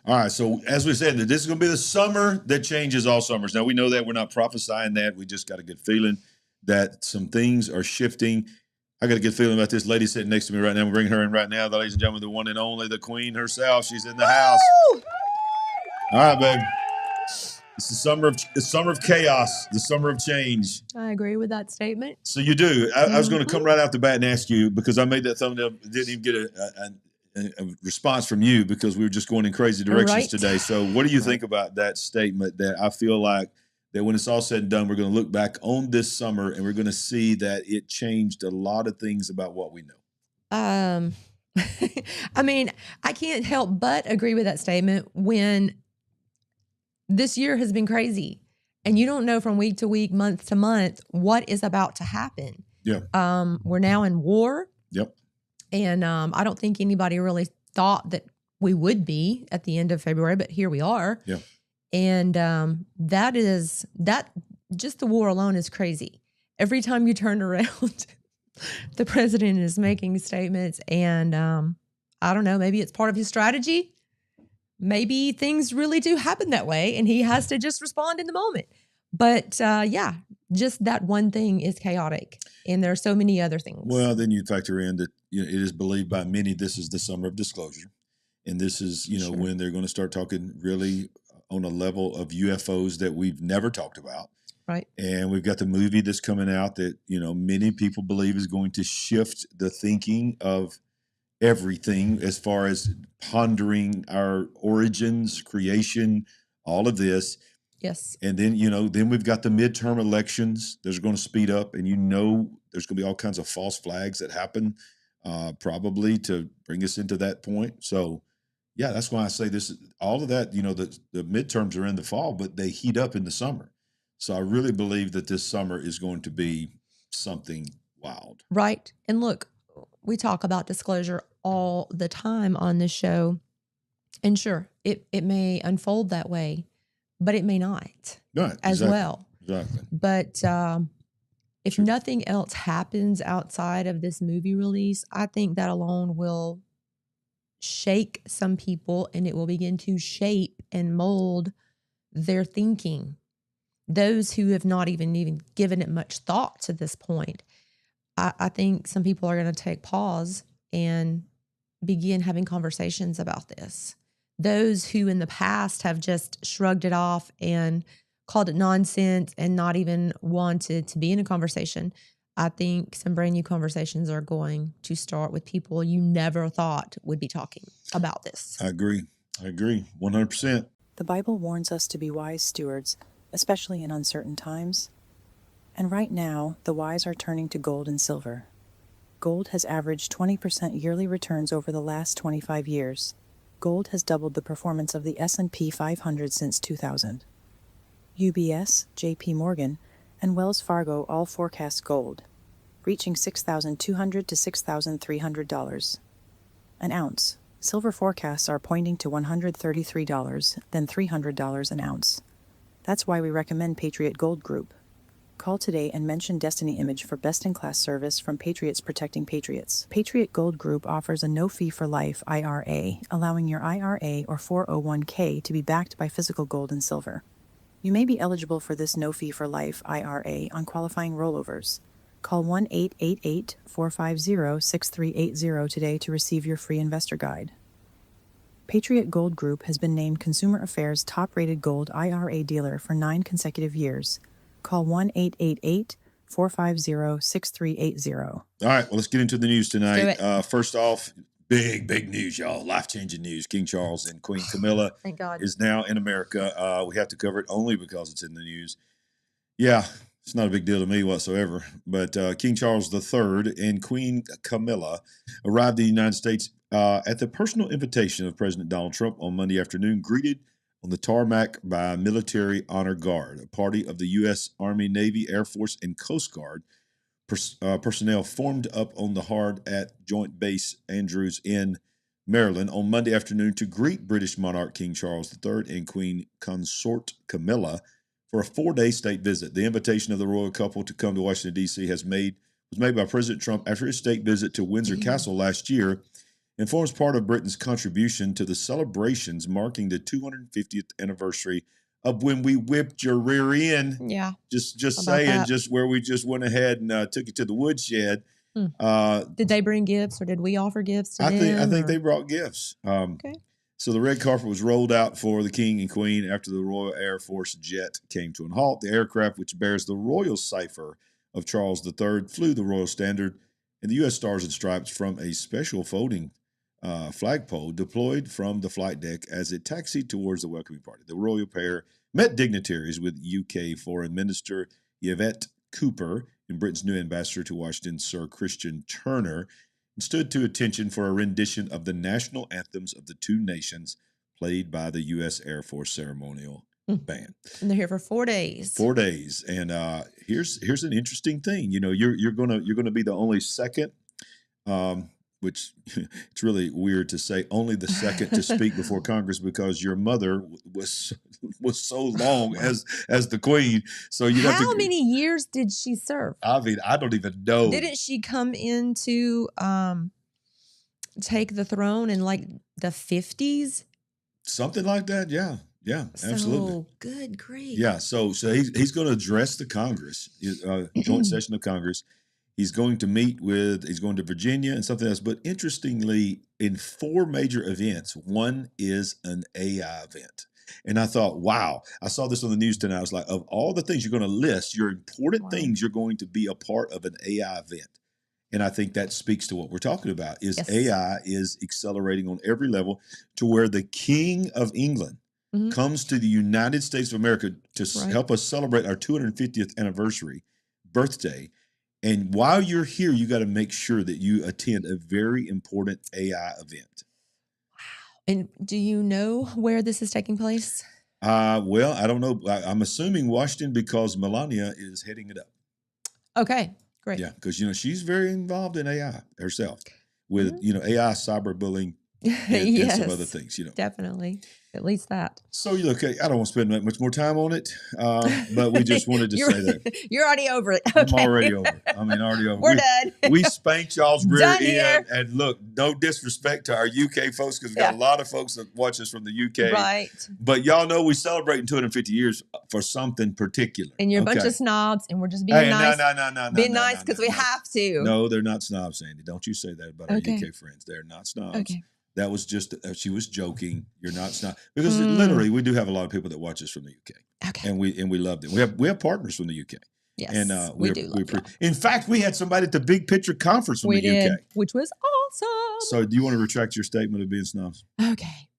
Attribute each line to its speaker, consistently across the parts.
Speaker 1: All right. So as we said, this is going to be the summer that changes all summers. Now we know that we're not prophesying that. We just got a good feeling that some things are shifting. I got a good feeling about this lady sitting next to me right now. We're bringing her in right now, ladies and gentlemen, the one and only, the queen herself. She's in the house. All right, babe. It's the summer of chaos, the summer of change.
Speaker 2: I agree with that statement.
Speaker 1: So you do. I was going to come right out the bat and ask you, because I made that thumbnail, didn't even get a response from you because we were just going in crazy directions today. So what do you think about that statement, that I feel like that when it's all said and done, we're going to look back on this summer and we're going to see that it changed a lot of things about what we know?
Speaker 2: I mean, I can't help but agree with that statement when this year has been crazy and you don't know from week to week, month to month, what is about to happen.
Speaker 1: Yeah.
Speaker 2: We're now in war.
Speaker 1: Yep.
Speaker 2: And I don't think anybody really thought that we would be at the end of February, but here we are.
Speaker 1: Yeah.
Speaker 2: And just the war alone is crazy. Every time you turn around, the president is making statements, and I don't know, maybe it's part of his strategy. Maybe things really do happen that way and he has to just respond in the moment. But just that one thing is chaotic, and there are so many other things.
Speaker 1: Well, then you factor in that it is believed by many this is the summer of disclosure. And this is, when they're going to start talking really on a level of UFOs that we've never talked about.
Speaker 2: Right.
Speaker 1: And we've got the movie that's coming out that, many people believe is going to shift the thinking of everything as far as pondering our origins, creation, all of this.
Speaker 2: Yes.
Speaker 1: And then, then we've got the midterm elections. There's going to speed up, and there's going to be all kinds of false flags that happen probably to bring us into that point. So, yeah, that's why I say this, all of that, the midterms are in the fall, but they heat up in the summer. So I really believe that this summer is going to be something wild.
Speaker 2: Right. And look, we talk about disclosure all the time on this show. And sure, it may unfold that way, but it may not as well.
Speaker 1: Exactly.
Speaker 2: But if nothing else happens outside of this movie release, I think that alone will shake some people, and it will begin to shape and mold their thinking. Those who have not even given it much thought to this point, I think some people are going to take pause and begin having conversations about this. Those who in the past have just shrugged it off and called it nonsense and not even wanted to be in a conversation, I think some brand new conversations are going to start with people you never thought would be talking about this.
Speaker 1: I agree. 100%.
Speaker 3: The Bible warns us to be wise stewards, especially in uncertain times. And right now, the wise are turning to gold and silver. Gold has averaged 20% yearly returns over the last 25 years. Gold has doubled the performance of the S&P 500 since 2000. UBS, JP Morgan, and Wells Fargo all forecast gold, reaching $6,200 to $6,300 an ounce. Silver forecasts are pointing to $133, then $300 an ounce. That's why we recommend Patriot Gold Group. Call today and mention Destiny Image for best-in-class service from Patriots Protecting Patriots. Patriot Gold Group offers a no-fee-for-life IRA, allowing your IRA or 401k to be backed by physical gold and silver. You may be eligible for this no-fee-for-life IRA on qualifying rollovers. Call 1-888-450-6380 today to receive your free investor guide. Patriot Gold Group has been named Consumer Affairs top-rated gold IRA dealer for 9 consecutive years. Call 1-888-450-6380.
Speaker 1: All right, well, let's get into the news tonight.
Speaker 2: Let's do it.
Speaker 1: First off, big news, y'all. Life-changing news. King Charles and Queen Camilla
Speaker 2: Thank God.
Speaker 1: is now in America. We have to cover it only because it's in the news. Yeah, it's not a big deal to me whatsoever. But King Charles III and Queen Camilla arrived in the United States at the personal invitation of President Donald Trump on Monday afternoon, greeted on the tarmac by Military Honor Guard, a party of the U.S. Army, Navy, Air Force, and Coast Guard personnel formed up on the Hard at Joint Base Andrews in Maryland on Monday afternoon to greet British monarch King Charles III and Queen Consort Camilla for a 4-day state visit. The invitation of the royal couple to come to Washington, D.C. was made by President Trump after his state visit to Windsor Castle last year, and forms part of Britain's contribution to the celebrations marking the 250th anniversary of when we whipped your rear end.
Speaker 2: Yeah.
Speaker 1: Just
Speaker 2: About
Speaker 1: saying,
Speaker 2: that.
Speaker 1: just where we just went ahead and took you to the woodshed.
Speaker 2: Did they bring gifts or did we offer gifts to them?
Speaker 1: I think
Speaker 2: or?
Speaker 1: they brought gifts.
Speaker 2: Okay.
Speaker 1: So the red carpet was rolled out for the King and Queen after the Royal Air Force jet came to a halt. The aircraft, which bears the royal cipher of Charles III, flew the royal standard and the U.S. Stars and Stripes from a special folding flagpole deployed from the flight deck as it taxied towards the welcoming party. The royal pair met dignitaries with UK Foreign Minister Yvette Cooper and Britain's new ambassador to Washington, Sir Christian Turner, and stood to attention for a rendition of the national anthems of the two nations played by the U.S. Air Force ceremonial band.
Speaker 2: And they're here for 4 days.
Speaker 1: 4 days, and here's an interesting thing. You know, you're gonna be the only second, which it's really weird to say only the second to speak before Congress because your mother was so long as the Queen. So you have to.
Speaker 2: How many years did she serve?
Speaker 1: I mean, I don't even know.
Speaker 2: Didn't she come in to take the throne in like the 50s?
Speaker 1: Something like that, yeah. Yeah, absolutely.
Speaker 2: So good grief.
Speaker 1: Yeah, so he's going to address the Congress, joint session of Congress. He's going to he's going to Virginia and something else. But interestingly, in 4 major events, one is an AI event. And I thought, wow, I saw this on the news tonight. I was like, of all the things you're going to list, your important things, you're going to be a part of an AI event. And I think that speaks to what we're talking about is AI is accelerating on every level to where the King of England comes to the United States of America to help us celebrate our 250th anniversary birthday. And while you're here, you got to make sure that you attend a very important AI event.
Speaker 2: Wow. And do you know where this is taking place?
Speaker 1: Well, I don't know. I'm assuming Washington because Melania is heading it up.
Speaker 2: Okay, great.
Speaker 1: Yeah, because, she's very involved in AI herself with, AI, cyberbullying, and some other things,
Speaker 2: Definitely. At least that.
Speaker 1: So you look, I don't want to spend that much more time on it, but we just wanted to say that.
Speaker 2: You're already over it. Okay.
Speaker 1: I'm already over it. I mean, already over it.
Speaker 2: We're done.
Speaker 1: We spanked y'all's rear
Speaker 2: Done
Speaker 1: end.
Speaker 2: here.
Speaker 1: And look, no disrespect to our UK folks, because we've got a lot of folks that watch us from the UK.
Speaker 2: Right.
Speaker 1: But y'all know we celebrating 250 years for something particular.
Speaker 2: And you're a bunch of snobs, and we're just being nice.
Speaker 1: No.
Speaker 2: Being nice because we have to.
Speaker 1: No, they're not snobs, Sandy. Don't you say that about our UK friends. They're not snobs.
Speaker 2: Okay.
Speaker 1: That was just, she was joking. You're not snob. Because literally, we do have a lot of people that watch us from the UK. Okay. And we love them. We have partners from the UK.
Speaker 2: Yes,
Speaker 1: and
Speaker 2: we do love y'all.
Speaker 1: In fact, we had somebody at the Big Picture Conference from the UK.
Speaker 2: Which was awesome.
Speaker 1: So do you want to retract your statement of being snobs?
Speaker 2: Okay.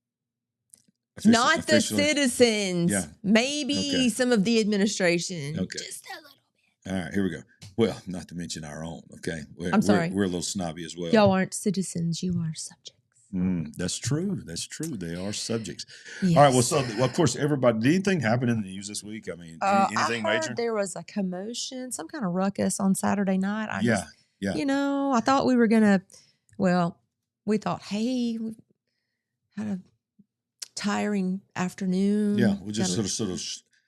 Speaker 2: Not the citizens.
Speaker 1: Yeah.
Speaker 2: Maybe some of the administration.
Speaker 1: Okay.
Speaker 2: Just a little bit.
Speaker 1: All right, here we go. Well, not to mention our own, okay?
Speaker 2: I'm sorry.
Speaker 1: We're a little snobby as well.
Speaker 2: Y'all aren't citizens. You are subjects.
Speaker 1: That's true. That's true. They are subjects.
Speaker 2: Yes.
Speaker 1: All right. Well, of course, everybody. Did anything happen in the news this week? I mean, anything
Speaker 2: I heard
Speaker 1: major?
Speaker 2: there was a commotion, some kind of ruckus on Saturday night.
Speaker 1: Yeah.
Speaker 2: I thought we were gonna. Well, we thought, hey, we had a tiring afternoon.
Speaker 1: Yeah, we just sort of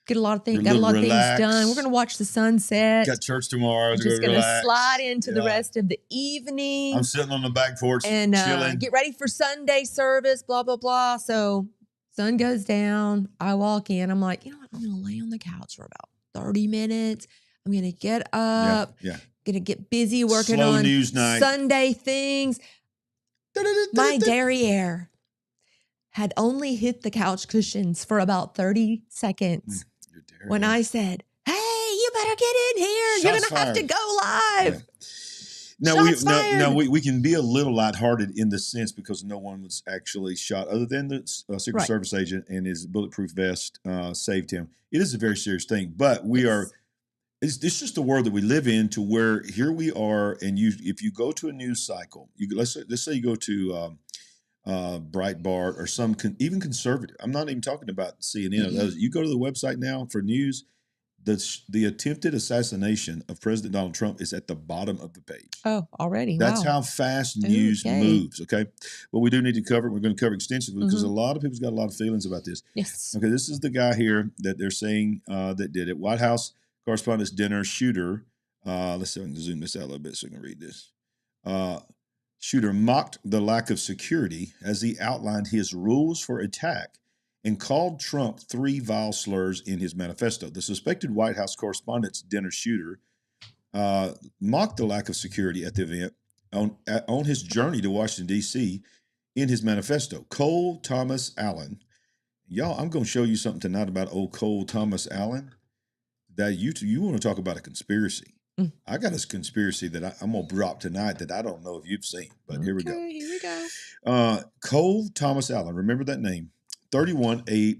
Speaker 2: get a lot of things. Got a lot of things done. We're gonna watch the sunset.
Speaker 1: Got church tomorrow.
Speaker 2: Just gonna slide into the rest of the evening.
Speaker 1: I'm sitting on the back porch
Speaker 2: and
Speaker 1: chilling.
Speaker 2: Get ready for Sunday service. Blah blah blah. So sun goes down. I walk in. I'm like, you know what? I'm gonna lay on the couch for about 30 minutes. I'm gonna get up.
Speaker 1: Yeah.
Speaker 2: Gonna get busy working
Speaker 1: Slow
Speaker 2: on
Speaker 1: news night.
Speaker 2: Sunday things. My derriere had only hit the couch cushions for about 30 seconds when I said, hey, you better get in here. You're going to have to go live.
Speaker 1: Yeah. Now, we can be a little lighthearted in the sense because no one was actually shot other than the Secret Service agent, and his bulletproof vest saved him. It is a very serious thing, but it's just the world that we live in to where here we are. And if you go to a news cycle, let's say you go to Breitbart or some even conservative. I'm not even talking about CNN. Mm-hmm. You go to the website now for news. The attempted assassination of President Donald Trump is at the bottom of the page.
Speaker 2: Oh, already.
Speaker 1: That's how fast news moves. Okay, but we do need to cover it. We're going to cover extensively because a lot of people's got a lot of feelings about this.
Speaker 2: Yes.
Speaker 1: Okay, this is the guy here that they're saying that did it. White House Correspondents dinner shooter. Let's see if I can zoom this out a little bit so I can read this. Shooter mocked the lack of security as he outlined his rules for attack and called Trump 3 vile slurs in his manifesto. The suspected White House Correspondents' dinner shooter mocked the lack of security at the event on his journey to Washington, D.C. in his manifesto. Cole Thomas Allen. Y'all, I'm going to show you something tonight about old Cole Thomas Allen that you want to talk about a conspiracy. I got a conspiracy that I'm going to drop tonight that I don't know if you've seen, but here we go.
Speaker 2: Here we go.
Speaker 1: Cole Thomas Allen, remember that name. 31, a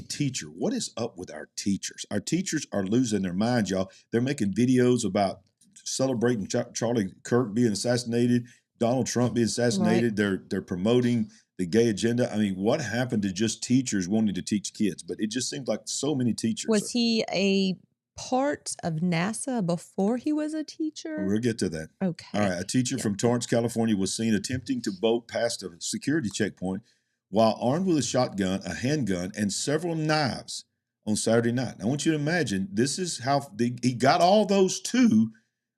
Speaker 1: teacher. What is up with our teachers? Our teachers are losing their minds, y'all. They're making videos about celebrating Charlie Kirk being assassinated, Donald Trump being assassinated. Right. They're promoting the gay agenda. I mean, what happened to just teachers wanting to teach kids? But it just seems like so many teachers.
Speaker 2: Was he a part of NASA before he was a teacher?
Speaker 1: We'll get to that.
Speaker 2: Okay.
Speaker 1: All right. A teacher from Torrance, California was seen attempting to boat past a security checkpoint while armed with a shotgun, a handgun, and several knives on Saturday night. I want you to imagine this is how he got all those to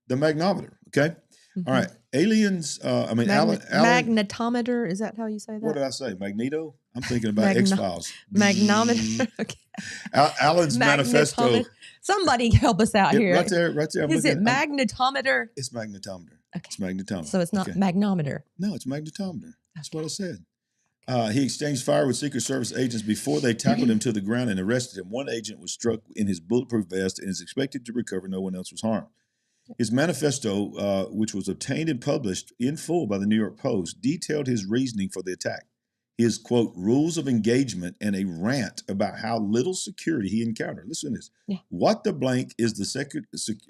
Speaker 1: the magnetometer. Okay. Mm-hmm. All right. Aliens. Alan.
Speaker 2: Magnetometer. Is that how you say that?
Speaker 1: What did I say? Magneto? I'm thinking about X-Files.
Speaker 2: Magnometer. Okay.
Speaker 1: Alan's manifesto.
Speaker 2: Somebody help us out here.
Speaker 1: Right there.
Speaker 2: Is it magnetometer?
Speaker 1: It's magnetometer.
Speaker 2: Okay.
Speaker 1: It's magnetometer.
Speaker 2: So it's not magnometer.
Speaker 1: No, it's magnetometer. That's what I said. He exchanged fire with Secret Service agents before they tackled him to the ground and arrested him. One agent was struck in his bulletproof vest and is expected to recover. No one else was harmed. His manifesto, which was obtained and published in full by the New York Post, detailed his reasoning for the attack. His, quote, rules of engagement and a rant about how little security he encountered. Listen to this. Yeah. What the blank is the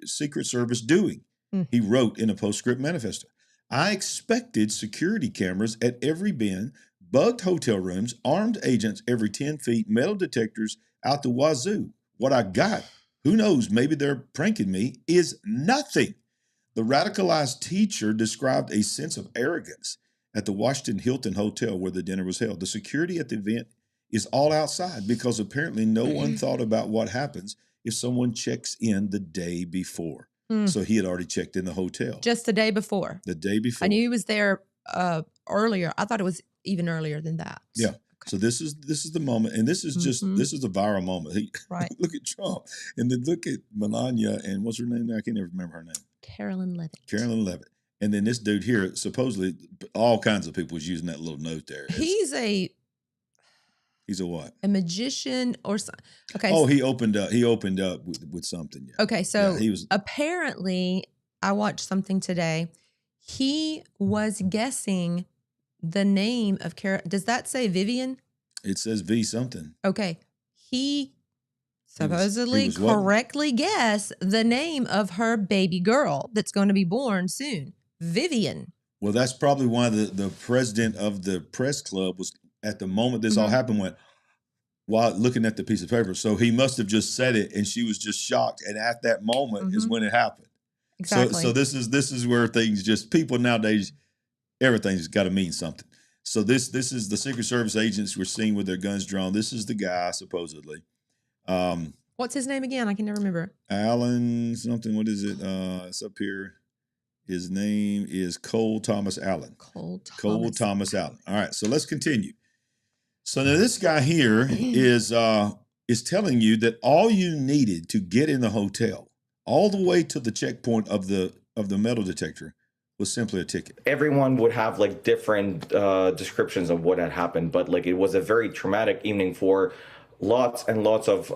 Speaker 1: Secret Service doing? He wrote in a postscript manifesto. I expected security cameras at every bend, bugged hotel rooms, armed agents every 10 feet, metal detectors out the wazoo. What I got, who knows, maybe they're pranking me, is nothing. The radicalized teacher described a sense of arrogance at the Washington Hilton Hotel where the dinner was held. The security at the event is all outside because apparently no one thought about what happens if someone checks in the day before. So he had already checked in the hotel. Just
Speaker 2: the day before?
Speaker 1: The day before.
Speaker 2: I knew he was there earlier. I thought it was even earlier than that.
Speaker 1: Yeah. Okay. So this is the moment, and this is just this is the viral moment.
Speaker 2: Right.
Speaker 1: Look at Trump, and then look at Melania, and what's her name now? I can't even remember her name.
Speaker 2: Carolyn Leavitt.
Speaker 1: And then this dude here, supposedly all kinds of people was using that little note there.
Speaker 2: He's a
Speaker 1: what?
Speaker 2: A magician or something. Okay.
Speaker 1: Oh, he opened up with something. Yeah.
Speaker 2: Okay, so he was apparently, I watched something today. He was guessing the name of Carol. Does that say Vivian?
Speaker 1: It says V something.
Speaker 2: Okay. He supposedly correctly guessed the name of her baby girl that's going to be born soon. Vivian.
Speaker 1: Well, that's probably why the president of the press club was, at the moment this all happened, went while looking at the piece of paper. So he must have just said it, and she was just shocked. And at that moment is when it happened.
Speaker 2: Exactly.
Speaker 1: So this is where things just, people nowadays, everything's got to mean something. So this is the Secret Service agents we're seeing with their guns drawn. This is the guy supposedly.
Speaker 2: What's his name again? I can never remember.
Speaker 1: Alan something. What is it? It's up here. His name is Cole Thomas Allen. Cole Thomas Allen. All right. So let's continue. So now this guy here is telling you that all you needed to get in the hotel, all the way to the checkpoint of the metal detector, was simply a ticket.
Speaker 4: Everyone would have like different descriptions of what had happened, but like it was a very traumatic evening for lots and lots of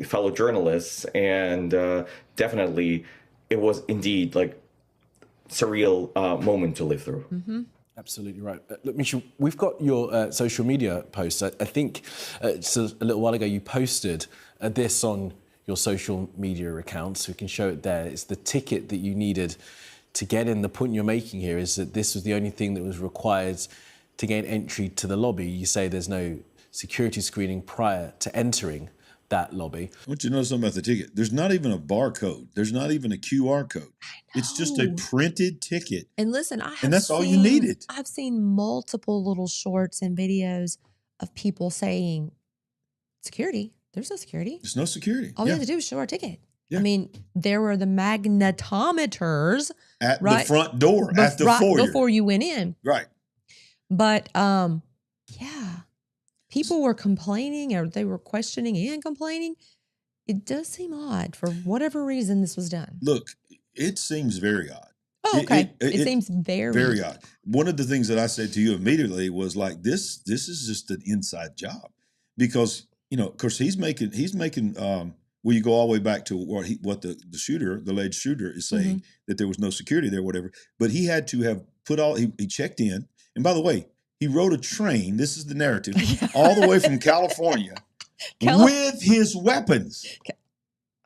Speaker 4: fellow journalists, and definitely it was indeed like surreal moment to live through.
Speaker 2: Mm-hmm.
Speaker 5: Absolutely right. Look, Michelle, we've got your social media posts. I think just a little while ago you posted this on your social media accounts, so we can show it there. It's the ticket that you needed to get in. The point you're making here is that this was the only thing that was required to gain entry to the lobby. You say there's no security screening prior to entering that lobby.
Speaker 1: I want you to know something about the ticket. There's not even a barcode. There's not even a QR code. It's just a printed ticket.
Speaker 2: And listen,
Speaker 1: that's all you needed.
Speaker 2: I've seen multiple little shorts and videos of people saying, security. There's no security.
Speaker 1: There's no security.
Speaker 2: All we have to do is show our ticket.
Speaker 1: Yeah.
Speaker 2: I mean, there were the magnetometers
Speaker 1: at the
Speaker 2: Right.
Speaker 1: front door, at the
Speaker 2: right
Speaker 1: foyer.
Speaker 2: before you went in.
Speaker 1: Right.
Speaker 2: But yeah, people were complaining, or they were questioning and complaining. It does seem odd for whatever reason this was done.
Speaker 1: Look, it seems very odd.
Speaker 2: Oh, okay. It seems
Speaker 1: very odd. One of the things that I said to you immediately was like, this is just an inside job, because, you know, of course he's making well, you go all the way back to what the shooter, the alleged shooter, is saying, that there was no security there, whatever. But he had to have he checked in. And by the way, he rode a train. This is the narrative, all the way from California with his weapons.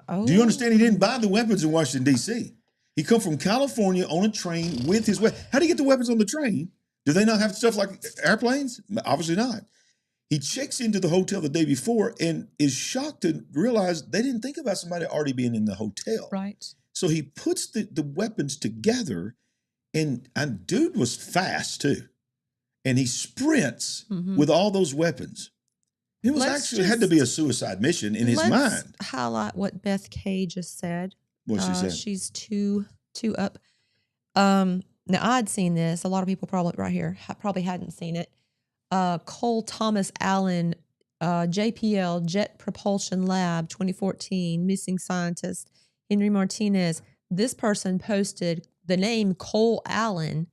Speaker 2: Oh.
Speaker 1: Do you understand? He didn't buy the weapons in Washington, D.C. He come from California on a train with his weapons. How do you get the weapons on the train? Do they not have stuff like airplanes? Obviously not. He checks into the hotel the day before and is shocked to realize they didn't think about somebody already being in the hotel.
Speaker 2: Right.
Speaker 1: So he puts the weapons together, and dude was fast too. And he sprints with all those weapons. It was had to be a suicide mission in his mind.
Speaker 2: Let's highlight what Beth Kay just said.
Speaker 1: What she said?
Speaker 2: She's two up. Now I'd seen this. A lot of people probably hadn't seen it. Cole Thomas Allen, JPL, Jet Propulsion Lab, 2014, missing scientist, Henry Martinez. This person posted the name Cole Allen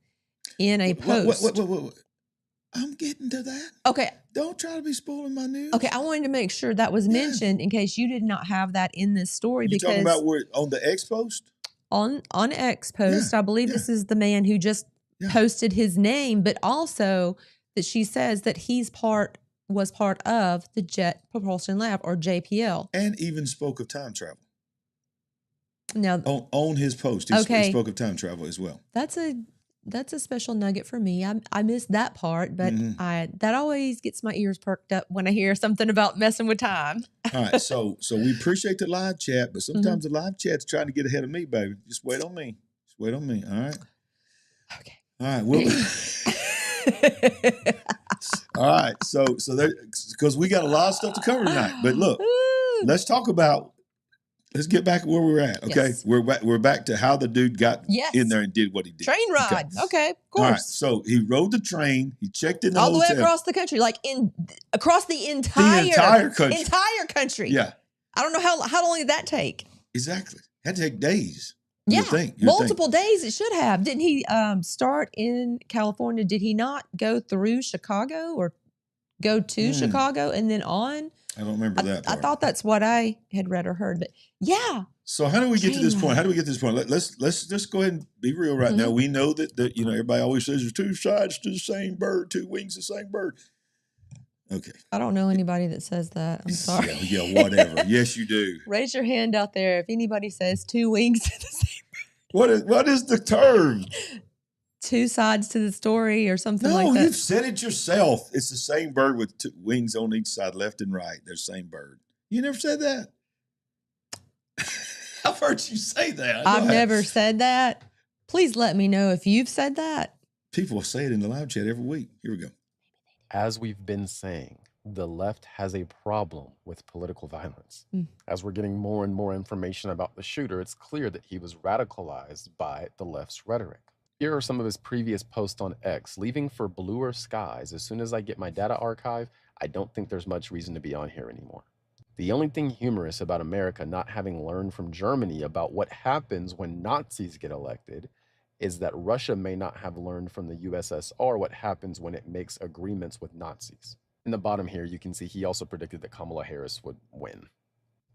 Speaker 2: in a post.
Speaker 1: What? I'm getting to that.
Speaker 2: Okay.
Speaker 1: Don't try to be spoiling my news.
Speaker 2: Okay, I wanted to make sure that was mentioned in case you did not have that in this story.
Speaker 1: You
Speaker 2: because
Speaker 1: talking about where on the X post?
Speaker 2: On X post, I believe this is the man who just posted his name, but also that she says that was part of the Jet Propulsion Lab, or JPL,
Speaker 1: and even spoke of time travel.
Speaker 2: Now
Speaker 1: on his post, he spoke of time travel as well.
Speaker 2: That's a special nugget for me. I missed that part, but that always gets my ears perked up when I hear something about messing with time.
Speaker 1: All right, so we appreciate the live chat, but sometimes the live chat's trying to get ahead of me, baby. Just wait on me. All right.
Speaker 2: Okay.
Speaker 1: All right. Well, all right. So because we got a lot of stuff to cover tonight, but look, let's talk about. Let's get back where we're at. Okay, yes. We're back to how the dude got in there and did what he did.
Speaker 2: Train ride. Okay, of course.
Speaker 1: All right, so he rode the train. He checked in the hotel.
Speaker 2: All the way across the country, across the entire
Speaker 1: country.
Speaker 2: Entire country.
Speaker 1: Yeah.
Speaker 2: I don't know how long did that take.
Speaker 1: Exactly. Had to take days.
Speaker 2: Yeah, multiple days it should have. Didn't he start in California? Did he not go through Chicago or go to Chicago and then on?
Speaker 1: I don't remember that part.
Speaker 2: I thought that's what I had read or heard, but yeah.
Speaker 1: So how do we get to this point? How do we get to this point? Let's just go ahead and be real right now. We know that everybody always says there's two sides to the same bird, two wings to the same bird. Okay.
Speaker 2: I don't know anybody that says that. I'm sorry.
Speaker 1: Yeah, whatever. Yes, you do.
Speaker 2: Raise your hand out there if anybody says two wings to the same bird.
Speaker 1: What is the term?
Speaker 2: Two sides to the story or something like that.
Speaker 1: No, you've said it yourself. It's the same bird with two wings on each side, left and right. They're the same bird. You never said that? I've heard you say that.
Speaker 2: I've never said that. Please let me know if you've said that.
Speaker 1: People say it in the live chat every week. Here we go.
Speaker 5: As we've been saying, the left has a problem with political violence. As we're getting more and more information about the shooter, it's clear that he was radicalized by the left's rhetoric. Here are some of his previous posts on X. Leaving for bluer skies. As soon as I get my data archive, I don't think there's much reason to be on here anymore. The only thing humorous about America not having learned from Germany about what happens when Nazis get elected is that Russia may not have learned from the USSR what happens when it makes agreements with Nazis. In the bottom here, you can see he also predicted that Kamala Harris would win.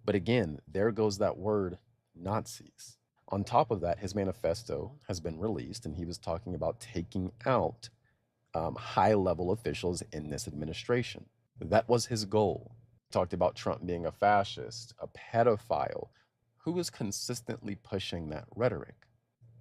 Speaker 5: But again, there goes that word, Nazis. On top of that, his manifesto has been released, and he was talking about taking out high-level officials in this administration. That was his goal. He talked about Trump being a fascist, a pedophile. Who is consistently pushing that rhetoric?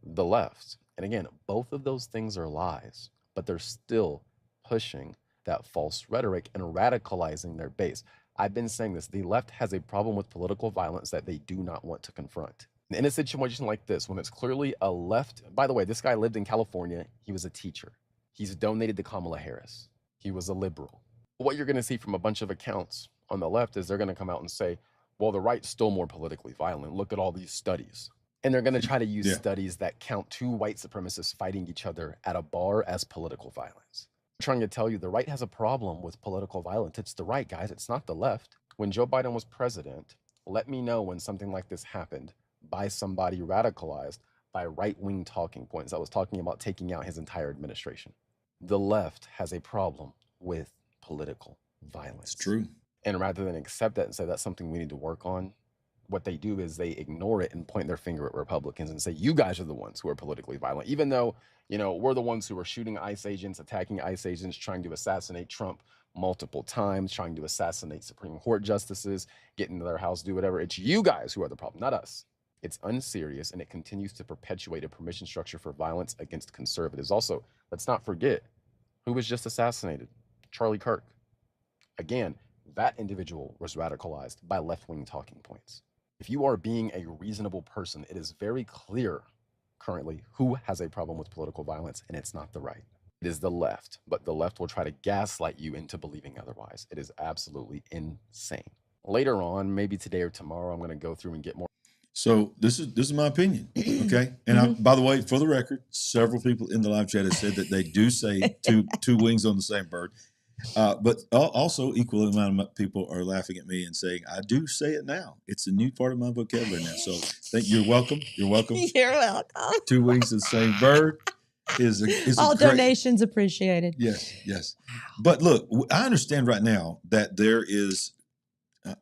Speaker 5: The left. And again, both of those things are lies, but they're still pushing that false rhetoric and radicalizing their base. I've been saying this. The left has a problem with political violence that they do not want to confront. In a situation like this, when it's clearly a left, by the way, this guy lived in California. He was a teacher. He's donated to Kamala Harris. He was a liberal. What you're going to see from a bunch of accounts on the left is they're going to come out and say, well, the right's still more politically violent. Look at all these studies.
Speaker 6: And they're going to try to use
Speaker 1: Yeah.
Speaker 6: studies that count 2 white supremacists fighting each other at a bar as political violence. I'm trying to tell you the right has a problem with political violence. It's the right, guys. It's not the left. When Joe Biden was president, let me know when something like this happened by somebody radicalized by right-wing talking points that was talking about taking out his entire administration. The left has a problem with political violence.
Speaker 1: It's true.
Speaker 6: And rather than accept that and say that's something we need to work on, what they do is they ignore it and point their finger at Republicans and say, you guys are the ones who are politically violent, even though, you know, we're the ones who are shooting ICE agents, attacking ICE agents, trying to assassinate Trump multiple times, trying to assassinate Supreme Court justices, get into their house, do whatever. It's you guys who are the problem, not us. It's unserious, and it continues to perpetuate a permission structure for violence against conservatives. Also, let's not forget who was just assassinated, Charlie Kirk. Again, that individual was radicalized by left-wing talking points. If you are being a reasonable person, it is very clear currently who has a problem with political violence, and it's not the right. It is the left, but the left will try to gaslight you into believing otherwise. It is absolutely insane. Later on, maybe today or tomorrow, I'm going to go through and get more.
Speaker 1: So this is my opinion, okay? And I, by the way, for the record, several people in the live chat have said that they do say two wings on the same bird. But also, equal amount of people are laughing at me and saying, I do say it now. It's a new part of my vocabulary now. So you're welcome. You're welcome.
Speaker 2: You're welcome.
Speaker 1: 2 wings of the same bird is
Speaker 2: all
Speaker 1: a great,
Speaker 2: donations appreciated.
Speaker 1: Yes, yes. But look, I understand right now that there is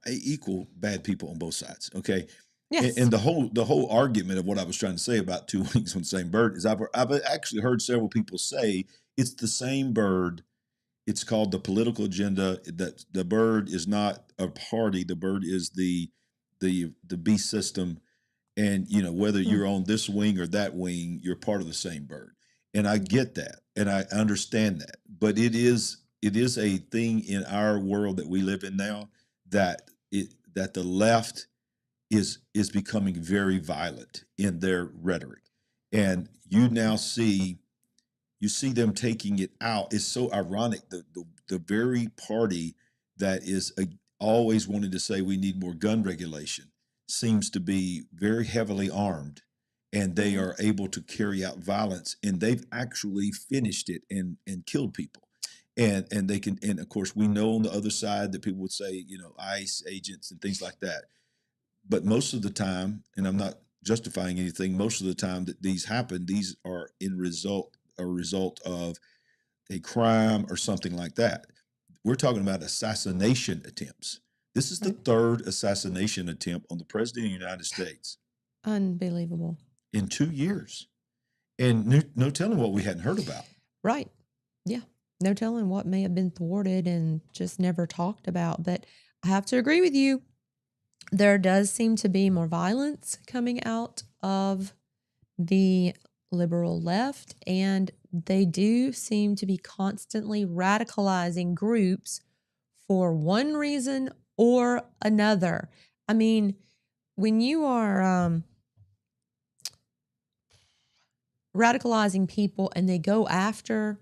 Speaker 1: equal bad people on both sides, okay?
Speaker 2: Yes.
Speaker 1: And the whole argument of what I was trying to say about 2 wings on the same bird is I've actually heard several people say it's the same bird. It's called the political agenda. That the bird is not a party. The bird is the beast system. And you know, whether you're on this wing or that wing, you're part of the same bird. And I get that, and I understand that. But it is a thing in our world that we live in now that the left is becoming very violent in their rhetoric, and you now see them taking it out. It's so ironic. The very party that is always wanting to say we need more gun regulation seems to be very heavily armed, and they are able to carry out violence, and they've actually finished it and killed people. And they can, and of course we know on the other side that people would say, you know, ICE agents and things like that. But most of the time, and I'm not justifying anything, most of the time that these happen, these are a result of a crime or something like that. We're talking about assassination attempts. This is the third assassination attempt on the President of the United States.
Speaker 2: Unbelievable.
Speaker 1: In 2 years. And no telling what we hadn't heard about.
Speaker 2: Right. Yeah. No telling what may have been thwarted and just never talked about. But I have to agree with you. There does seem to be more violence coming out of the liberal left, and they do seem to be constantly radicalizing groups for one reason or another. I mean, when you are radicalizing people and they go after,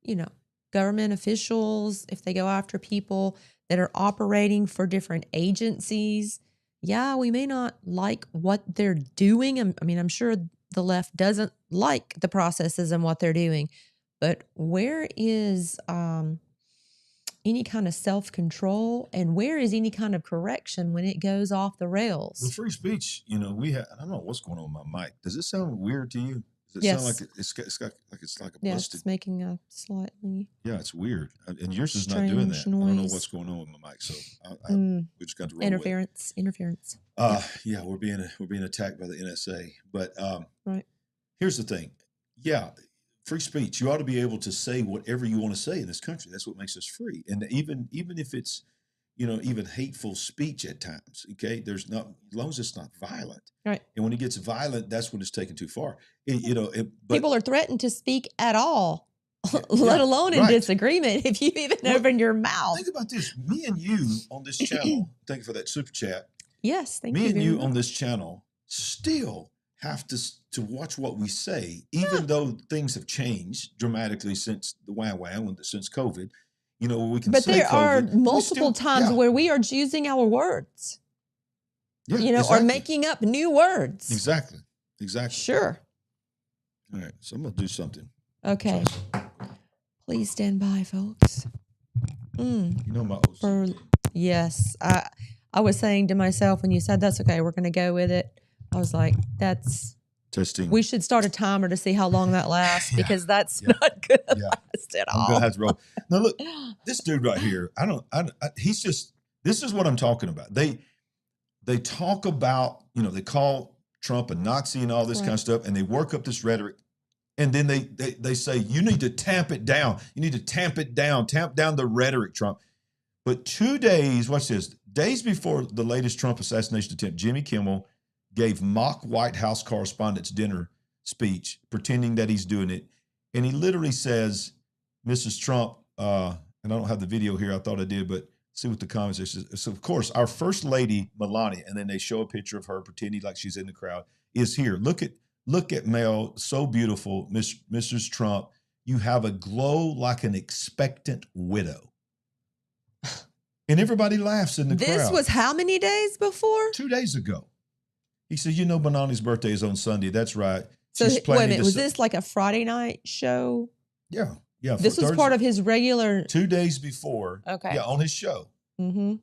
Speaker 2: you know, government officials, if they go after people that are operating for different agencies, yeah, we may not like what they're doing. I mean, I'm sure the left doesn't like the processes and what they're doing, but where is any kind of self-control, and where is any kind of correction when it goes off the rails?
Speaker 1: With free speech, you know, I don't know what's going on with my mic. Does it sound weird to you? Does it
Speaker 2: Yes.
Speaker 1: sound like it's like a
Speaker 2: Yeah,
Speaker 1: busted?
Speaker 2: it's making a slightly
Speaker 1: Yeah, it's weird. And yours is not doing that.
Speaker 2: strange
Speaker 1: I don't know
Speaker 2: noise.
Speaker 1: what's going on with my mic. So we just got to roll
Speaker 2: Interference.
Speaker 1: Yeah, we're being attacked by the NSA. But
Speaker 2: Right.
Speaker 1: here's the thing. Yeah, free speech. You ought to be able to say whatever you want to say in this country. That's what makes us free. And even if it's, you know, even hateful speech at times, okay, as long as it's not violent.
Speaker 2: Right.
Speaker 1: And when it gets violent, that's when it's taken too far. But
Speaker 2: People are threatened to speak at all, let alone in
Speaker 1: right.
Speaker 2: disagreement if you even open your mouth.
Speaker 1: Think about this. Me and you on this channel, thank you for that super chat.
Speaker 2: Yes, thank you.
Speaker 1: Me and
Speaker 2: very
Speaker 1: you
Speaker 2: much.
Speaker 1: on this channel still have to watch what we say, even though things have changed dramatically since the since COVID. You know, we can
Speaker 2: But
Speaker 1: say
Speaker 2: there are
Speaker 1: COVID, we
Speaker 2: multiple
Speaker 1: still-
Speaker 2: times
Speaker 1: yeah.
Speaker 2: where we are choosing our words.
Speaker 1: Yeah,
Speaker 2: you know,
Speaker 1: exactly.
Speaker 2: or making up new words.
Speaker 1: Exactly.
Speaker 2: Sure.
Speaker 1: All right, so I'm gonna do something.
Speaker 2: Okay. Please stand by, folks.
Speaker 1: You know my
Speaker 2: For
Speaker 1: OCD.
Speaker 2: yes, I was saying to myself when you said that's okay, we're going to go with it. I was like, that's
Speaker 1: Testing.
Speaker 2: we should start a timer to see how long that lasts
Speaker 1: Yeah,
Speaker 2: because that's
Speaker 1: yeah,
Speaker 2: not going to
Speaker 1: yeah.
Speaker 2: last at
Speaker 1: I'm
Speaker 2: all.
Speaker 1: gonna have to roll. Now look, this dude right here. He's just. This is what I'm talking about. They talk about, they call Trump a Nazi and all this kind of stuff, and they work up this rhetoric, and then they say you need to tamp it down. You need to tamp it down. Tamp down the rhetoric, Trump. But 2 days, watch this, days before the latest Trump assassination attempt, Jimmy Kimmel gave mock White House Correspondents' dinner speech, pretending that he's doing it. And he literally says, Mrs. Trump, and I don't have the video here, I thought I did, but see what the comments are. So, of course, our First Lady, Melania, and then they show a picture of her pretending like she's in the crowd, is here. Look at Mel, so beautiful, Mrs. Trump. You have a glow like an expectant widow. And everybody laughs in the crowd.
Speaker 2: This was how many days before?
Speaker 1: 2 days ago. He said, Melania's birthday is on Sunday. That's right.
Speaker 2: So wait a minute, was this like a Friday night show?
Speaker 1: Yeah.
Speaker 2: This was part of his regular
Speaker 1: 2 days before.
Speaker 2: Okay.
Speaker 1: Yeah, on his show.
Speaker 2: Mm-hmm.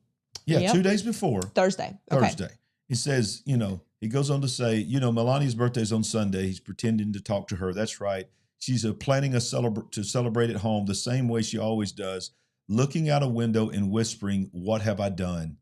Speaker 1: Yeah,
Speaker 2: Yep.
Speaker 1: 2 days before.
Speaker 2: Thursday. Okay.
Speaker 1: He says, he goes on to say, Melania's birthday is on Sunday. He's pretending to talk to her. That's right. She's planning to celebrate at home the same way she always does, looking out a window and whispering, "What have I done?"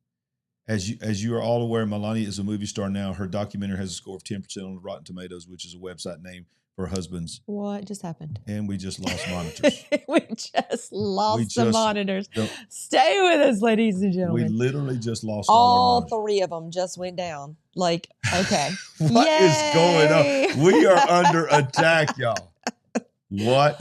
Speaker 1: As you are all aware, Melania is a movie star now. Her documentary has a score of 10% on Rotten Tomatoes, which is a website name for her husband's.
Speaker 2: What just happened?
Speaker 1: And we just lost monitors.
Speaker 2: We just lost the monitors.
Speaker 1: don't-
Speaker 2: Stay with us, ladies and
Speaker 1: We
Speaker 2: gentlemen.
Speaker 1: literally just lost all our
Speaker 2: All
Speaker 1: monitors.
Speaker 2: three of them just went down. Like, okay.
Speaker 1: What is going
Speaker 2: Yay!
Speaker 1: on? We are under attack, y'all. What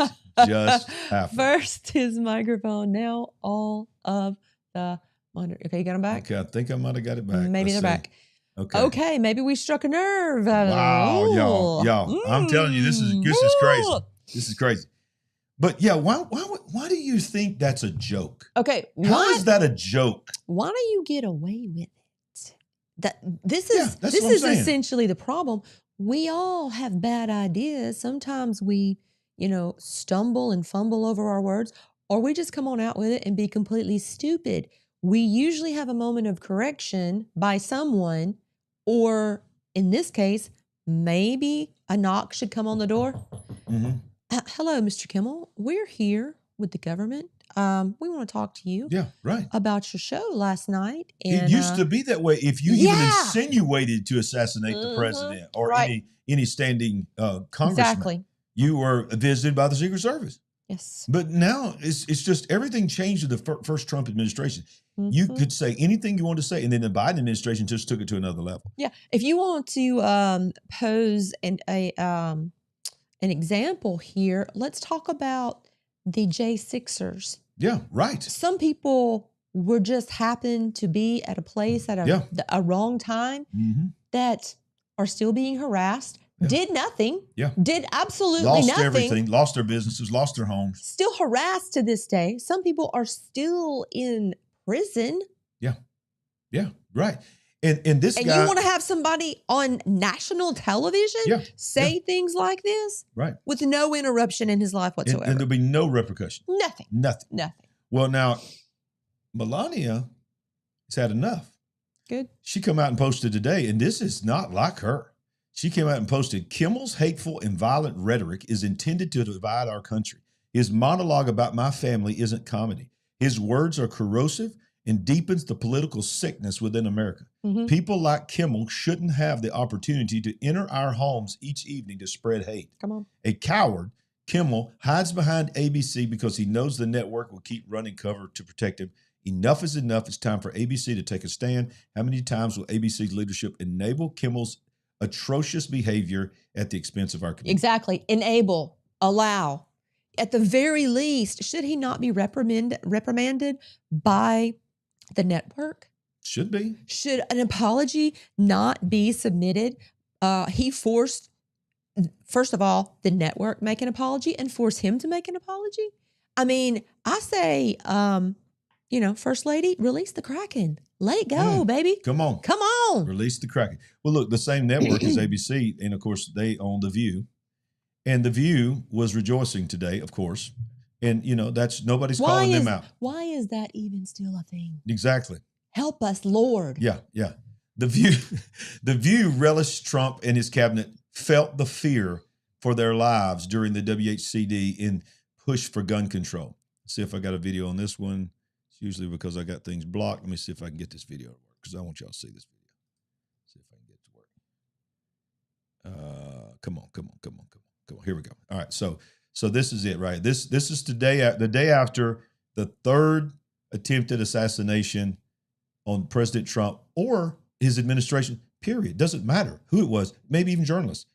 Speaker 1: just happened?
Speaker 2: First his microphone, now all of the monitor. Okay, you got them back?
Speaker 1: Okay, I think I might have got it back.
Speaker 2: Maybe
Speaker 1: Let's
Speaker 2: they're
Speaker 1: see.
Speaker 2: back.
Speaker 1: Okay.
Speaker 2: Okay, maybe we struck a nerve.
Speaker 1: Wow, y'all. I'm telling you, this is crazy. This is crazy. But yeah, why do you think that's a joke?
Speaker 2: Okay,
Speaker 1: How is that a joke?
Speaker 2: why do you get away with it? This
Speaker 1: Yeah, that's
Speaker 2: is
Speaker 1: what I'm saying.
Speaker 2: essentially the problem. We all have bad ideas. Sometimes we, stumble and fumble over our words, or we just come on out with it and be completely stupid. We usually have a moment of correction by someone, or in this case, maybe a knock should come on the door.
Speaker 1: Mm-hmm.
Speaker 2: Hello, Mr. Kimmel. We're here with the government. We want to talk to you
Speaker 1: Yeah, right.
Speaker 2: about your show last night. And,
Speaker 1: It used to be that way. If you even
Speaker 2: yeah.
Speaker 1: insinuated to assassinate the president or
Speaker 2: right.
Speaker 1: any standing congressman,
Speaker 2: Exactly.
Speaker 1: you were visited by the Secret Service.
Speaker 2: Yes.
Speaker 1: But now it's just everything changed with the first Trump administration. You
Speaker 2: Mhm.
Speaker 1: could say anything you wanted to say, and then the Biden administration just took it to another level.
Speaker 2: Yeah. If you want to pose an example here, let's talk about the J6ers.
Speaker 1: Yeah, right.
Speaker 2: Some people were just happened to be at a place at a wrong time
Speaker 1: Mm-hmm.
Speaker 2: that are still being harassed, did nothing, did absolutely
Speaker 1: Lost
Speaker 2: nothing.
Speaker 1: everything, lost their businesses, lost their homes.
Speaker 2: Still harassed to this day. Some people are still in prison.
Speaker 1: Yeah, right. And this
Speaker 2: And
Speaker 1: guy,
Speaker 2: you want to have somebody on national television say things like this?
Speaker 1: right?
Speaker 2: With no interruption in his life whatsoever.
Speaker 1: And there'll be no repercussion.
Speaker 2: Nothing.
Speaker 1: Nothing. Well, now, Melania has had enough.
Speaker 2: Good.
Speaker 1: She come out and posted today, and this is not like her. She came out and posted, Kimmel's hateful and violent rhetoric is intended to divide our country. His monologue about my family isn't comedy. His words are corrosive and deepens the political sickness within America.
Speaker 2: Mm-hmm.
Speaker 1: People like Kimmel shouldn't have the opportunity to enter our homes each evening to spread hate.
Speaker 2: Come on.
Speaker 1: A coward, Kimmel hides behind ABC because he knows the network will keep running cover to protect him. Enough is enough. It's time for ABC to take a stand. How many times will ABC's leadership enable Kimmel's atrocious behavior at the expense of our community?
Speaker 2: Exactly. Enable, allow. At the very least, should he not be reprimanded by the network?
Speaker 1: Should be.
Speaker 2: Should an apology not be submitted? He forced, first of all, the network make an apology and force him to make an apology. I mean, I say First Lady, release the Kraken. Let it go, baby.
Speaker 1: Come on.
Speaker 2: Come on.
Speaker 1: Release the Kraken. Well, look, the same network as ABC, and of course, they own The View. And The View was rejoicing today, of course. And, that's nobody's calling them out.
Speaker 2: Why is that even still a thing?
Speaker 1: Exactly.
Speaker 2: Help us, Lord.
Speaker 1: Yeah. The View relished Trump and his cabinet felt the fear for their lives during the WHCD in push for gun control. Let's see if I got a video on this one. It's usually because I got things blocked. Let me see if I can get this video to work because I want y'all to see this video. See if I can get it to work. Come on. Here we go. All right. So this is it, right? This is today, the day after the third attempted assassination on President Trump or his administration, period. Doesn't matter who it was, maybe even journalists.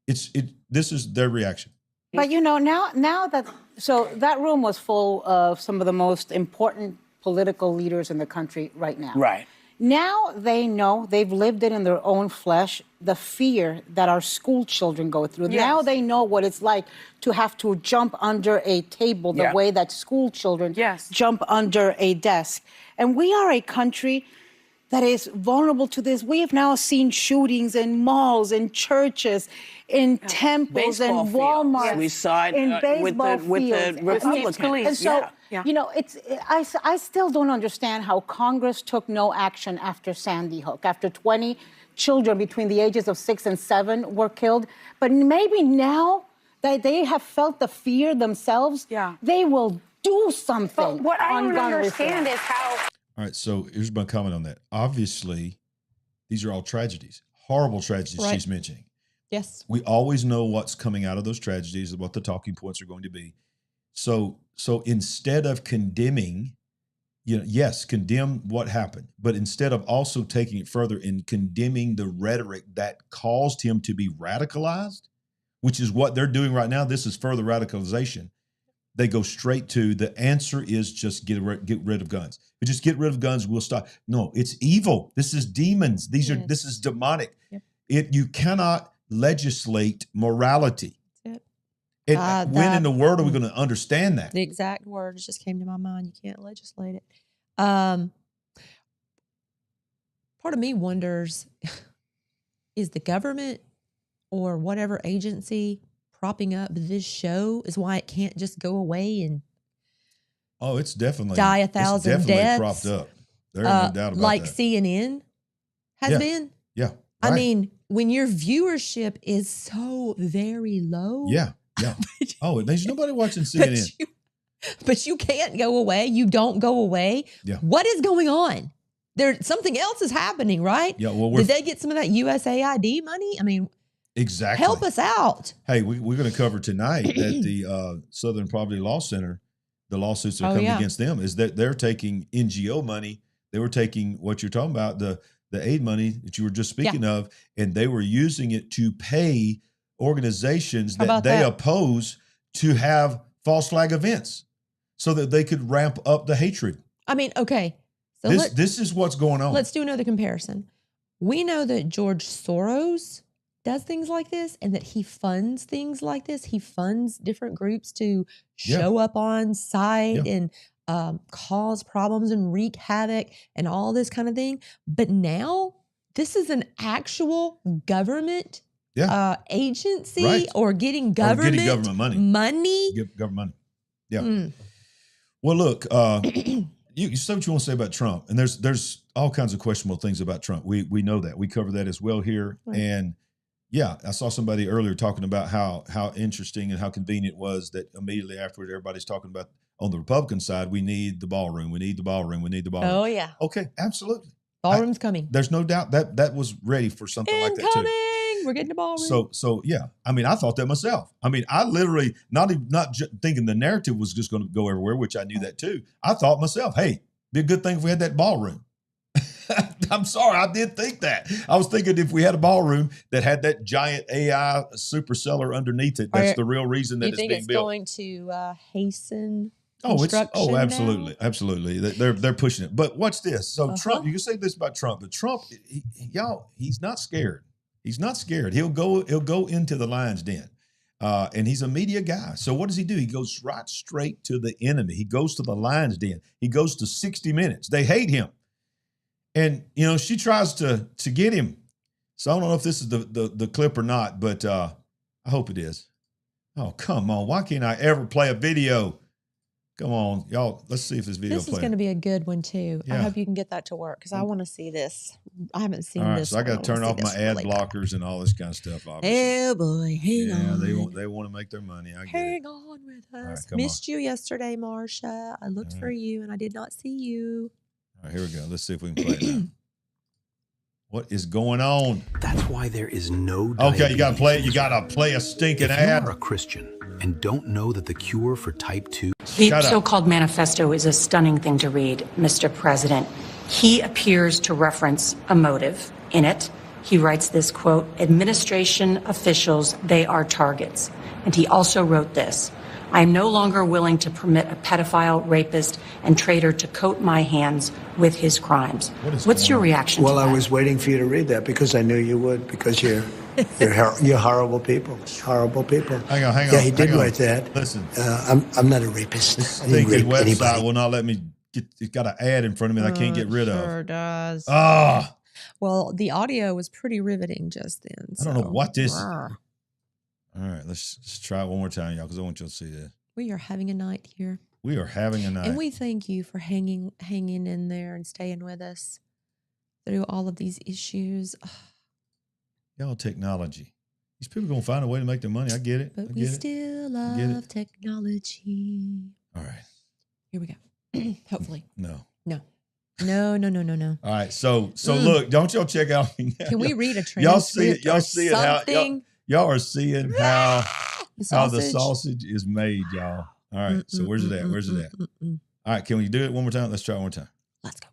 Speaker 1: This is their reaction.
Speaker 7: But now that room was full of some of the most important political leaders in the country right now.
Speaker 8: Right.
Speaker 7: Now they know, they've lived it in their own flesh, the fear that our school children go through.
Speaker 8: Yes.
Speaker 7: Now they know what it's like to have to jump under a table the way that school children jump under a desk. And we are a country that is vulnerable to this. We have now seen shootings in malls, in churches, in temples,
Speaker 8: Baseball
Speaker 7: and Walmart.
Speaker 8: fields. We saw it
Speaker 7: in baseball
Speaker 8: with the Republicans.
Speaker 7: And so, I still don't understand how Congress took no action after Sandy Hook, after 20 children between the ages of 6 and 7 were killed. But maybe now that they have felt the fear themselves, they will do something.
Speaker 9: But what I don't
Speaker 7: gun
Speaker 9: understand
Speaker 7: reform.
Speaker 9: is how.
Speaker 1: All right, so here's my comment on that. Obviously, these are all tragedies, horrible tragedies she's mentioning.
Speaker 2: Yes.
Speaker 1: We always know what's coming out of those tragedies, what the talking points are going to be. So instead of condemning, yes, condemn what happened, but instead of also taking it further and condemning the rhetoric that caused him to be radicalized, which is what they're doing right now, this is further radicalization. They go straight to the answer is just get rid of guns. If we just get rid of guns, we'll stop. No, it's evil. This is demons. This is demonic. Yep. You cannot legislate morality. When in the world are we going to understand that?
Speaker 2: The exact words just came to my mind. You can't legislate it. Part of me wonders, is the government or whatever agency propping up this show is why it can't just go away and
Speaker 1: it's definitely
Speaker 2: die 1,000
Speaker 1: it's definitely
Speaker 2: deaths?
Speaker 1: propped up. There's no doubt about
Speaker 2: like
Speaker 1: that.
Speaker 2: CNN has been.
Speaker 1: Yeah. Right.
Speaker 2: I mean, when your viewership is so very low.
Speaker 1: Yeah. There's nobody watching CNN.
Speaker 2: But you can't go away. You don't go away.
Speaker 1: Yeah.
Speaker 2: What is going on? Something else is happening, right?
Speaker 1: Yeah. Well,
Speaker 2: did they get some of that USAID money? I mean,
Speaker 1: exactly.
Speaker 2: Help us out.
Speaker 1: Hey, we're going to cover tonight at the Southern Poverty Law Center. The lawsuits that are coming against them is that they're taking NGO money. They were taking what you're talking about, the aid money that you were just speaking of, and they were using it to pay organizations that they oppose to have false flag events so that they could ramp up the hatred.
Speaker 2: I mean, okay. So
Speaker 1: this is what's going on.
Speaker 2: Let's do another comparison. We know that George Soros does things like this and that he funds things like this. He funds different groups to show up on site and cause problems and wreak havoc and all this kind of thing. But now this is an actual government agency or getting government money.
Speaker 1: Government money. Yeah. Well, look, you say what you want to say about Trump, and there's all kinds of questionable things about Trump. We know that. We cover that as well here. Right. And I saw somebody earlier talking about how interesting and how convenient it was that immediately afterward, everybody's talking about on the Republican side, we need the ballroom. We need the ballroom. We need the ballroom.
Speaker 2: Oh, yeah.
Speaker 1: Okay, absolutely.
Speaker 2: Ballroom's coming.
Speaker 1: There's no doubt that was ready for something like that too.
Speaker 2: We're getting the ballroom.
Speaker 1: So yeah. I mean, I thought that myself. I mean, I literally not thinking the narrative was just going to go everywhere, which I knew that too. I thought myself, hey, be a good thing if we had that ballroom. I'm sorry, I did think that. I was thinking if we had a ballroom that had that giant AI supercellar underneath it, that's the real reason that it's being built. You think
Speaker 2: it's going to hasten
Speaker 1: absolutely,
Speaker 2: now?
Speaker 1: absolutely. They're pushing it. But watch this. So Trump, you can say this about Trump, but Trump, he's not scared. He's not scared. He'll go into the lion's den. And he's a media guy. So what does he do? He goes right straight to the enemy. He goes to the lion's den. He goes to 60 Minutes. They hate him. And, you know, she tries to get him. So I don't know if this is the clip or not, but I hope it is. Oh, come on. Why can't I ever play a video? Come on, y'all. Let's see if this video
Speaker 2: This is going to be a good one, too. I hope you can get that to work because I want to see this. I haven't seen this.
Speaker 1: So I got to turn off my ad blockers and all this kind of stuff, obviously.
Speaker 2: Oh, boy. Hang on.
Speaker 1: They want to make their money. I get
Speaker 2: Hang on with us.
Speaker 1: Right,
Speaker 2: Missed you yesterday, Marsha. I looked for you and I did not see you.
Speaker 1: All right, here we go. Let's see if we can play it now. What is going on?
Speaker 8: That's why there is no
Speaker 1: Okay, you got to play it. You got to play a stinking ad.
Speaker 8: If you're a Christian and don't know that the cure for type 2...
Speaker 9: The so-called manifesto is a stunning thing to read, Mr. President. He appears to reference a motive in it. He writes this, quote, administration officials, they are targets. And he also wrote this, I am no longer willing to permit a pedophile, rapist, and traitor to coat my hands with his crimes. What's your reaction to that?
Speaker 10: Well, I was waiting for you to read that because I knew you would, because you're horrible people. Horrible people.
Speaker 1: Hang on.
Speaker 10: Yeah, he did write that.
Speaker 1: Listen.
Speaker 10: I'm not a rapist.
Speaker 1: This
Speaker 10: I didn't rape
Speaker 1: website
Speaker 10: anybody.
Speaker 1: will not let me get, it's got an ad in front of me that I can't get rid of.
Speaker 2: Sure does.
Speaker 1: Ah.
Speaker 2: Well, the audio was pretty riveting just then.
Speaker 1: I don't know what this is. All right, let's try it one more time, y'all, because I want you to see this.
Speaker 2: We are having a night here.
Speaker 1: We are having a night.
Speaker 2: And we thank you for hanging in there and staying with us through all of these issues.
Speaker 1: Y'all, technology. These people going to find a way to make their money. I get it.
Speaker 2: But we still love technology.
Speaker 1: All right.
Speaker 2: Here we go. Hopefully.
Speaker 1: No.
Speaker 2: No.
Speaker 1: All right. So look, don't y'all check out.
Speaker 2: Can we read a transcript?
Speaker 1: Y'all see it how y'all are seeing how the sausage is made, y'all. All right. So where's it at? All right. Can we do it one more time? Let's try it one more time.
Speaker 2: Let's go.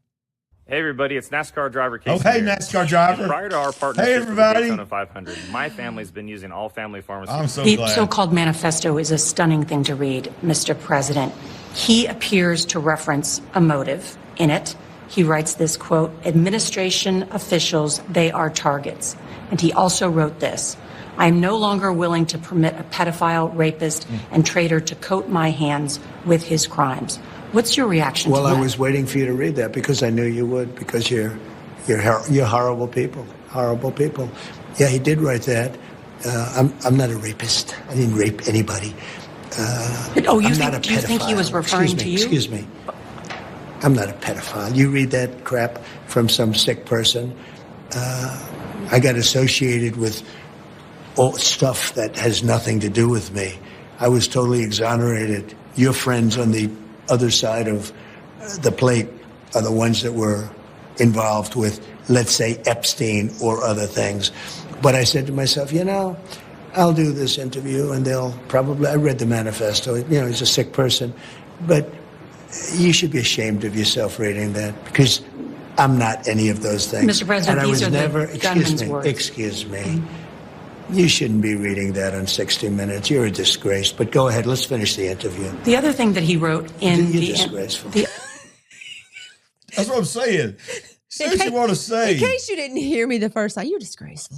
Speaker 11: Hey everybody, it's NASCAR driver Casey.
Speaker 1: Oh, hey
Speaker 11: here.
Speaker 1: NASCAR driver.
Speaker 11: And prior to our partnership
Speaker 1: hey, everybody.
Speaker 11: with the Daytona 500, my family's been using all family pharmacies.
Speaker 1: I'm so
Speaker 9: glad. The so-called manifesto is a stunning thing to read, Mr. President. He appears to reference a motive in it. He writes this, quote, administration officials, they are targets. And he also wrote this, I am no longer willing to permit a pedophile, rapist, and traitor to coat my hands with his crimes. What's your reaction to that?
Speaker 10: Well, I was waiting for you to read that because I knew you would, because you're horrible people. Horrible people. Yeah, he did write that. I'm not a rapist. I didn't rape anybody.
Speaker 9: Do you think he was referring to you?
Speaker 10: Excuse me. I'm not a pedophile. You read that crap from some sick person. I got associated with all stuff that has nothing to do with me. I was totally exonerated. Your friends on the other side of the plate are the ones that were involved with, let's say, Epstein or other things. But I said to myself, I'll do this interview and they'll probably, I read the manifesto, he's a sick person, but you should be ashamed of yourself reading that because I'm not any of those things.
Speaker 9: Mr. President,
Speaker 10: and I
Speaker 9: these
Speaker 10: was
Speaker 9: are
Speaker 10: never,
Speaker 9: the gunman's words.
Speaker 10: Excuse me. You shouldn't be reading that on 60 Minutes. You're a disgrace. But go ahead. Let's finish the interview.
Speaker 9: The other thing that he wrote in
Speaker 10: You're disgraceful.
Speaker 1: That's what I'm saying. Say what you want to say.
Speaker 2: In case you didn't hear me the first time, you're disgraceful.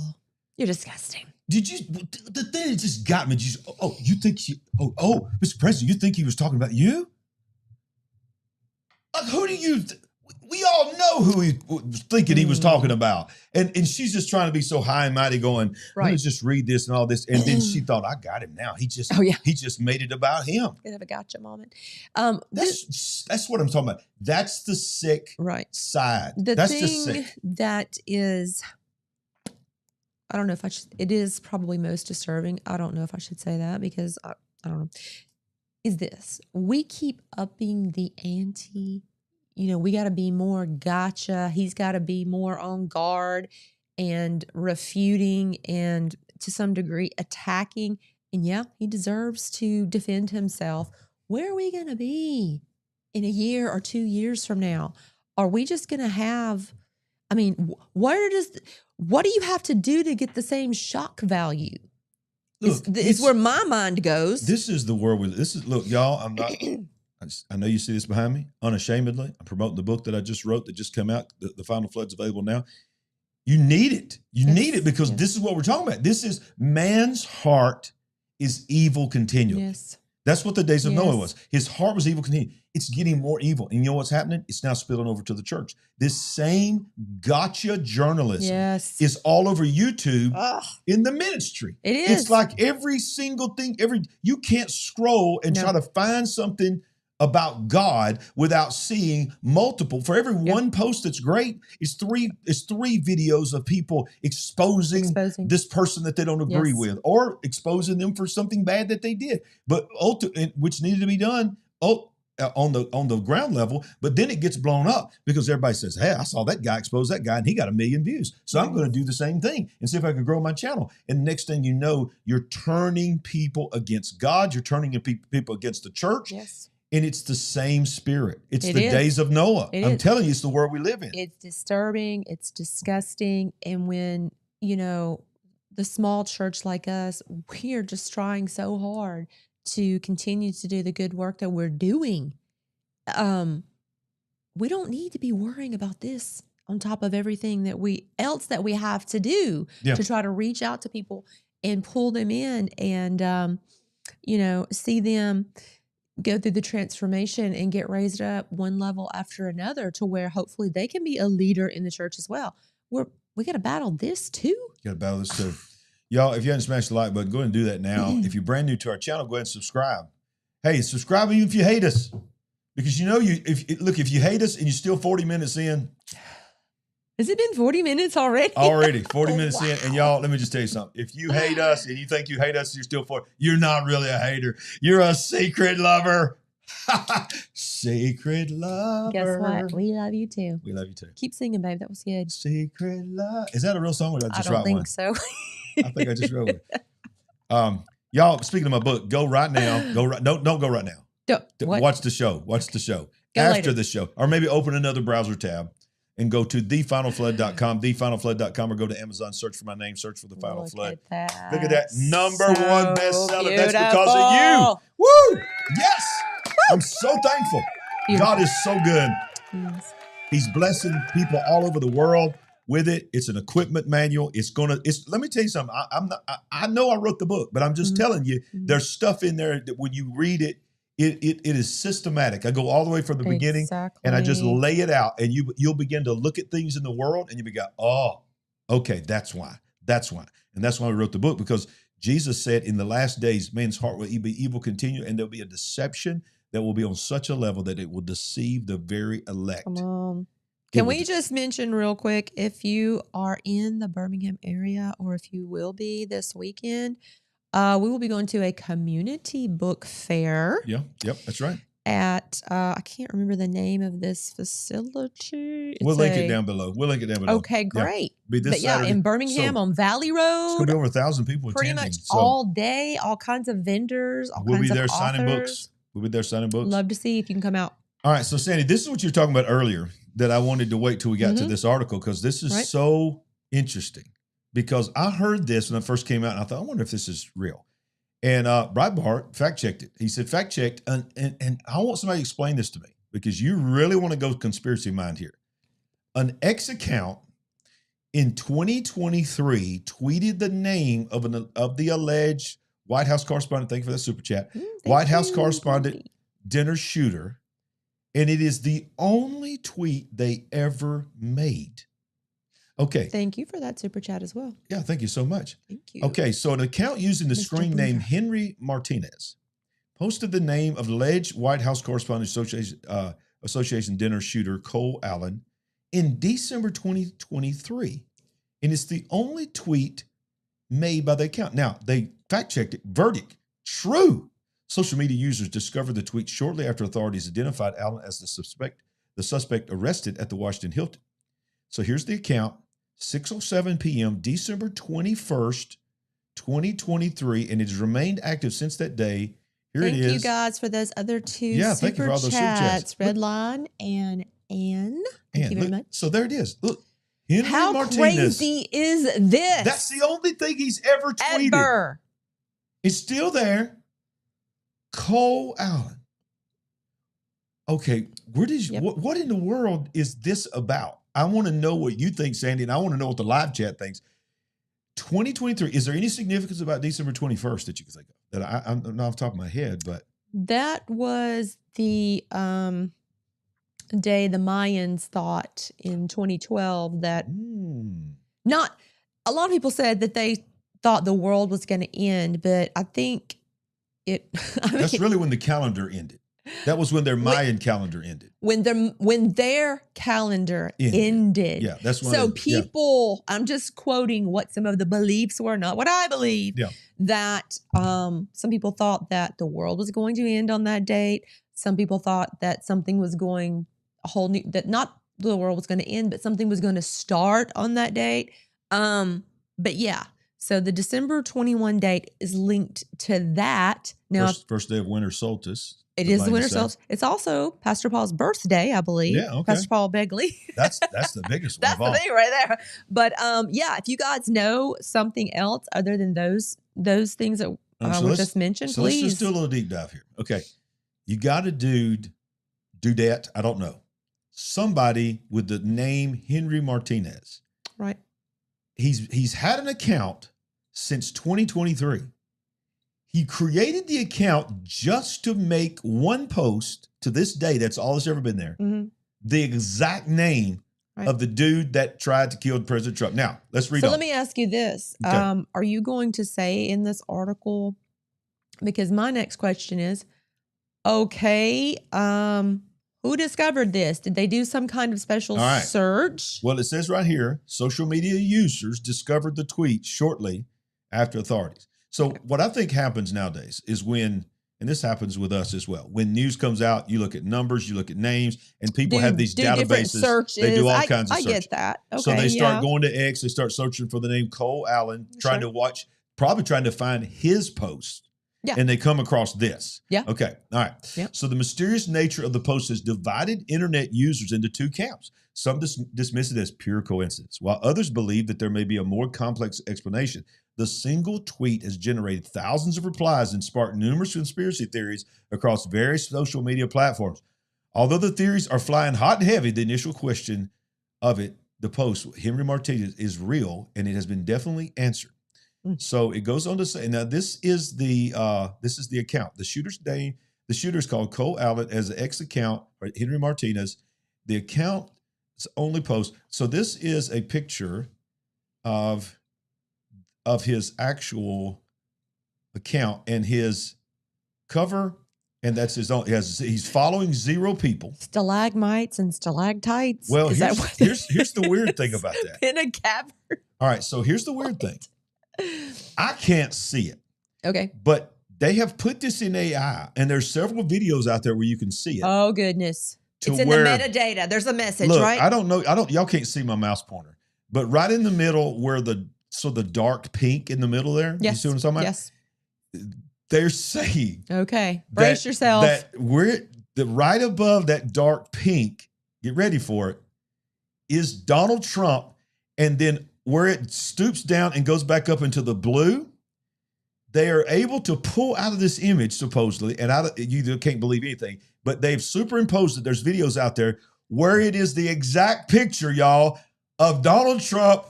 Speaker 2: You're disgusting.
Speaker 1: Did you? The thing that just got me. You think she? Oh, Mr. President, you think he was talking about you? Like, who do you? We all know who he was thinking he was talking about. And she's just trying to be so high and mighty going, let me just read this and all this. And then she thought, I got him now. He just made it about him.
Speaker 2: Gonna have a gotcha moment.
Speaker 1: That's what I'm talking about. That's the sick side.
Speaker 2: That's the thing that is, I don't know if I should, it is probably most disturbing. I don't know if I should say that because I don't know. Is this, we keep upping the ante. We got to be more gotcha. He's got to be more on guard and refuting and to some degree attacking. And yeah, he deserves to defend himself. Where are we going to be in a year or 2 years from now? Are we just going to have, what do you have to do to get the same shock value? Look, it's where my mind goes.
Speaker 1: This is the world look, y'all, I'm not... I know you see this behind me. Unashamedly, I'm promoting the book that I just wrote that just came out. The Final Flood's available now. You need it. You need it because this is what we're talking about. This is man's heart is evil continually.
Speaker 2: Yes.
Speaker 1: That's what the days of Noah
Speaker 2: Yes.
Speaker 1: was. His heart was evil continually. It's getting more evil. And you know what's happening? It's now spilling over to the church. This same gotcha journalism
Speaker 2: Yes.
Speaker 1: is all over YouTube
Speaker 2: Ugh.
Speaker 1: in the ministry.
Speaker 2: It
Speaker 1: It's
Speaker 2: is.
Speaker 1: like every single thing, you can't scroll and
Speaker 2: No.
Speaker 1: try to find something about God without seeing multiple. For every one post that's great, it's three videos of people exposing this person that they don't agree
Speaker 2: Yes.
Speaker 1: with, or exposing them for something bad that they did, but which needed to be done on the ground level. But then it gets blown up because everybody says, "Hey, I saw that guy expose that guy and he got 1 million views. So I'm going to do the same thing and see if I can grow my channel." And the next thing you know, you're turning people against God. You're turning people against the church.
Speaker 2: Yes.
Speaker 1: And it's the same spirit. It's
Speaker 2: It
Speaker 1: the
Speaker 2: is.
Speaker 1: days of Noah.
Speaker 2: It
Speaker 1: I'm
Speaker 2: is.
Speaker 1: telling you, it's the world we live in.
Speaker 2: It's disturbing. It's disgusting. And when, the small church like us, we are just trying so hard to continue to do the good work that we're doing. We don't need to be worrying about this on top of everything that we have to do to try to reach out to people and pull them in and, see them go through the transformation and get raised up one level after another to where hopefully they can be a leader in the church as well. We got to battle this too.
Speaker 1: You got to battle this too. Y'all, if you haven't smashed the like button, go ahead and do that now. If you're brand new to our channel, go ahead and subscribe. Hey, subscribe even if you hate us. Because if you hate us and you're still 40 minutes in.
Speaker 2: Has it been 40 minutes already?
Speaker 1: Already, 40 minutes in. And y'all, let me just tell you something. If you hate us and you think you hate us, you're still 40. You're not really a hater. You're a secret lover. Secret lover.
Speaker 2: Guess what? We love you too.
Speaker 1: We love you too.
Speaker 2: Keep singing, babe. That was good.
Speaker 1: Secret love. Is that a real song or did I just
Speaker 2: I
Speaker 1: write
Speaker 2: don't
Speaker 1: one?
Speaker 2: think so.
Speaker 1: I think I just wrote it. Y'all, speaking of my book, go right now. Don't go right now. Watch the show. Watch the show.
Speaker 2: Go
Speaker 1: After
Speaker 2: later.
Speaker 1: the show. Or maybe open another browser tab and go to thefinalflood.com, thefinalflood.com, or go to Amazon, search for my name, search for The Final Flood. Look at that. Number one bestseller. That's because of you. Woo! Yes! I'm so thankful. God is so good.
Speaker 2: Yes.
Speaker 1: He's blessing people all over the world with it. It's an equipment manual. Let me tell you something. I know I wrote the book, but I'm just telling you, there's stuff in there that when you read it, it is systematic. I go all the way from the beginning and I just lay it out, and you'll begin to look at things in the world and you begin, oh, okay, that's why. And that's why we wrote the book, because Jesus said in the last days, man's heart will be evil continue, and there'll be a deception that will be on such a level that it will deceive the very elect.
Speaker 2: Come on. Can we just mention real quick, if you are in the Birmingham area, or if you will be this weekend, we will be going to a community book fair.
Speaker 1: Yeah, yep, that's right.
Speaker 2: At, I can't remember the name of this facility.
Speaker 1: We'll link it down below.
Speaker 2: Okay, great.
Speaker 1: Yeah, be this Saturday.
Speaker 2: In Birmingham on Valley
Speaker 1: It's
Speaker 2: Road.
Speaker 1: going to be over 1,000 people
Speaker 2: Pretty
Speaker 1: attending.
Speaker 2: much all day, all kinds of vendors,
Speaker 1: We'll be there
Speaker 2: of
Speaker 1: signing
Speaker 2: authors.
Speaker 1: books. We'll be there signing books.
Speaker 2: Love to see if you can come out.
Speaker 1: All right, so Sandy, this is what you were talking about earlier that I wanted to wait till we got to this article, because this is so interesting. Because I heard this when it first came out, and I thought, I wonder if this is real. And Breitbart fact-checked it. He said, fact-checked, and I want somebody to explain this to me, because you really want to go conspiracy mind here. An X account in 2023 tweeted the name of the alleged White House correspondent, thank you for that super chat, White House correspondent dinner shooter, and it is the only tweet they ever made. Okay.
Speaker 2: Thank you for that super chat as well.
Speaker 1: Yeah, thank you so much.
Speaker 2: Thank you.
Speaker 1: Okay, so an account using the
Speaker 2: Mr.
Speaker 1: screen
Speaker 2: Brewer.
Speaker 1: name Henry Martinez posted the name of the alleged White House Correspondents Association dinner shooter Cole Allen in December 2023. And it's the only tweet made by the account. Now, they fact-checked it. Verdict, true. Social media users discovered the tweet shortly after authorities identified Allen as the suspect arrested at the Washington Hilton. So here's the account, 6:07 p.m., December 21st, 2023, and it has remained active since that day. Here it is.
Speaker 2: Thank you guys for those other two
Speaker 1: thank you for all those super chats.
Speaker 2: Redline and Ann. Thank you very much.
Speaker 1: So there it is. Look, Henry
Speaker 2: How
Speaker 1: Martinez.
Speaker 2: crazy is this?
Speaker 1: That's the only thing he's ever tweeted.
Speaker 2: Ever.
Speaker 1: It's still there. Cole Allen. Okay, what in the world is this about? I want to know what you think, Sandy, and I want to know what the live chat thinks. 2023, is there any significance about December 21st that you can think of? that I'm not off the top of my head, but
Speaker 2: That was the day the Mayans thought in 2012 that not a lot of people said that they thought the world was going to end, but I think it.
Speaker 1: That's really when the calendar ended. That was when their Mayan calendar ended.
Speaker 2: When their calendar ended.
Speaker 1: Yeah, that's when.
Speaker 2: So people, I'm just quoting what some of the beliefs were, not what I believe.
Speaker 1: Yeah.
Speaker 2: That some people thought that the world was going to end on that date. Some people thought that something was going a whole new, that not the world was going to end, but something was going to start on that date. But yeah, so the December 21 date is linked to that. Now,
Speaker 1: first day of winter solstice.
Speaker 2: It is the winter solstice. It's also Pastor Paul's birthday, I believe.
Speaker 1: Yeah, okay.
Speaker 2: Pastor Paul Begley.
Speaker 1: That's the biggest one.
Speaker 2: That's the thing right there. But yeah, if you guys know something else other than those things that were just mentioned,
Speaker 1: so
Speaker 2: please.
Speaker 1: let's just do a little deep dive here. Okay, you got a dudette. I don't know, somebody with the name Henry Martinez.
Speaker 2: Right.
Speaker 1: He's had an account since 2023. He created the account just to make one post to this day. That's all that's ever been there.
Speaker 2: Mm-hmm.
Speaker 1: The exact name of the dude that tried to kill President Trump. Now, let's read on.
Speaker 2: So let me ask you this.
Speaker 1: Okay.
Speaker 2: Are you going to say in this article, because my next question is, okay, who discovered this? Did they do some kind of special search?
Speaker 1: Well, it says right here, social media users discovered the tweet shortly after authorities. So what I think happens nowadays is when, and this happens with us as well, when news comes out, you look at numbers, you look at names, and people have these databases.
Speaker 2: Searches.
Speaker 1: They do all kinds of searches.
Speaker 2: I get that. Okay,
Speaker 1: so they start going to X, they start searching for the name Cole Allen, trying to watch, probably trying to find his post.
Speaker 2: Yeah.
Speaker 1: And they come across this.
Speaker 2: Yeah.
Speaker 1: Okay. All right.
Speaker 2: Yeah.
Speaker 1: So the mysterious nature of the post has divided internet users into two camps. Some dismiss it as pure coincidence, while others believe that there may be a more complex explanation. The single tweet has generated thousands of replies and sparked numerous conspiracy theories across various social media platforms. Although the theories are flying hot and heavy, the initial question of it, the post, Henry Martinez, is real, and it has been definitely answered. So it goes on to say, now this is the account. The shooter's name, the shooter's called Cole Allen as an X account, right, Henry Martinez. The account only post. So this is a picture of his actual account and his cover, and that's his own. He's following 0 people.
Speaker 2: Stalagmites and stalactites.
Speaker 1: Well,
Speaker 2: Is
Speaker 1: here's the weird thing about that.
Speaker 2: In a cavern.
Speaker 1: All right, so here's the weird thing. I can't see it.
Speaker 2: Okay.
Speaker 1: But they have put this in AI, and there's several videos out there where you can see it.
Speaker 2: Oh, goodness. It's in the metadata. There's a message, right?
Speaker 1: I don't know. Y'all can't see my mouse pointer, but right in the middle where the dark pink in the middle there.
Speaker 2: Yes.
Speaker 1: You see what I'm talking about?
Speaker 2: Yes.
Speaker 1: They're saying.
Speaker 2: Okay. Brace yourself.
Speaker 1: That right above that dark pink, get ready for it, is Donald Trump, and then where it stoops down and goes back up into the blue, they are able to pull out of this image, supposedly, and you can't believe anything, but they've superimposed it. There's videos out there where it is the exact picture, y'all, of Donald Trump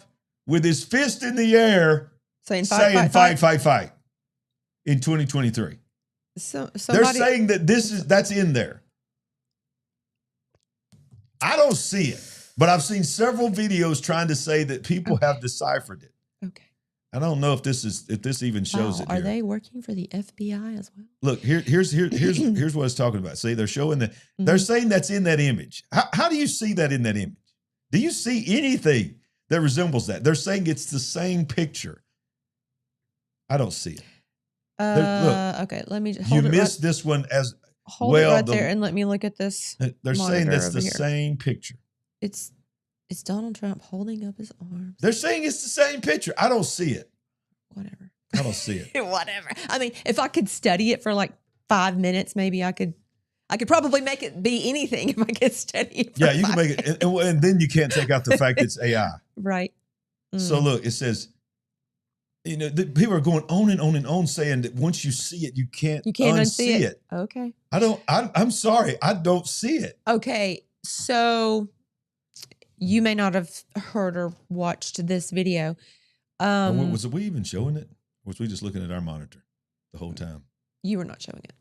Speaker 1: with his fist in the air
Speaker 2: saying
Speaker 1: fight in 2023. They're saying that that's in there. I don't see it. But I've seen several videos trying to say that people have deciphered it.
Speaker 2: Okay.
Speaker 1: I don't know if this even shows it.
Speaker 2: Are
Speaker 1: here.
Speaker 2: they working for the FBI as well?
Speaker 1: Look, here's what it's talking about. See, they're showing that they're saying that's in that image. How do you see that in that image? Do you see anything that resembles that? They're saying it's the same picture. I don't see it.
Speaker 2: Look, okay, let me just hold
Speaker 1: you
Speaker 2: it
Speaker 1: missed this one as
Speaker 2: hold
Speaker 1: well.
Speaker 2: It right there and let me look at this.
Speaker 1: They're saying that's the same picture.
Speaker 2: It's Donald Trump holding up his arms.
Speaker 1: They're saying it's the same picture. I don't see it.
Speaker 2: Whatever.
Speaker 1: I don't see it.
Speaker 2: Whatever. I mean, if I could study it for like 5 minutes, maybe I could probably make it be anything if I could study it.
Speaker 1: Yeah, you can make it. And then you can't take out the fact it's AI.
Speaker 2: Right.
Speaker 1: So look, it says, people are going on and on and on saying that once you see it, you can't unsee it.
Speaker 2: Okay.
Speaker 1: I'm sorry. I don't see it.
Speaker 2: Okay. So you may not have heard or watched this video.
Speaker 1: Was we even showing it? Or was we just looking at our monitor? the whole time.
Speaker 2: You were not showing it.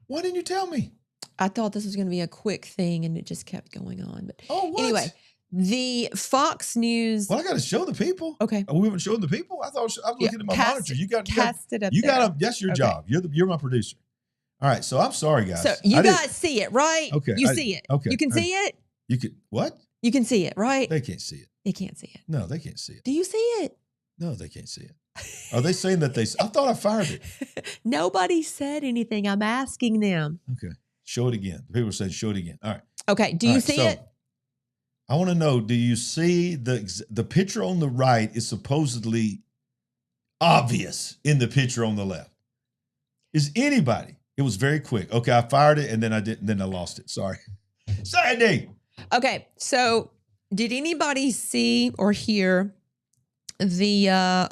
Speaker 1: Why didn't you tell me?
Speaker 2: I thought this was going to be a quick thing, and it just kept going on. But
Speaker 1: what?
Speaker 2: Anyway, the Fox News.
Speaker 1: Well, I got to show the people.
Speaker 2: Okay.
Speaker 1: We haven't shown the people. I thought I was looking at my monitor. You got
Speaker 2: cast it up.
Speaker 1: You
Speaker 2: there.
Speaker 1: got to. That's your job. You're my producer. All right. So I'm sorry, guys.
Speaker 2: So you guys see it, right?
Speaker 1: Okay.
Speaker 2: You see it.
Speaker 1: Okay.
Speaker 2: You can see it.
Speaker 1: You can what?
Speaker 2: You can see it, right?
Speaker 1: They can't see it.
Speaker 2: They can't see it.
Speaker 1: No, they can't see it.
Speaker 2: Do you see it?
Speaker 1: No, they can't see it. Are they saying that they? I thought I fired it.
Speaker 2: Nobody said anything. I'm asking them.
Speaker 1: Okay. Show it again. People said show it again. All right.
Speaker 2: Okay. Do you see it?
Speaker 1: I want to know, do you see the picture on the right is supposedly obvious in the picture on the left? Is anybody? It was very quick. Okay, I fired it and then I didn't. Then I lost it. Sorry. Sandy.
Speaker 2: Okay. So did anybody see or hear the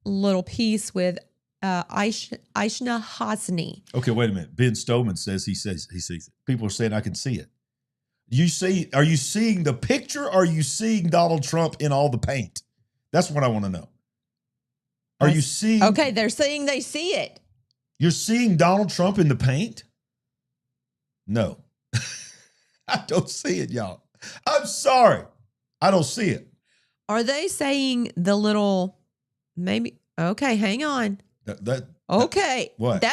Speaker 2: little piece with Aishna Hasni?
Speaker 1: Okay, wait a minute. Ben Stoneman says he sees it. People are saying I can see it. Are you seeing the picture or are you seeing Donald Trump in all the paint? That's what I want to know. Are you seeing?
Speaker 2: Okay, they're saying they see it.
Speaker 1: You're seeing Donald Trump in the paint? No. I don't see it, y'all. I'm sorry. I don't see it.
Speaker 2: Are they saying the little, maybe, okay, hang on. Okay.
Speaker 1: What?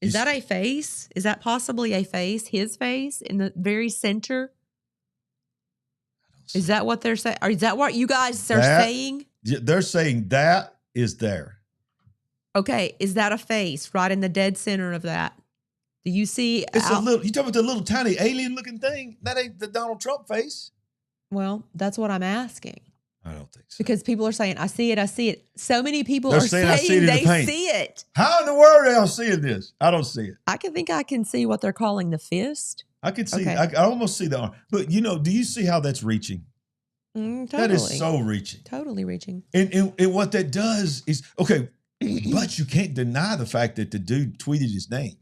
Speaker 2: Is that a face? Is that possibly a face? His face in the very center? Is that what they're saying? Or is that what you guys are saying?
Speaker 1: They're saying that is there.
Speaker 2: Okay. Is that a face right in the dead center of that? Do you see?
Speaker 1: It's a little, you talking about the little tiny alien looking thing? That ain't the Donald Trump face.
Speaker 2: Well, that's what I'm asking.
Speaker 1: I don't think so.
Speaker 2: Because people are saying, I see it, I see it. So many people
Speaker 1: They're
Speaker 2: are saying
Speaker 1: I see it
Speaker 2: they
Speaker 1: in the paint.
Speaker 2: see it.
Speaker 1: How in the world are y'all seeing this? I don't see it.
Speaker 2: I can see what they're calling the fist.
Speaker 1: I can see,
Speaker 2: Okay.
Speaker 1: I almost see the arm. But do you see how that's reaching?
Speaker 2: Totally.
Speaker 1: That is so reaching.
Speaker 2: Totally reaching.
Speaker 1: And what that does is, okay, but you can't deny the fact that the dude tweeted his name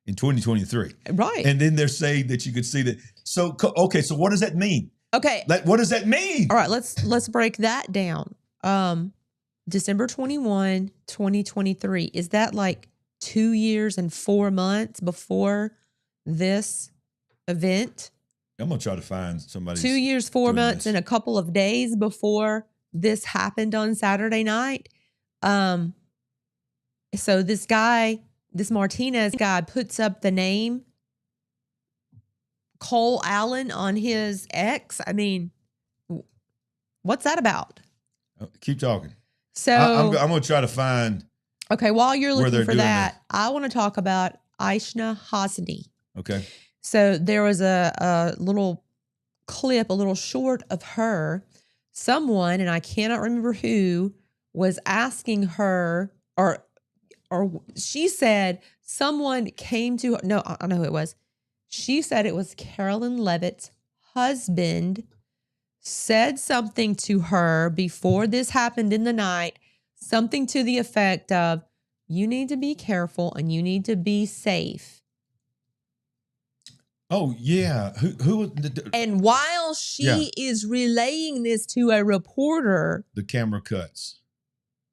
Speaker 1: in 2023.
Speaker 2: Right.
Speaker 1: And then they're saying that you could see that. So, okay, so what does that mean?
Speaker 2: Okay.
Speaker 1: What does that mean?
Speaker 2: All right, let's break that down. December 21, 2023. Is that like 2 years and 4 months before this event?
Speaker 1: I'm going to try to find somebody.
Speaker 2: 2 years, 4 months, and a couple of days before this happened on Saturday night. So this Martinez guy puts up the name Cole Allen on his X. I mean, what's that about?
Speaker 1: Keep talking.
Speaker 2: So
Speaker 1: I'm going to try to find.
Speaker 2: Okay, while you're looking for
Speaker 1: that,
Speaker 2: I want to talk about Aishna Hasni.
Speaker 1: Okay.
Speaker 2: So there was a little clip, a little short of her. Someone, and I cannot remember who, was asking her, or she said someone came to her. No, I know who it was. She said it was Carolyn Levitt's husband said something to her before this happened in the night, something to the effect of, you need to be careful and you need to be safe.
Speaker 1: Oh, yeah. Who?
Speaker 2: And while she is relaying this to a reporter,
Speaker 1: the camera cuts.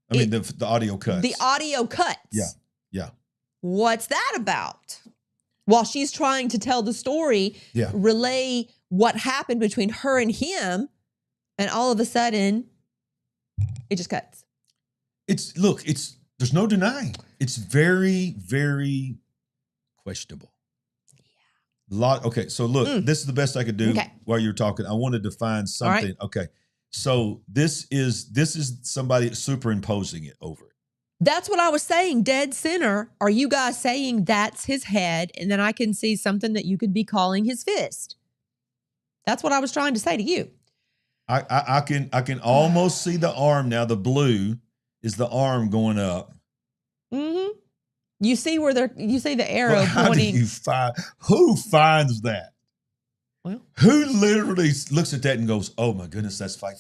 Speaker 1: The audio cuts.
Speaker 2: The audio cuts.
Speaker 1: Yeah.
Speaker 2: What's that about? While she's trying to tell the story, relay what happened between her and him, and all of a sudden, it just cuts.
Speaker 1: There's no denying. It's very, very questionable. Okay, so look, this is the best I could do while you're talking. I wanted to find something. Right. Okay, so this is somebody superimposing it over it.
Speaker 2: That's what I was saying. Dead center. Are you guys saying that's his head, and then I can see something that you could be calling his fist? That's what I was trying to say to you.
Speaker 1: I can almost see the arm now. The blue is the arm going up.
Speaker 2: Mm-hmm. You see you see the arrow
Speaker 1: how
Speaker 2: pointing.
Speaker 1: Who finds that?
Speaker 2: Well,
Speaker 1: who literally looks at that and goes, "Oh my goodness, that's fight."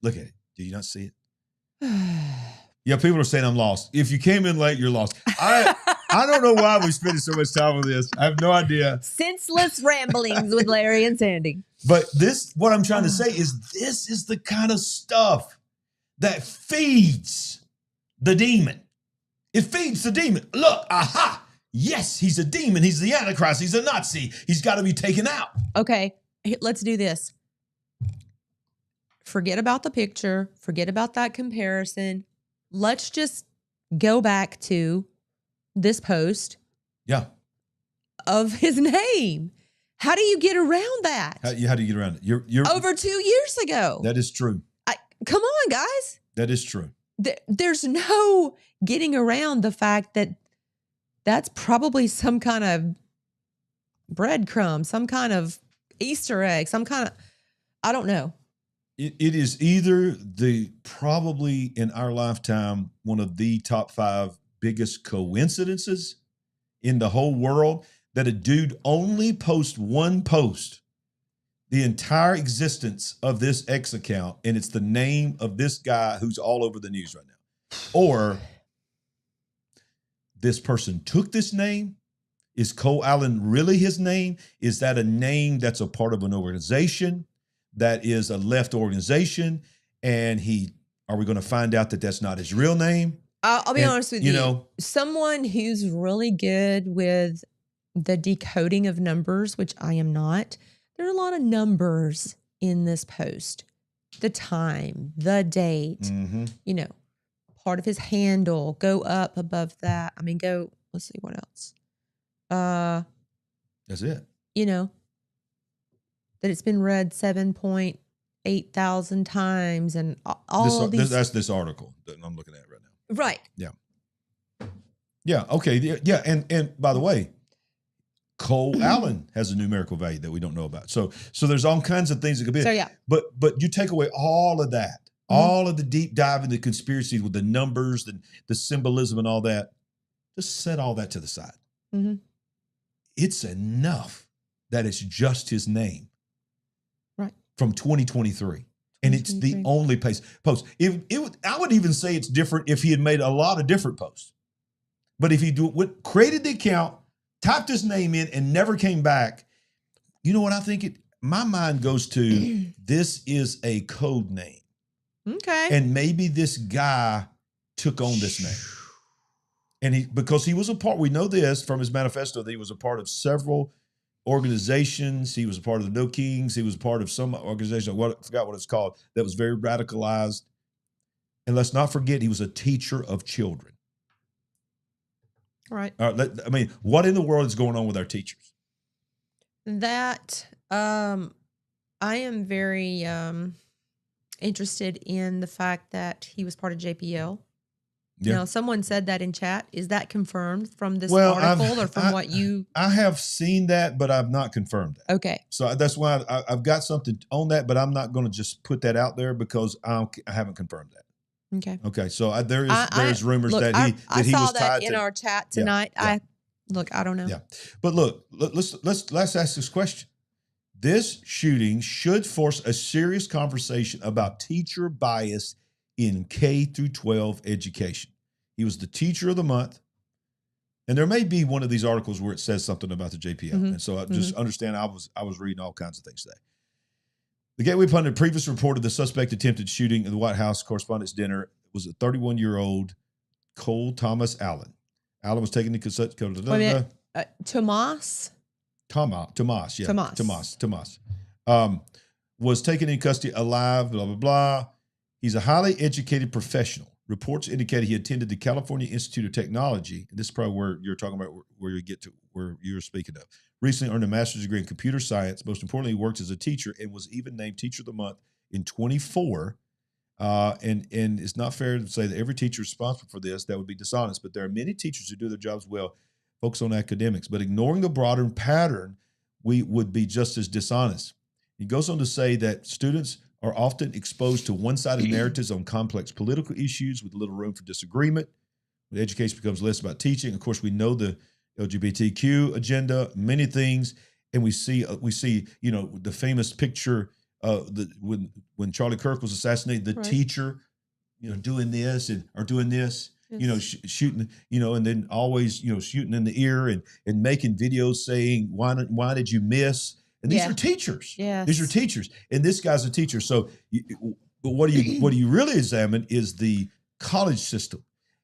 Speaker 1: Look at it. Do you not see it? Yeah, people are saying I'm lost. If you came in late, you're lost. I don't know why we're spending so much time on this. I have no idea.
Speaker 2: Senseless ramblings with Larry and Sandy.
Speaker 1: But what I'm trying to say is this is the kind of stuff that feeds the demon. It feeds the demon. Look, aha. Yes, he's a demon. He's the Antichrist. He's a Nazi. He's got to be taken out.
Speaker 2: Okay, let's do this. Forget about the picture. Forget about that comparison. Let's just go back to this post.
Speaker 1: Yeah.
Speaker 2: Of his name. How do you get around that?
Speaker 1: How do you get around it? You're
Speaker 2: over 2 years ago.
Speaker 1: That is true.
Speaker 2: Come on, guys.
Speaker 1: That is true.
Speaker 2: There's no getting around the fact that that's probably some kind of breadcrumb, some kind of Easter egg, some kind of, I don't know.
Speaker 1: It is either probably in our lifetime, one of the top 5 biggest coincidences in the whole world that a dude only posts one post the entire existence of this X account, and it's the name of this guy who's all over the news right now. Or this person took this name. Is Cole Allen really his name? Is that a name that's a part of an organization that is a left organization? And are we going to find out that that's not his real name?
Speaker 2: I'll be honest with you. Someone who's really good with the decoding of numbers, which I am not. There are a lot of numbers in this post. The time, the date, part of his handle, go up above that. I mean, let's see what else.
Speaker 1: That's it.
Speaker 2: That it's been read 7.8 thousand times and all these.
Speaker 1: That's this article that I'm looking at right now.
Speaker 2: Right.
Speaker 1: Yeah. Yeah. Okay. Yeah. And by the way, Cole Allen has a numerical value that we don't know about. So there's all kinds of things that could be.
Speaker 2: So yeah.
Speaker 1: But you take away all of that, all of the deep dive into conspiracy with the numbers, the symbolism and all that. Just set all that to the side.
Speaker 2: Mm-hmm.
Speaker 1: It's enough that it's just his name.
Speaker 2: Right.
Speaker 1: From 2023. And it's the only post. I would even say it's different if he had made a lot of different posts. But if he created the account, typed his name in and never came back, you know what I think? My mind goes to this is a code name.
Speaker 2: Okay.
Speaker 1: And maybe this guy took on this name. And because he was a part, we know this from his manifesto, that he was a part of several organizations. He was a part of the No Kings. He was a part of some organization, I forgot what it's called, that was very radicalized. And let's not forget, he was a teacher of children.
Speaker 2: Right.
Speaker 1: I mean, what in the world is going on with our teachers?
Speaker 2: That I am very interested in the fact that he was part of JPL. Yeah. Now, someone said that in chat. Is that confirmed from this article or from what you?
Speaker 1: I have seen that, but I've not confirmed that.
Speaker 2: Okay.
Speaker 1: So that's why I've got something on that, but I'm not going to just put that out there because I haven't confirmed that.
Speaker 2: Okay.
Speaker 1: Okay. So there is rumors that he was tied.
Speaker 2: I saw that in our chat tonight. Yeah. I don't know.
Speaker 1: Yeah. But look, let's ask this question. This shooting should force a serious conversation about teacher bias in K through 12 education. He was the teacher of the month. And there may be one of these articles where it says something about the JPL. Mm-hmm. And so I just understand I was reading all kinds of things today. The Gateway Pundit previously reported the suspect attempted shooting at the White House Correspondents' dinner was a 31-year-old Cole Thomas Allen. Allen was taken to
Speaker 2: Tomas.
Speaker 1: Tomas, yeah. Tomas. Was taken in custody alive, blah, blah, blah. He's a highly educated professional. Reports indicate he attended the California Institute of Technology. And this is probably where you're talking about, where you get to, where you're speaking of. Recently earned a master's degree in computer science. Most importantly, he worked as a teacher and was even named Teacher of the Month in 24. And it's not fair to say that every teacher is responsible for this. That would be dishonest. But there are many teachers who do their jobs well, focus on academics. But ignoring the broader pattern, we would be just as dishonest. He goes on to say that students are often exposed to one-sided narratives on complex political issues with little room for disagreement. When education becomes less about teaching, of course, we know the LGBTQ agenda, many things, and we see the famous picture when Charlie Kirk was assassinated, the teacher, doing this or doing this, yes. Shooting, and then always, shooting in the ear and making videos saying, why did you miss? And these are teachers.
Speaker 2: Yes.
Speaker 1: These are teachers. And this guy's a teacher. So but what do you really examine is the college system.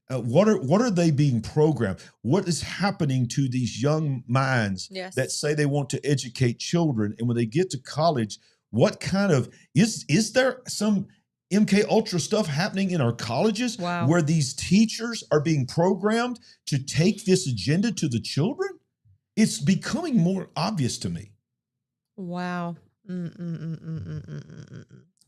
Speaker 1: What are they being programmed? What is happening to these young minds
Speaker 2: Yes.
Speaker 1: that say they want to educate children, and when they get to college, what kind of is there some MK Ultra stuff happening in our colleges
Speaker 2: Wow.
Speaker 1: where these teachers are being programmed to take this agenda to the children? It's becoming more obvious to me.
Speaker 2: Wow. I'm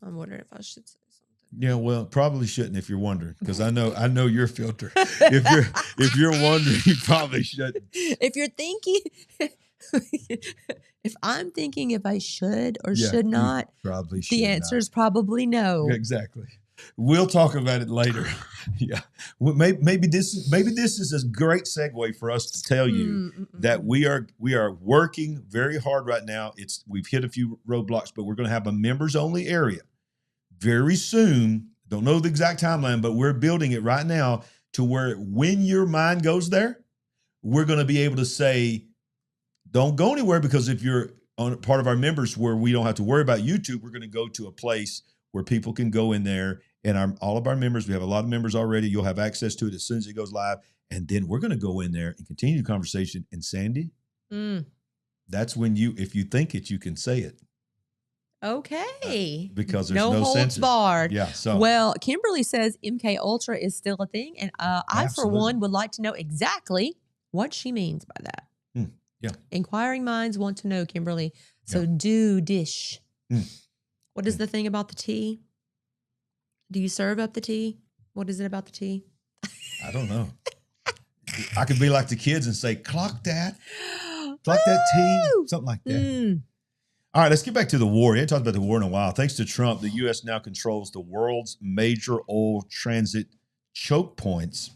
Speaker 2: wondering if I should say something.
Speaker 1: Yeah, well, probably shouldn't if you're wondering, because I know your filter. If you're wondering, you probably shouldn't.
Speaker 2: If you're thinking, if I'm thinking if I should or
Speaker 1: Yeah,
Speaker 2: should
Speaker 1: you
Speaker 2: not,
Speaker 1: probably should
Speaker 2: the answer is probably no.
Speaker 1: Exactly. We'll talk about it later. Yeah. Well, maybe this is a great segue for us to tell you that we are working very hard right now. We've hit a few roadblocks, but we're going to have a members only area very soon. Don't know the exact timeline, but we're building it right now to where when your mind goes there, we're going to be able to say, don't go anywhere, because if you're on part of our members where we don't have to worry about YouTube, we're going to go to a place where people can go in there, and all of our members, we have a lot of members already. You'll have access to it as soon as it goes live. And then we're going to go in there and continue the conversation. And Sandy, that's when if you think it, you can say it.
Speaker 2: Okay.
Speaker 1: Because there's
Speaker 2: no
Speaker 1: no
Speaker 2: holds
Speaker 1: censors.
Speaker 2: barred.
Speaker 1: Yeah. So
Speaker 2: Well, Kimberly says MK Ultra is still a thing. And I, for
Speaker 1: Absolutely.
Speaker 2: one, would like to know exactly what she means by that.
Speaker 1: Yeah.
Speaker 2: Inquiring minds want to know, Kimberly. So do dish. What is the thing about the tea? Do you serve up the tea? What is it about the tea?
Speaker 1: I don't know. I could be like the kids and say, clock that. Clock that tea. Something like that. All right, let's get back to the war. We haven't talked about the war in a while. Thanks to Trump, the U.S. now controls the world's major oil transit choke points.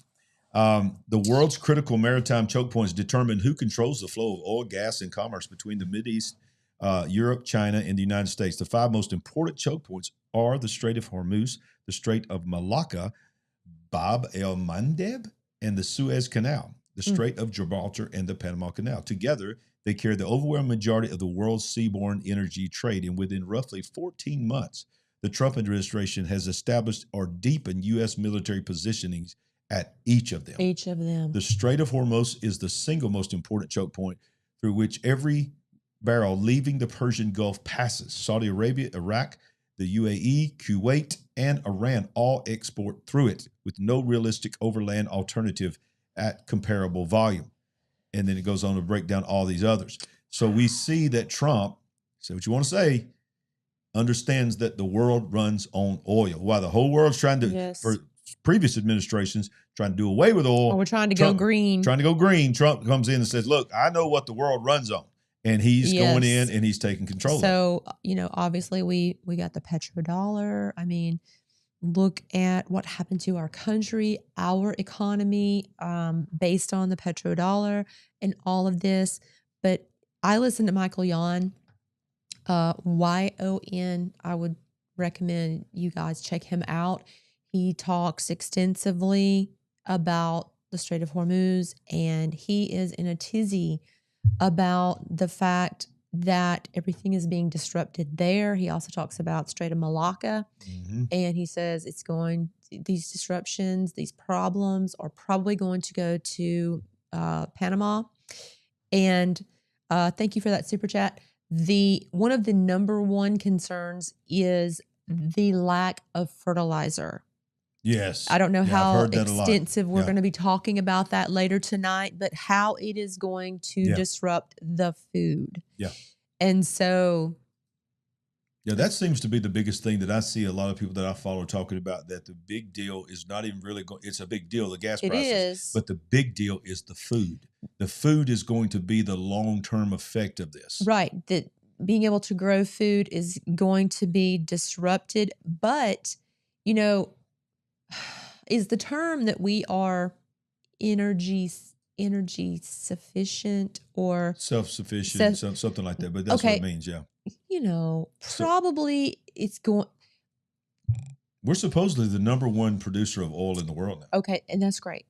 Speaker 1: The world's critical maritime choke points determine who controls the flow of oil, gas, and commerce between the Mideast, Europe, China, and the United States. The 5 most important choke points are the Strait of Hormuz, the Strait of Malacca, Bab el-Mandeb, and the Suez Canal, the Strait of Gibraltar, and the Panama Canal. Together, they carry the overwhelming majority of the world's seaborne energy trade, and within roughly 14 months, the Trump administration has established or deepened U.S. military positionings at each of them.
Speaker 2: Each of them.
Speaker 1: The Strait of Hormuz is the single most important choke point through which every barrel leaving the Persian Gulf passes. Saudi Arabia, Iraq, the UAE, Kuwait, and Iran all export through it with no realistic overland alternative at comparable volume. And then it goes on to break down all these others. So we see that Trump, say what you want to say, understands that the world runs on oil. While the whole world's trying to, for previous administrations, trying to do away with oil.
Speaker 2: Or we're trying to
Speaker 1: Trump,
Speaker 2: go green.
Speaker 1: Trying to go green. Trump comes in and says, look, I know what the world runs on. And he's going in and he's taking control of it.
Speaker 2: So, obviously we got the petrodollar. I mean, look at what happened to our country, our economy, based on the petrodollar and all of this. But I listened to Michael Yon, Y-O-N. I would recommend you guys check him out. He talks extensively about the Strait of Hormuz, and he is in a tizzy about the fact that everything is being disrupted there. He also talks about Strait of Malacca, and he says these disruptions, these problems are probably going to go to Panama. And thank you for that super chat. One of the number one concerns is the lack of fertilizer.
Speaker 1: Yes.
Speaker 2: I don't know how extensive we're going to be talking about that later tonight, but how it is going to disrupt the food.
Speaker 1: Yeah.
Speaker 2: And so.
Speaker 1: Yeah, that seems to be the biggest thing that I see a lot of people that I follow talking about, that the big deal is not even really going, it's a big deal, the gas prices.
Speaker 2: It is.
Speaker 1: But the big deal is the food. The food is going to be the long-term effect of this.
Speaker 2: Right. That being able to grow food is going to be disrupted. But, is the term that we are energy sufficient or
Speaker 1: self-sufficient, something like that. But that's what it means, yeah.
Speaker 2: Probably it's going.
Speaker 1: We're supposedly the number one producer of oil in the world now.
Speaker 2: Okay, and that's great.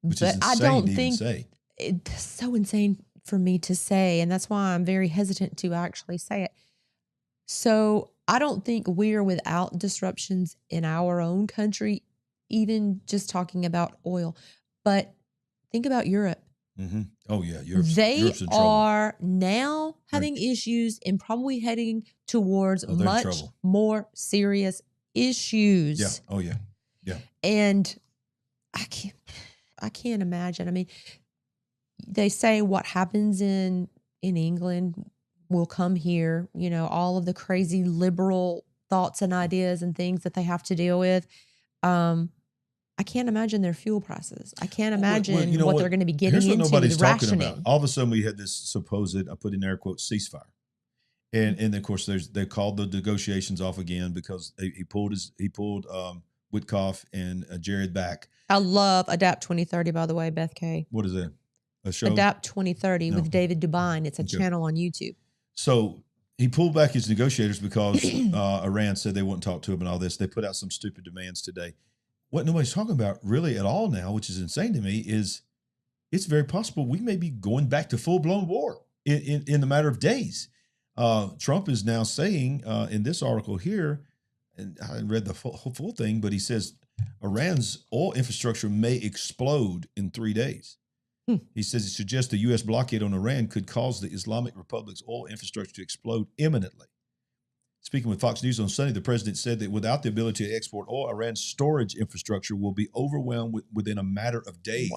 Speaker 1: Which
Speaker 2: but
Speaker 1: is insane
Speaker 2: I don't
Speaker 1: to
Speaker 2: think
Speaker 1: even say.
Speaker 2: It's so insane for me to say, and that's why I'm very hesitant to actually say it. So I don't think we're without disruptions in our own country even just talking about oil, but think about Europe.
Speaker 1: Mm-hmm. Oh yeah,
Speaker 2: They
Speaker 1: Europe's in trouble.
Speaker 2: are now having issues and probably heading towards
Speaker 1: they're in
Speaker 2: much
Speaker 1: trouble.
Speaker 2: more serious issues.
Speaker 1: Yeah. Oh yeah. Yeah.
Speaker 2: And I can't imagine. I mean, they say what happens in England will come here, you know, all of the crazy liberal thoughts and ideas and things that they have to deal with. I can't imagine their fuel prices. I can't imagine
Speaker 1: you know
Speaker 2: what they're going to be getting
Speaker 1: Here's what
Speaker 2: into,
Speaker 1: nobody's
Speaker 2: the
Speaker 1: talking
Speaker 2: rationing.
Speaker 1: about. All of a sudden we had this supposed, I put in air quotes, ceasefire. And of course they called the negotiations off again because he pulled Witkoff and Jared back.
Speaker 2: I love Adapt 2030, by the way, Beth K.
Speaker 1: What is that? A show?
Speaker 2: Adapt 2030
Speaker 1: No.
Speaker 2: with David Dubine. It's a
Speaker 1: Okay.
Speaker 2: channel on YouTube.
Speaker 1: So he pulled back his negotiators because Iran said they wouldn't talk to him and all this. They put out some stupid demands today. What nobody's talking about really at all now, which is insane to me, is it's very possible we may be going back to full-blown war in the matter of days. Trump is now saying in this article here, and I read the full thing, but he says Iran's oil infrastructure may explode in 3 days. He says it suggests the U.S. blockade on Iran could cause the Islamic Republic's oil infrastructure to explode imminently. Speaking with Fox News on Sunday, the president said that without the ability to export oil, Iran's storage infrastructure will be overwhelmed within a matter of days,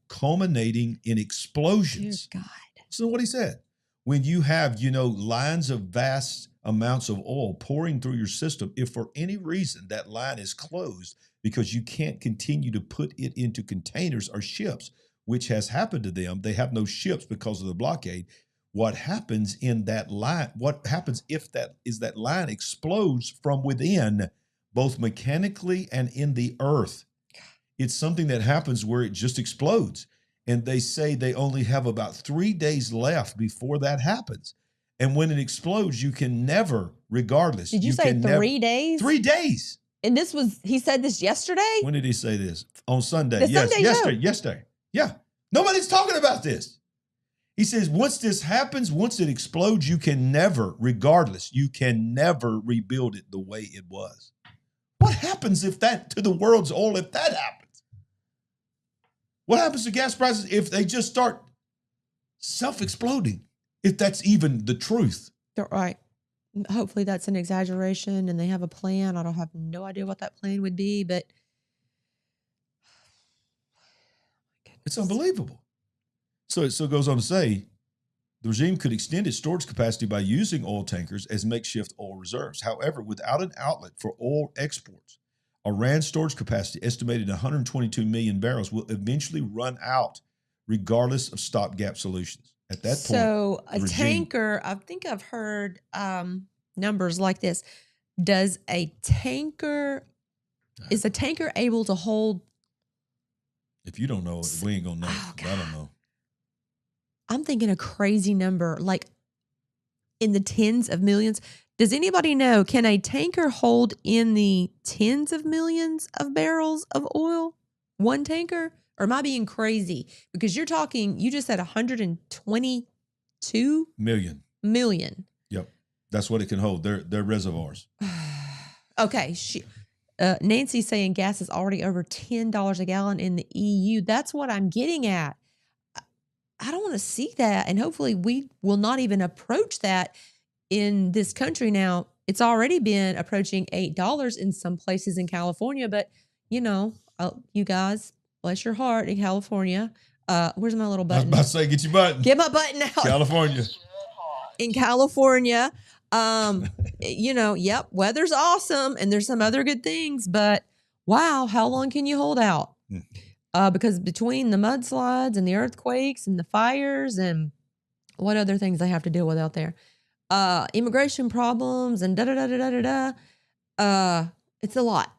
Speaker 1: culminating in explosions.
Speaker 2: Dear God.
Speaker 1: So what he said, when you have, lines of vast amounts of oil pouring through your system, if for any reason that line is closed because you can't continue to put it into containers or ships, which has happened to them, they have no ships because of the blockade. What happens in that line, what happens if that line explodes from within, both mechanically and in the earth? It's something that happens where it just explodes. And they say they only have about 3 days left before that happens. And when it explodes, you can never, regardless.
Speaker 2: Did you say 3 days?
Speaker 1: 3 days.
Speaker 2: And he said this yesterday?
Speaker 1: When did he say this? On Sunday.
Speaker 2: The
Speaker 1: Yes,
Speaker 2: Sunday
Speaker 1: yesterday. Yeah. Nobody's talking about this. He says, once this happens, once it explodes, you can never, regardless, you can never rebuild it the way it was. What happens to the world's oil if that happens? What happens to gas prices if they just start self-exploding? If that's even the truth.
Speaker 2: They're right. Hopefully that's an exaggeration and they have a plan. I don't have no idea what that plan would be, but
Speaker 1: it's unbelievable. So it still goes on to say, the regime could extend its storage capacity by using oil tankers as makeshift oil reserves. However, without an outlet for oil exports, Iran's storage capacity, estimated 122 million barrels, will eventually run out, regardless of stopgap solutions. At that point,
Speaker 2: so a tanker, I think I've heard numbers like this. Is a tanker able to hold?
Speaker 1: If you don't know, we ain't gonna know.
Speaker 2: Oh,
Speaker 1: I don't know.
Speaker 2: I'm thinking a crazy number, like in the tens of millions. Does anybody know, can a tanker hold in the tens of millions of barrels of oil? One tanker? Or am I being crazy? Because you just said 122 million.
Speaker 1: Yep. That's what it can hold. They're reservoirs.
Speaker 2: Okay. Nancy's saying gas is already over $10 a gallon in the EU. That's what I'm getting at. I don't want to see that. And hopefully we will not even approach that in this country. Now, it's already been approaching $8 in some places in California, but you guys, bless your heart in California. Where's my little button?
Speaker 1: I was about to say, get your button.
Speaker 2: Get my button out.
Speaker 1: California.
Speaker 2: In California, yep, weather's awesome and there's some other good things, but wow, how long can you hold out? Because between the mudslides and the earthquakes and the fires and what other things they have to deal with out there, immigration problems and it's a lot.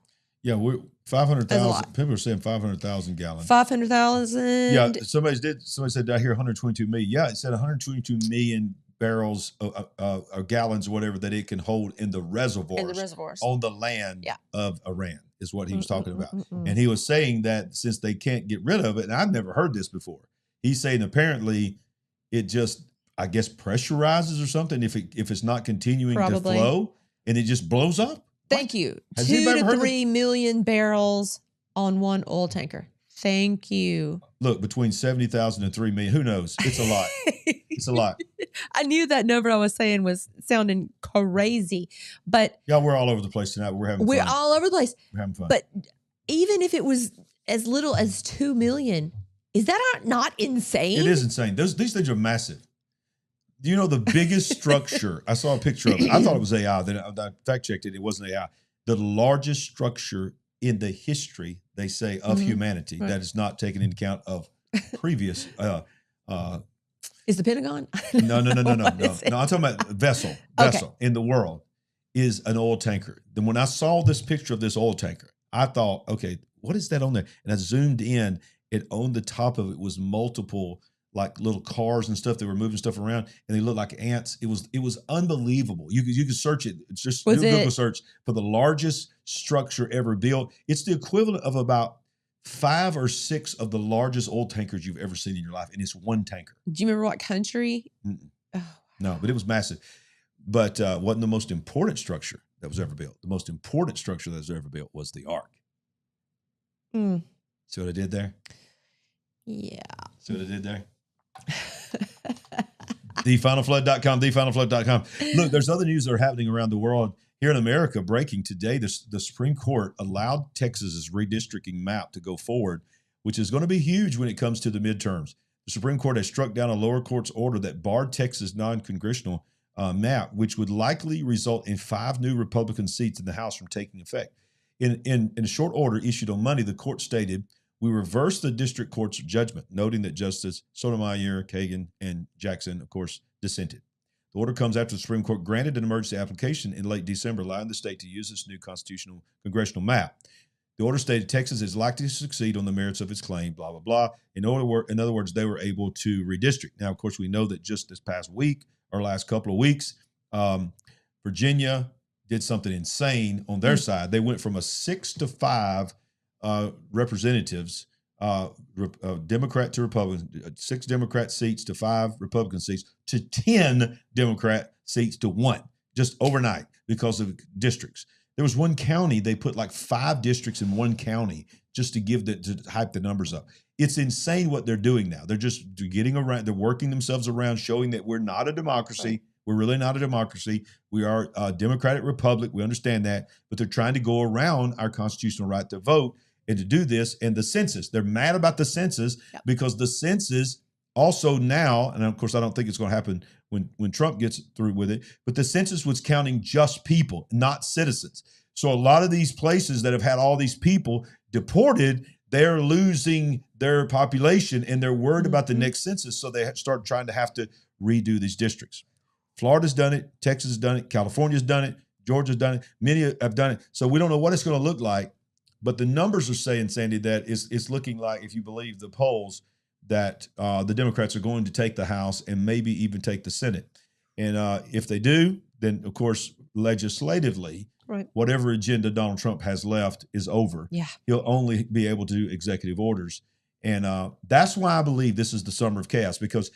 Speaker 1: Yeah, we're 500,000. People are saying 500,000 gallons.
Speaker 2: 500,000.
Speaker 1: Yeah, somebody said, I hear 122 million. Yeah, it said 122 million barrels or gallons or whatever that it can hold in the reservoirs. On the land of Iran is what he was talking about. And he was saying that since they can't get rid of it, and I've never heard this before, he's saying apparently it just, I guess, pressurizes or something if it's not continuing to flow and it just blows up.
Speaker 2: Thank you. 2 to 3 million barrels on one oil tanker. Thank you.
Speaker 1: Look, between 70,000 and 3 million, who knows? It's a lot. It's a lot.
Speaker 2: I knew that number I was saying was sounding crazy, but
Speaker 1: Yeah, we're all over the place tonight. But we're having
Speaker 2: we're
Speaker 1: fun.
Speaker 2: all over the place.
Speaker 1: We're having fun.
Speaker 2: But even if it was as little as 2 million, is that not insane?
Speaker 1: It is insane. These things are massive. Do you know the biggest structure? I saw a picture of it. I thought it was AI. Then I fact checked it. It wasn't AI. The largest structure in the history, they say, of humanity that is not taken into account of previous.
Speaker 2: Is the Pentagon?
Speaker 1: No. I'm talking about vessel in the world is an oil tanker. Then when I saw this picture of this oil tanker, I thought, okay, what is that on there? And I zoomed in. It on the top of it was multiple like little cars and stuff that were moving stuff around, and they looked like ants. It was unbelievable. You could search it. It's just do a Google search for the largest structure ever built. It's the equivalent of about 5 or 6 of the largest oil tankers you've ever seen in your life, and it's one tanker.
Speaker 2: Do you remember what country?
Speaker 1: No, but it was massive. But wasn't the most important structure that was ever built. The most important structure that was ever built was the Ark. See what I did there?
Speaker 2: Yeah.
Speaker 1: See what I did there? TheFinalFlood.com, TheFinalFlood.com. Look, there's other news that are happening around the world. Here in America, breaking today, the Supreme Court allowed Texas's redistricting map to go forward, which is going to be huge when it comes to the midterms. The Supreme Court has struck down a lower court's order that barred Texas' non-congressional map, which would likely result in 5 new Republican seats in the House from taking effect. In a short order issued on Monday, the court stated, "We reversed the district court's judgment," noting that Justice Sotomayor, Kagan, and Jackson, of course, dissented. The order comes after the Supreme Court granted an emergency application in late December, allowing the state to use its new constitutional congressional map. The order stated Texas is likely to succeed on the merits of its claim, blah, blah, blah. In other words, they were able to redistrict. Now, of course, we know that just this past week or last couple of weeks, Virginia did something insane on their side. They went from a 6 to 5 representatives, Democrat to Republican, 6 Democrat seats to 5 Republican seats to 10 Democrat seats to 1, just overnight because of districts. There was one county, they put like 5 districts in one county just to hype the numbers up. It's insane what they're doing now. They're just getting around, they're working themselves around, showing that we're not a democracy. Right. We're really not a democracy. We are a democratic republic. We understand that, but they're trying to go around our constitutional right to vote and to do this. And the census, they're mad about the census because the census also now, and of course, I don't think it's going to happen when Trump gets through with it, but the census was counting just people, not citizens. So a lot of these places that have had all these people deported, they're losing their population and they're worried about the next census. So they start trying to have to redo these districts. Florida's done it. Texas has done it. California's done it. Georgia's done it. Many have done it. So we don't know what it's going to look like. But the numbers are saying, Sandy, that it's looking like, if you believe the polls, that the Democrats are going to take the House and maybe even take the Senate. And if they do, then, of course, legislatively, whatever agenda Donald Trump has left is over. Yeah. He'll only be able to do executive orders. And that's why I believe this is the summer of chaos, because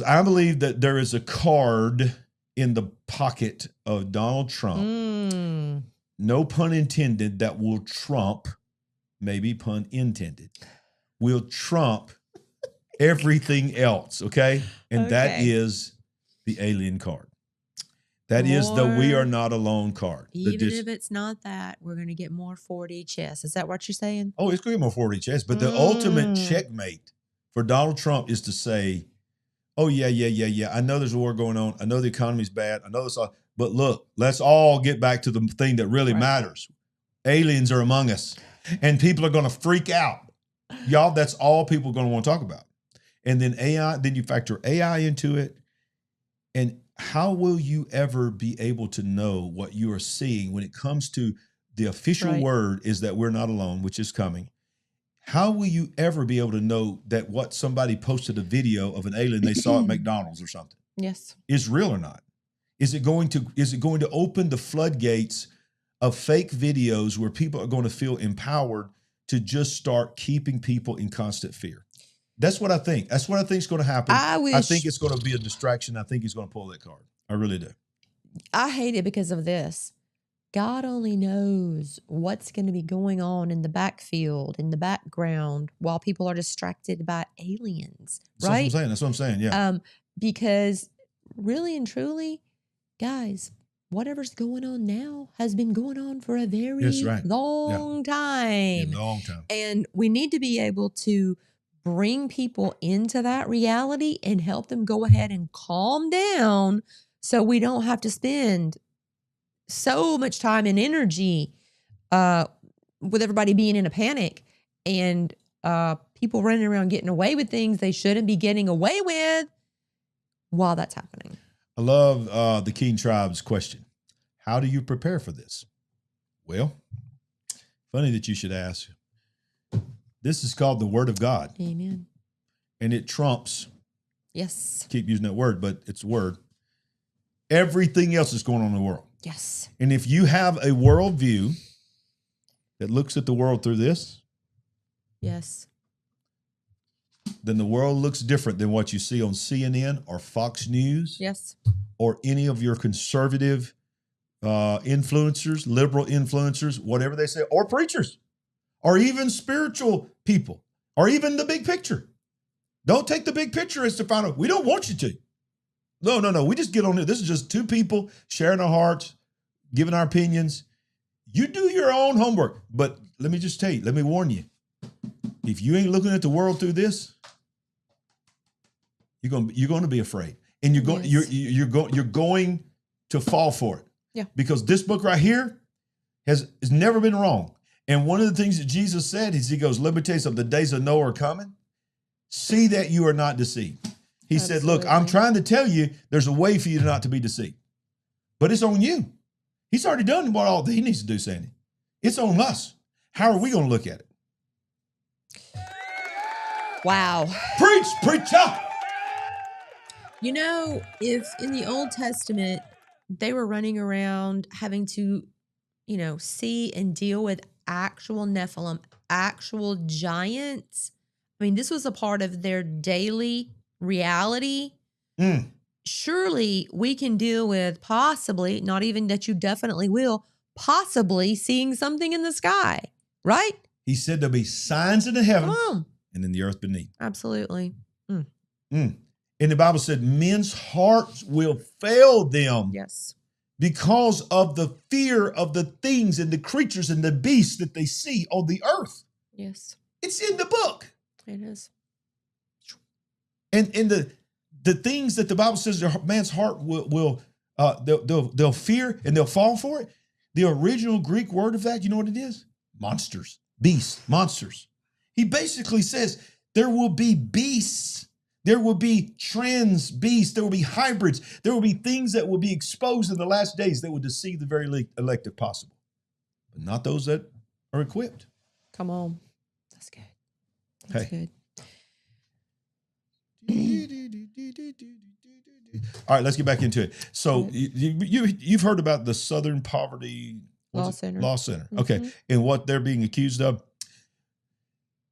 Speaker 1: I believe that there is a card in the pocket of Donald Trump, no pun intended, that will trump, maybe pun intended, will trump everything else, okay? And that is the alien card. That is the we are not alone card.
Speaker 2: Even if it's not that, we're going to get more 4D chess. Is that what you're saying?
Speaker 1: Oh, it's going to get more 4D chess. But the ultimate checkmate for Donald Trump is to say, oh, yeah. I know there's a war going on. I know the economy's bad. I know this all. But look, let's all get back to the thing that really matters. Aliens are among us. And people are going to freak out. Y'all, that's all people are going to want to talk about. And then AI, then you factor AI into it. And how will you ever be able to know what you are seeing when it comes to the official word is that we're not alone, which is coming? How will you ever be able to know that what somebody posted a video of an alien they saw at McDonald's or something is real or not? Is it going to open the floodgates of fake videos where people are going to feel empowered to just start keeping people in constant fear? That's what I think. That's what I think is going to happen. I think it's going to be a distraction. I think he's going to pull that card. I really do.
Speaker 2: I hate it because of this. God only knows what's going to be going on in the backfield, in the background, while people are distracted by aliens, right?
Speaker 1: That's what I'm saying. Yeah.
Speaker 2: Because really and truly, guys, whatever's going on now has been going on for a very long time.
Speaker 1: Long time.
Speaker 2: And we need to be able to bring people into that reality and help them go ahead and calm down so we don't have to spend so much time and energy with everybody being in a panic and people running around getting away with things they shouldn't be getting away with while that's happening.
Speaker 1: I love the King Tribe's question. How do you prepare for this? Well, funny that you should ask. This is called the Word of God.
Speaker 2: Amen.
Speaker 1: And it trumps.
Speaker 2: Yes.
Speaker 1: Keep using that word, but it's a word. Everything else that's going on in the world.
Speaker 2: Yes.
Speaker 1: And if you have a worldview that looks at the world through this,
Speaker 2: yes,
Speaker 1: then the world looks different than what you see on CNN or Fox News.
Speaker 2: Yes.
Speaker 1: Or any of your conservative influencers, liberal influencers, whatever they say, or preachers, or even spiritual people, or even the big picture. Don't take the big picture as to find out. We don't want you to. No. We just get on it. This is just two people sharing our hearts, giving our opinions. You do your own homework. But let me just tell you, let me warn you. If you ain't looking at the world through this, you're going to be afraid. And you're going to fall for it.
Speaker 2: Yeah.
Speaker 1: Because this book right here has never been wrong. And one of the things that Jesus said is, he goes, let me tell you something, the days of Noah are coming. See that you are not deceived. He said, look, I'm trying to tell you there's a way for you not to be deceived. But it's on you. He's already done what all that he needs to do, Sandy. It's on us. How are we going to look at it?
Speaker 2: Wow.
Speaker 1: Preach, preacher.
Speaker 2: You know, if in the Old Testament, they were running around having to, see and deal with actual Nephilim, actual giants. I mean, this was a part of their daily reality. Surely we can deal with possibly, not even that you definitely will, possibly seeing something in the sky, right?
Speaker 1: He said there'll be signs in the heaven and in the earth beneath.
Speaker 2: Absolutely.
Speaker 1: And the Bible said men's hearts will fail them.
Speaker 2: Yes.
Speaker 1: Because of the fear of the things and the creatures and the beasts that they see on the earth.
Speaker 2: Yes.
Speaker 1: It's in the book.
Speaker 2: It is.
Speaker 1: And the things that the Bible says their man's heart will they'll fear and they'll fall for it. The original Greek word of that, you know what it is? Monsters, beasts, monsters. He basically says there will be beasts. There will be trans beasts. There will be hybrids. There will be things that will be exposed in the last days that will deceive the very elect if possible. But not those that are equipped.
Speaker 2: Come on. That's good. That's good.
Speaker 1: All right, let's get back into it. So you've heard about the Southern Poverty
Speaker 2: Law Center.
Speaker 1: Mm-hmm. Okay. And what they're being accused of.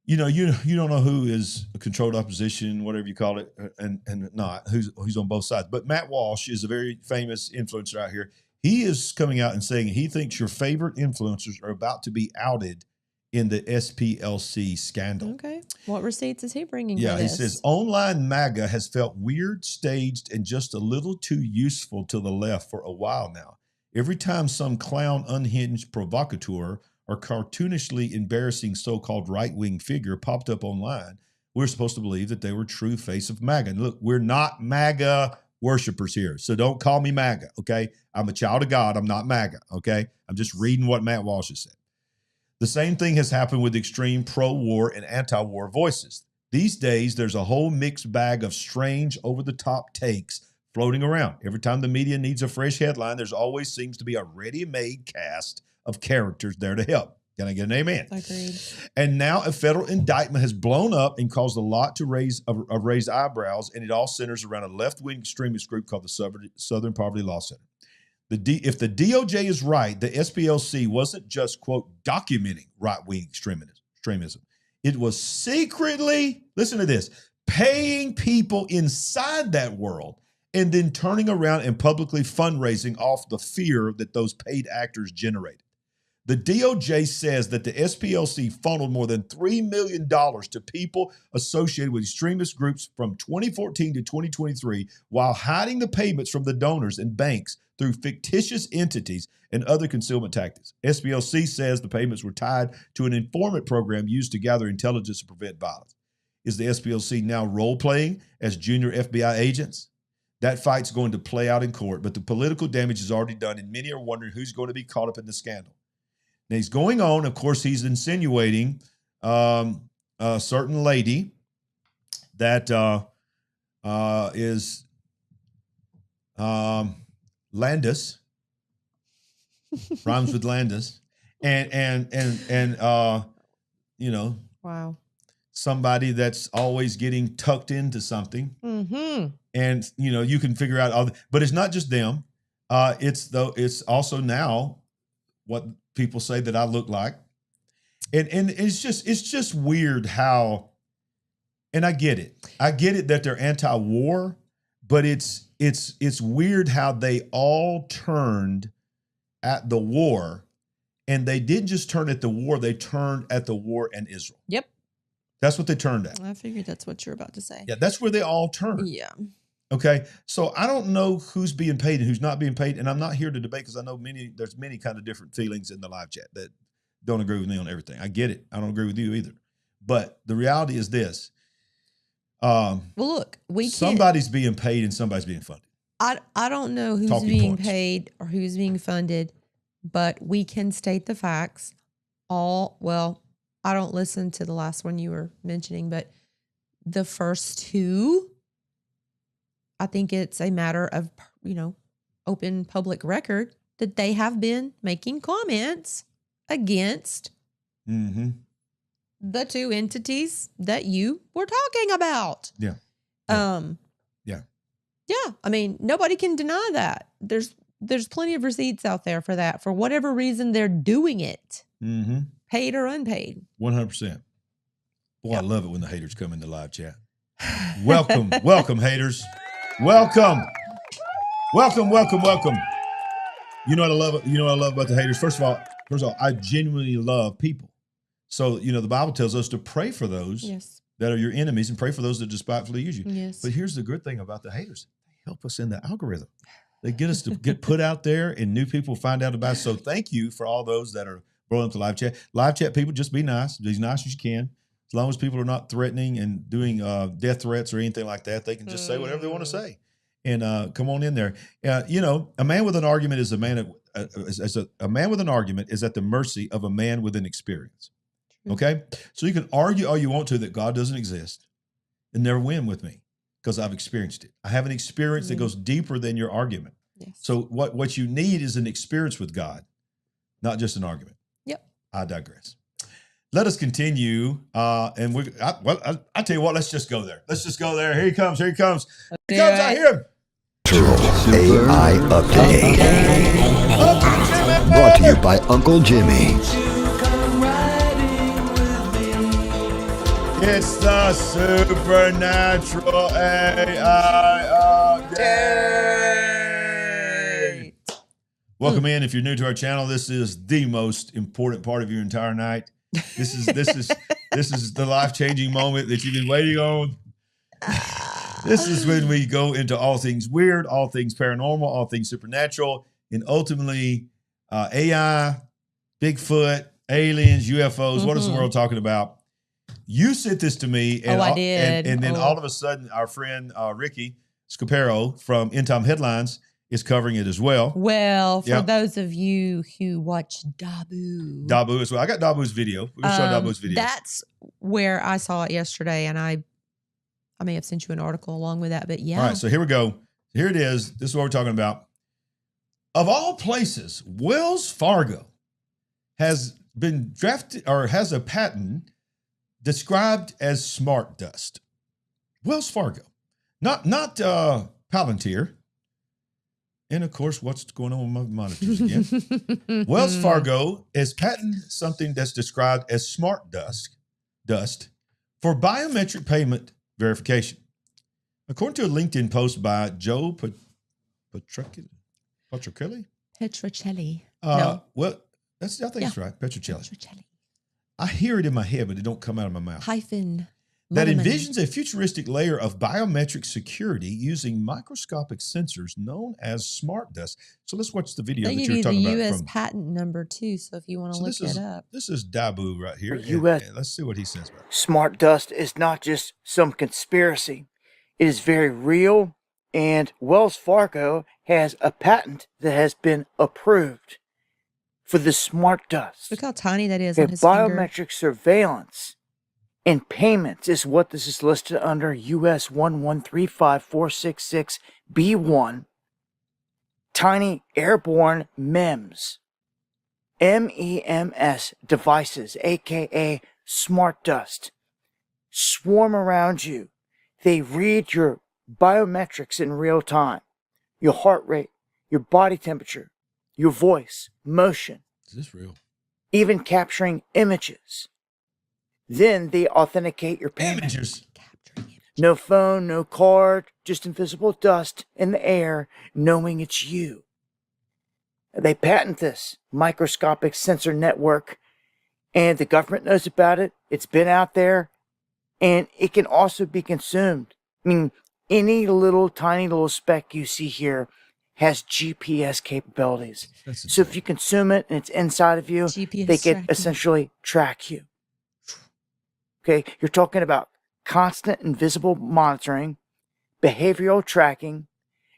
Speaker 1: You don't know who is a controlled opposition, whatever you call it, and not who's on both sides. But Matt Walsh is a very famous influencer out here. He is coming out and saying he thinks your favorite influencers are about to be outed in the SPLC scandal.
Speaker 2: Okay. What receipts is he bringing?
Speaker 1: Yeah, he says online MAGA has felt weird, staged, and just a little too useful to the left for a while now. Every time some clown, unhinged provocateur or cartoonishly embarrassing so-called right-wing figure popped up online, we're supposed to believe that they were true face of MAGA. And look, we're not MAGA worshipers here, so don't call me MAGA, okay? I'm a child of God. I'm not MAGA, okay? I'm just reading what Matt Walsh has said. The same thing has happened with extreme pro-war and anti-war voices. These days, there's a whole mixed bag of strange, over-the-top takes floating around. Every time the media needs a fresh headline, there's always seems to be a ready-made cast of characters there to help. Can I get an amen?
Speaker 2: Agreed.
Speaker 1: And now a federal indictment has blown up and caused a lot to raise eyebrows, and it all centers around a left-wing extremist group called the Southern Poverty Law Center. If the DOJ is right, the SPLC wasn't just, quote, documenting right-wing extremism. It was secretly, listen to this, paying people inside that world and then turning around and publicly fundraising off the fear that those paid actors generated. The DOJ says that the SPLC funneled more than $3 million to people associated with extremist groups from 2014 to 2023 while hiding the payments from the donors and banks through fictitious entities and other concealment tactics. SPLC says the payments were tied to an informant program used to gather intelligence to prevent violence. Is the SPLC now role-playing as junior FBI agents? That fight's going to play out in court, but the political damage is already done, and many are wondering who's going to be caught up in the scandal. Now, he's going on. Of course, he's insinuating a certain lady that is Landis, rhymes with Landis, and
Speaker 2: Wow.
Speaker 1: somebody that's always getting tucked into something.
Speaker 2: Mm-hmm.
Speaker 1: And you can figure out but it's not just them. It's also now what people say that I look like. And it's just weird how, and I get it that they're anti-war, but it's weird how they all turned at the war, and they didn't just turn at the war, they turned at the war and Israel.
Speaker 2: Yep.
Speaker 1: That's what they turned at.
Speaker 2: I figured that's what you're about to say.
Speaker 1: Yeah, that's where they all turned.
Speaker 2: Yeah.
Speaker 1: Okay, so I don't know who's being paid and who's not being paid, and I'm not here to debate because I know there's many kind of different feelings in the live chat that don't agree with me on everything. I get it. I don't agree with you either. But the reality is this.
Speaker 2: Well, look,
Speaker 1: somebody's being paid and somebody's being funded.
Speaker 2: I don't know who's
Speaker 1: Talking
Speaker 2: being
Speaker 1: points.
Speaker 2: paid or who's being funded, but we can state the facts. I don't listen to the last one you were mentioning, but the first two, I think it's a matter of, open public record that they have been making comments against the two entities that you were talking about.
Speaker 1: Yeah.
Speaker 2: Yeah. I mean, nobody can deny that. There's plenty of receipts out there for that. For whatever reason, they're doing it, paid or unpaid.
Speaker 1: 100%. Boy, I love it when the haters come in the live chat. Welcome, welcome, haters. Welcome. Welcome. You know what I love? You know what I love about the haters? First of all, I genuinely love people. So, the Bible tells us to pray for those that are your enemies and pray for those that despitefully use you.
Speaker 2: Yes.
Speaker 1: But here's the good thing about the haters. They help us in the algorithm. They get us to get put out there and new people find out about it. So thank you for all those that are blowing up the live chat. Live chat people, just be nice. Be as nice as you can. As long as people are not threatening and doing death threats or anything like that, they can just say whatever they want to say. And come on in there. A man with an argument is a man with an argument is at the mercy of a man with an experience. Okay? So you can argue all you want to that God doesn't exist and never win with me because I've experienced it. I have an experience that goes deeper than your argument.
Speaker 2: Yes.
Speaker 1: So what you need is an experience with God, not just an argument.
Speaker 2: Yep.
Speaker 1: I digress. Let us continue. And I tell you what, let's just go there. Let's just go there. Here he comes. Here he comes. Here he comes. I hear him.
Speaker 12: AI Update. Brought to you by Uncle Jimmy.
Speaker 1: It's the Supernatural AI Update. Welcome in. If you're new to our channel, this is the most important part of your entire night. This is the life-changing moment that you've been waiting on. This is when we go into all things weird, all things paranormal, all things supernatural, and ultimately AI, Bigfoot, aliens, UFOs. What is the world talking about? You sent this to me, and
Speaker 2: I did.
Speaker 1: And then all of a sudden, our friend Ricky Scaparo from End Time Headlines is covering it as well.
Speaker 2: Well, for those of you who watch
Speaker 1: Dabu as well. I got Dabu's video. We're going to show Dabu's video.
Speaker 2: That's where I saw it yesterday, and I may have sent you an article along with that, but yeah.
Speaker 1: All right, so here we go. Here it is. This is what we're talking about. Of all places, Wells Fargo has been drafted or has a patent described as smart dust. Wells Fargo, not Palantir. And of course, what's going on with my monitors again? Wells Fargo has patented something that's described as smart dust for biometric payment verification. According to a LinkedIn post by Joe Petrocelli.
Speaker 2: Petrocelli.
Speaker 1: No. Well, I think it's right. Petrocelli. I hear it in my head, but it don't come out of my mouth. That envisions a futuristic layer of biometric security using microscopic sensors known as smart dust. So let's watch the video that you're talking about.
Speaker 2: They give you the U.S. patent number too, so if you want to look it up.
Speaker 1: This is Dabu right here. Let's see what he says about it.
Speaker 13: Smart dust is not just some conspiracy. It is very real, and Wells Fargo has a patent that has been approved for the smart dust.
Speaker 2: Look how tiny that is on his
Speaker 13: biometric
Speaker 2: finger.
Speaker 13: Surveillance and payments is what this is listed under US 1135466B1. Tiny airborne MEMS. MEMS devices, aka smart dust, swarm around you. They read your biometrics in real time. Your heart rate, your body temperature, your voice, motion.
Speaker 1: Is this real?
Speaker 13: Even capturing images. Then they authenticate your payment.
Speaker 1: Images.
Speaker 13: No phone, no card, just invisible dust in the air, knowing it's you. They patent this microscopic sensor network, and the government knows about it. It's been out there, and it can also be consumed. I mean, any tiny little speck you see here has GPS capabilities. So if you consume it and it's inside of you, they can essentially track you. Okay, you're talking about constant and visible monitoring, behavioral tracking,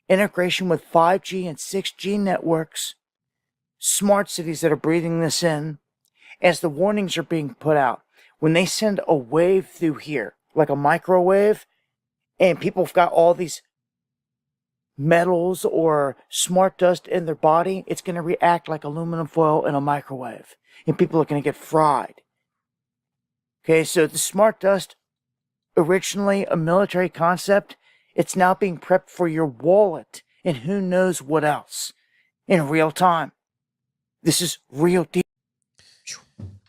Speaker 13: integration with 5G and 6G networks, smart cities that are breathing this in. As the warnings are being put out, when they send a wave through here, like a microwave, and people have got all these metals or smart dust in their body, it's going to react like aluminum foil in a microwave, and people are going to get fried. Okay, so the smart dust, originally a military concept, it's now being prepped for your wallet and who knows what else in real time. This is real deal.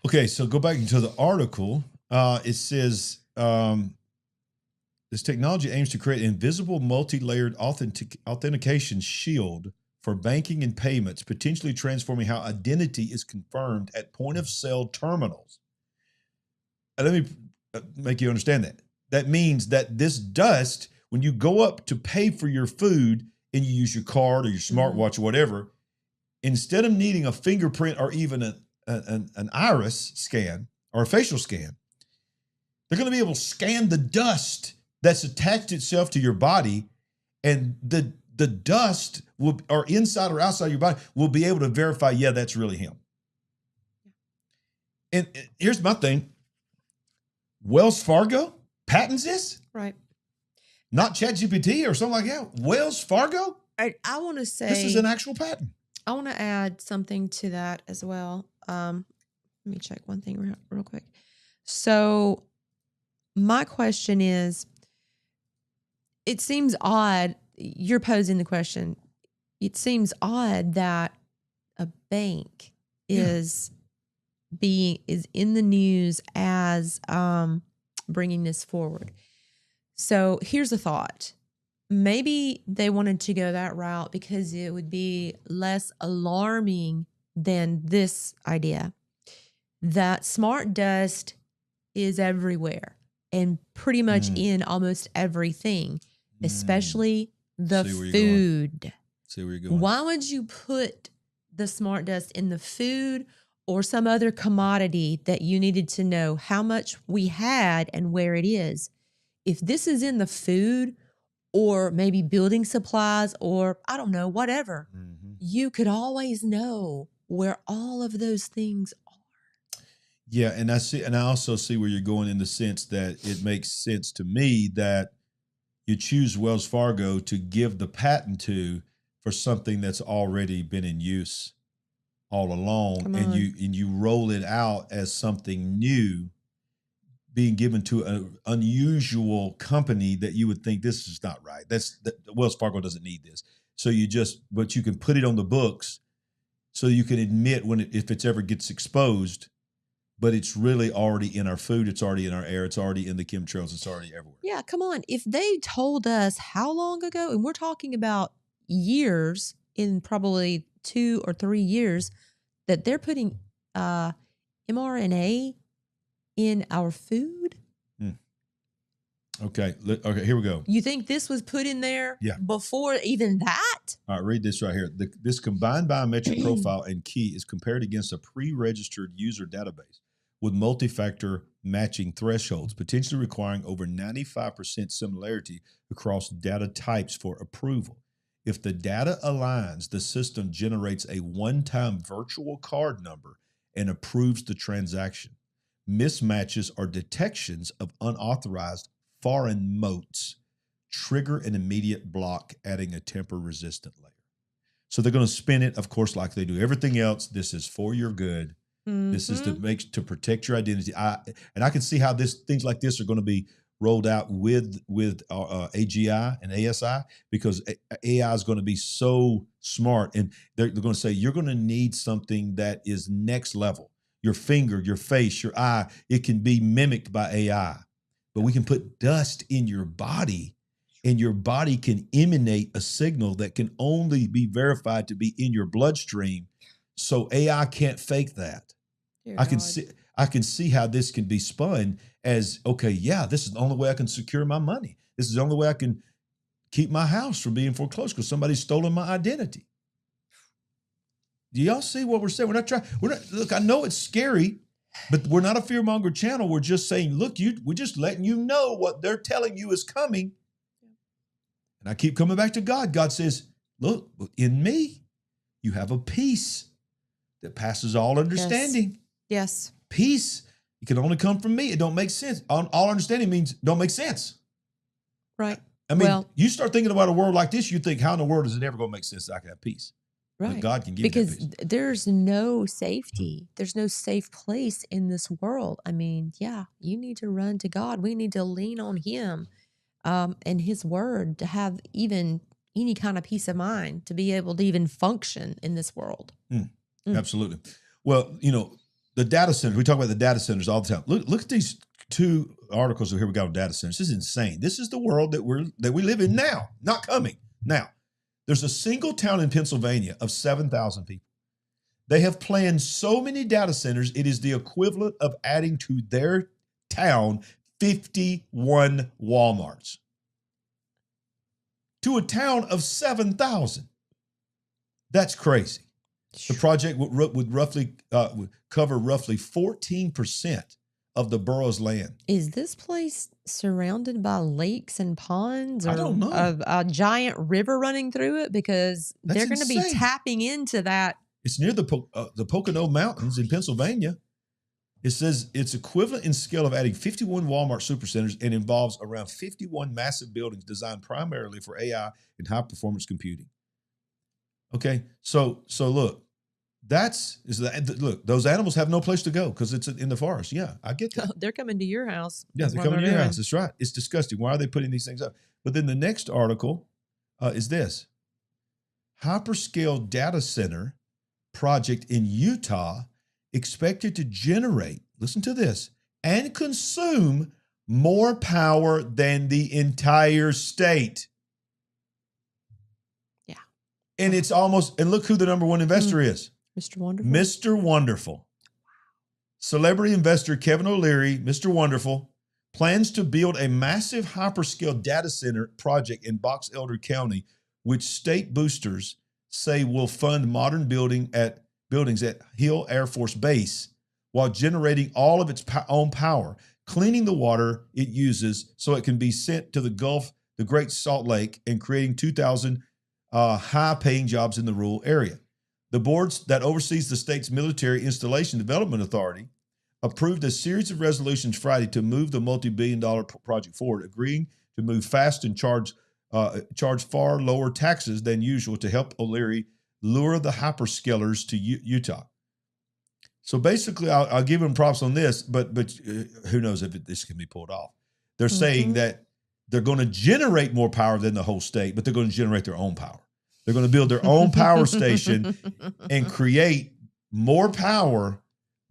Speaker 1: Okay, so go back into the article. It says this technology aims to create an invisible multi-layered authentication shield for banking and payments, potentially transforming how identity is confirmed at point-of-sale terminals. Let me make you understand that. That means that this dust, when you go up to pay for your food and you use your card or your smartwatch or whatever, instead of needing a fingerprint or even an iris scan or a facial scan, they're going to be able to scan the dust that's attached itself to your body, and the dust will, or inside or outside your body, will be able to verify, yeah, that's really him. And here's my thing. Wells Fargo patents this?
Speaker 2: Right.
Speaker 1: Not ChatGPT or something like that. Wells Fargo?
Speaker 2: I want to say
Speaker 1: this is an actual patent.
Speaker 2: I want to add something to that as well. Let me check one thing real quick. So my question is, it seems odd, you're posing the question, it seems odd that a bank is in the news as bringing this forward. So here's a thought. Maybe they wanted to go that route because it would be less alarming than this idea that smart dust is everywhere and pretty much in almost everything, especially the food.
Speaker 1: See where you're going.
Speaker 2: Why would you put the smart dust in the food or some other commodity that you needed to know how much we had and where it is? If this is in the food or maybe building supplies or I don't know, whatever, you could always know where all of those things are.
Speaker 1: Yeah, and I also see where you're going in the sense that it makes sense to me that you choose Wells Fargo to give the patent to for something that's already been in use all along, and you roll it out as something new being given to an unusual company that you would think this is not right. Wells Fargo doesn't need this. So but you can put it on the books so you can admit if it ever gets exposed but it's really already in our food. It's already in our air. It's already in the chemtrails. It's already everywhere.
Speaker 2: Yeah, come on. If they told us how long ago, and we're talking about years, in probably 2 or 3 years, that they're putting mRNA in our food.
Speaker 1: Okay, here we go.
Speaker 2: You think this was put in there before even that?
Speaker 1: All right, read this right here. This combined biometric profile and key is compared against a pre-registered user database with multi-factor matching thresholds, potentially requiring over 95% similarity across data types for approval. If the data aligns, the system generates a one-time virtual card number and approves the transaction. Mismatches or detections of unauthorized foreign motes trigger an immediate block, adding a temper-resistant layer. So they're going to spin it, of course, like they do everything else. This is for your good. Mm-hmm. This is to protect your identity. I can see how things like this are going to be rolled out with AGI and ASI, because AI is going to be so smart, and they're going to say you're going to need something that is next level. Your finger, your face, your eye, it can be mimicked by AI. But we can put dust in your body, and your body can emanate a signal that can only be verified to be in your bloodstream. So AI can't fake that. I can see how this can be spun as, okay, yeah, this is the only way I can secure my money. This is the only way I can keep my house from being foreclosed because somebody's stolen my identity. Do y'all see what we're saying? Look, I know it's scary, but we're not a fear-monger channel. We're just saying, look, we're just letting you know what they're telling you is coming. And I keep coming back to God. God says, look, in me, you have a peace that passes all understanding.
Speaker 2: Yes.
Speaker 1: Peace. It can only come from me. It don't make sense. All understanding means don't make sense.
Speaker 2: Right.
Speaker 1: I mean, you start thinking about a world like this, you think, how in the world is it ever going to make sense that I can have peace?
Speaker 2: Right.
Speaker 1: But God can give
Speaker 2: you
Speaker 1: that peace.
Speaker 2: There's no safety. There's no safe place in this world. I mean, yeah, you need to run to God. We need to lean on Him and His Word to have even any kind of peace of mind, to be able to even function in this world.
Speaker 1: Absolutely. Well, the data centers, we talk about the data centers all the time. Look at these two articles here we got on data centers. This is insane. This is the world that we live in now, not coming. Now, there's a single town in Pennsylvania of 7,000 people. They have planned so many data centers, it is the equivalent of adding to their town 51 Walmarts. To a town of 7,000. That's crazy. The project would roughly cover roughly 14% of the borough's land.
Speaker 2: Is this place surrounded by lakes and ponds, or
Speaker 1: I don't know.
Speaker 2: A giant river running through it? Because they're going to be tapping into that.
Speaker 1: It's near the Pocono Mountains in Pennsylvania. It says it's equivalent in scale of adding 51 Walmart supercenters and involves around 51 massive buildings designed primarily for AI and high-performance computing. Okay, so look, look, those animals have no place to go because it's in the forest. Yeah, I get that.
Speaker 2: They're coming to your house.
Speaker 1: Yeah, they're coming to your house. That's right. It's disgusting. Why are they putting these things up? But then the next article is this. Hyperscale data center project in Utah expected to generate, listen to this, and consume more power than the entire state.
Speaker 2: Yeah.
Speaker 1: And it's and look who the number one investor is.
Speaker 2: Mr. Wonderful.
Speaker 1: Mr. Wonderful. Celebrity investor Kevin O'Leary, Mr. Wonderful, plans to build a massive hyperscale data center project in Box Elder County, which state boosters say will fund modern buildings at Hill Air Force Base while generating all of its own power, cleaning the water it uses so it can be sent to the Gulf, the Great Salt Lake, and creating 2,000 high-paying jobs in the rural area. The board that oversees the state's Military Installation Development Authority approved a series of resolutions Friday to move the multi-billion-dollar project forward, agreeing to move fast and charge far lower taxes than usual to help O'Leary lure the hyperscalers to Utah. So basically, I'll give them props on this, but who knows if this can be pulled off. They're saying that they're going to generate more power than the whole state, but they're going to generate their own power. They're going to build their own power station and create more power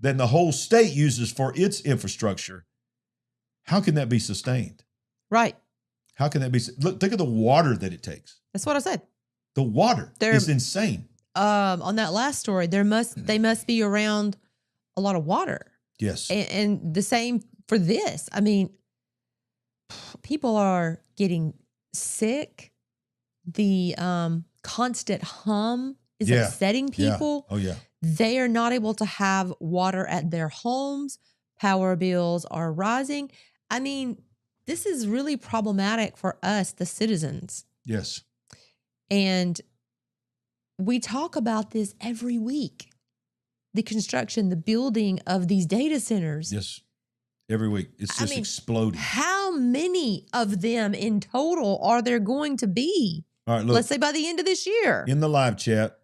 Speaker 1: than the whole state uses for its infrastructure. How can that be sustained?
Speaker 2: Right.
Speaker 1: How can that be? Look, think of the water that it takes.
Speaker 2: That's what I said.
Speaker 1: The water is insane.
Speaker 2: On that last story, they must be around a lot of water.
Speaker 1: Yes.
Speaker 2: And the same for this. I mean, people are getting sick. The constant hum is upsetting people.
Speaker 1: Yeah. Oh, yeah.
Speaker 2: They are not able to have water at their homes. Power bills are rising. I mean, this is really problematic for us, the citizens.
Speaker 1: Yes.
Speaker 2: And we talk about this every week. The construction, the building of these data centers.
Speaker 1: Yes. Every week. It's just exploding.
Speaker 2: How many of them in total are there going to be?
Speaker 1: All right, look.
Speaker 2: Let's say by the end of this year.
Speaker 1: In the live chat,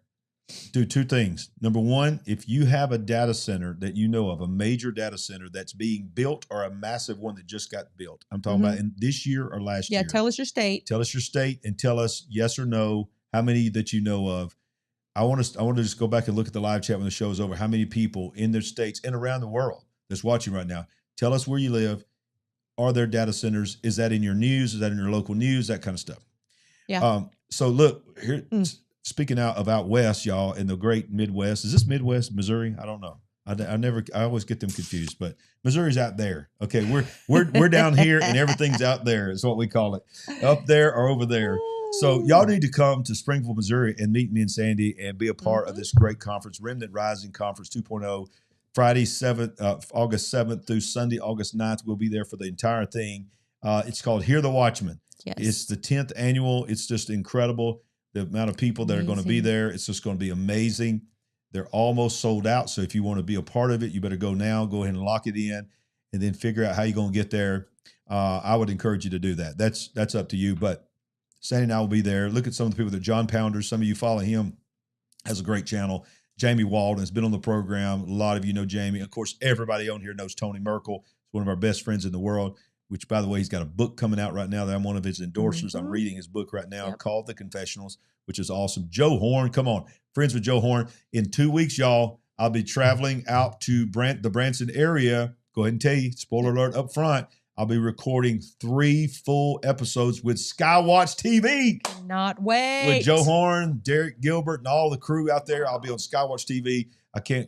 Speaker 1: do two things. Number one, if you have a data center that you know of, a major data center that's being built or a massive one that just got built. I'm talking about in this year or last year.
Speaker 2: Yeah, tell us your state.
Speaker 1: Tell us your state and tell us yes or no, how many that you know of. I want to just go back and look at the live chat when the show is over. How many people in their states and around the world that's watching right now? Tell us where you live. Are there data centers? Is that in your news? Is that in your local news? That kind of stuff.
Speaker 2: Yeah.
Speaker 1: So look here. Speaking out west, y'all, in the great Midwest. Is this Midwest, Missouri? I don't know. I always get them confused, but Missouri's out there. Okay, we're down here, and everything's out there. Is what we call it, up there or over there. So y'all need to come to Springfield, Missouri, and meet me and Sandy and be a part of this great conference, Remnant Rising Conference 2.0. Friday, August 7th through Sunday, August 9th. We'll be there for the entire thing. It's called Hear the Watchman.
Speaker 2: Yes.
Speaker 1: It's the 10th annual. It's just incredible. The amount of people that are going to be there. It's just going to be amazing. They're almost sold out. So if you want to be a part of it, you better go now. Go ahead and lock it in and then figure out how you're going to get there. I would encourage you to do that. That's up to you. But Sandy and I will be there. Look at some of the people that John Pounder, some of you follow him, has a great channel. Jamie Walden has been on the program. A lot of you know Jamie. Of course, everybody on here knows Tony Merkel. He's one of our best friends in the world, which, by the way, he's got a book coming out right now that I'm one of his endorsers. I'm reading his book right now called The Confessionals, which is awesome. Joe Horn, come on. Friends with Joe Horn. In 2 weeks, y'all, I'll be traveling out to the Branson area. Go ahead and tell you, spoiler alert up front, I'll be recording 3 full episodes with Skywatch TV.
Speaker 2: Not wait.
Speaker 1: With Joe Horn, Derek Gilbert, and all the crew out there. I'll be on Skywatch TV.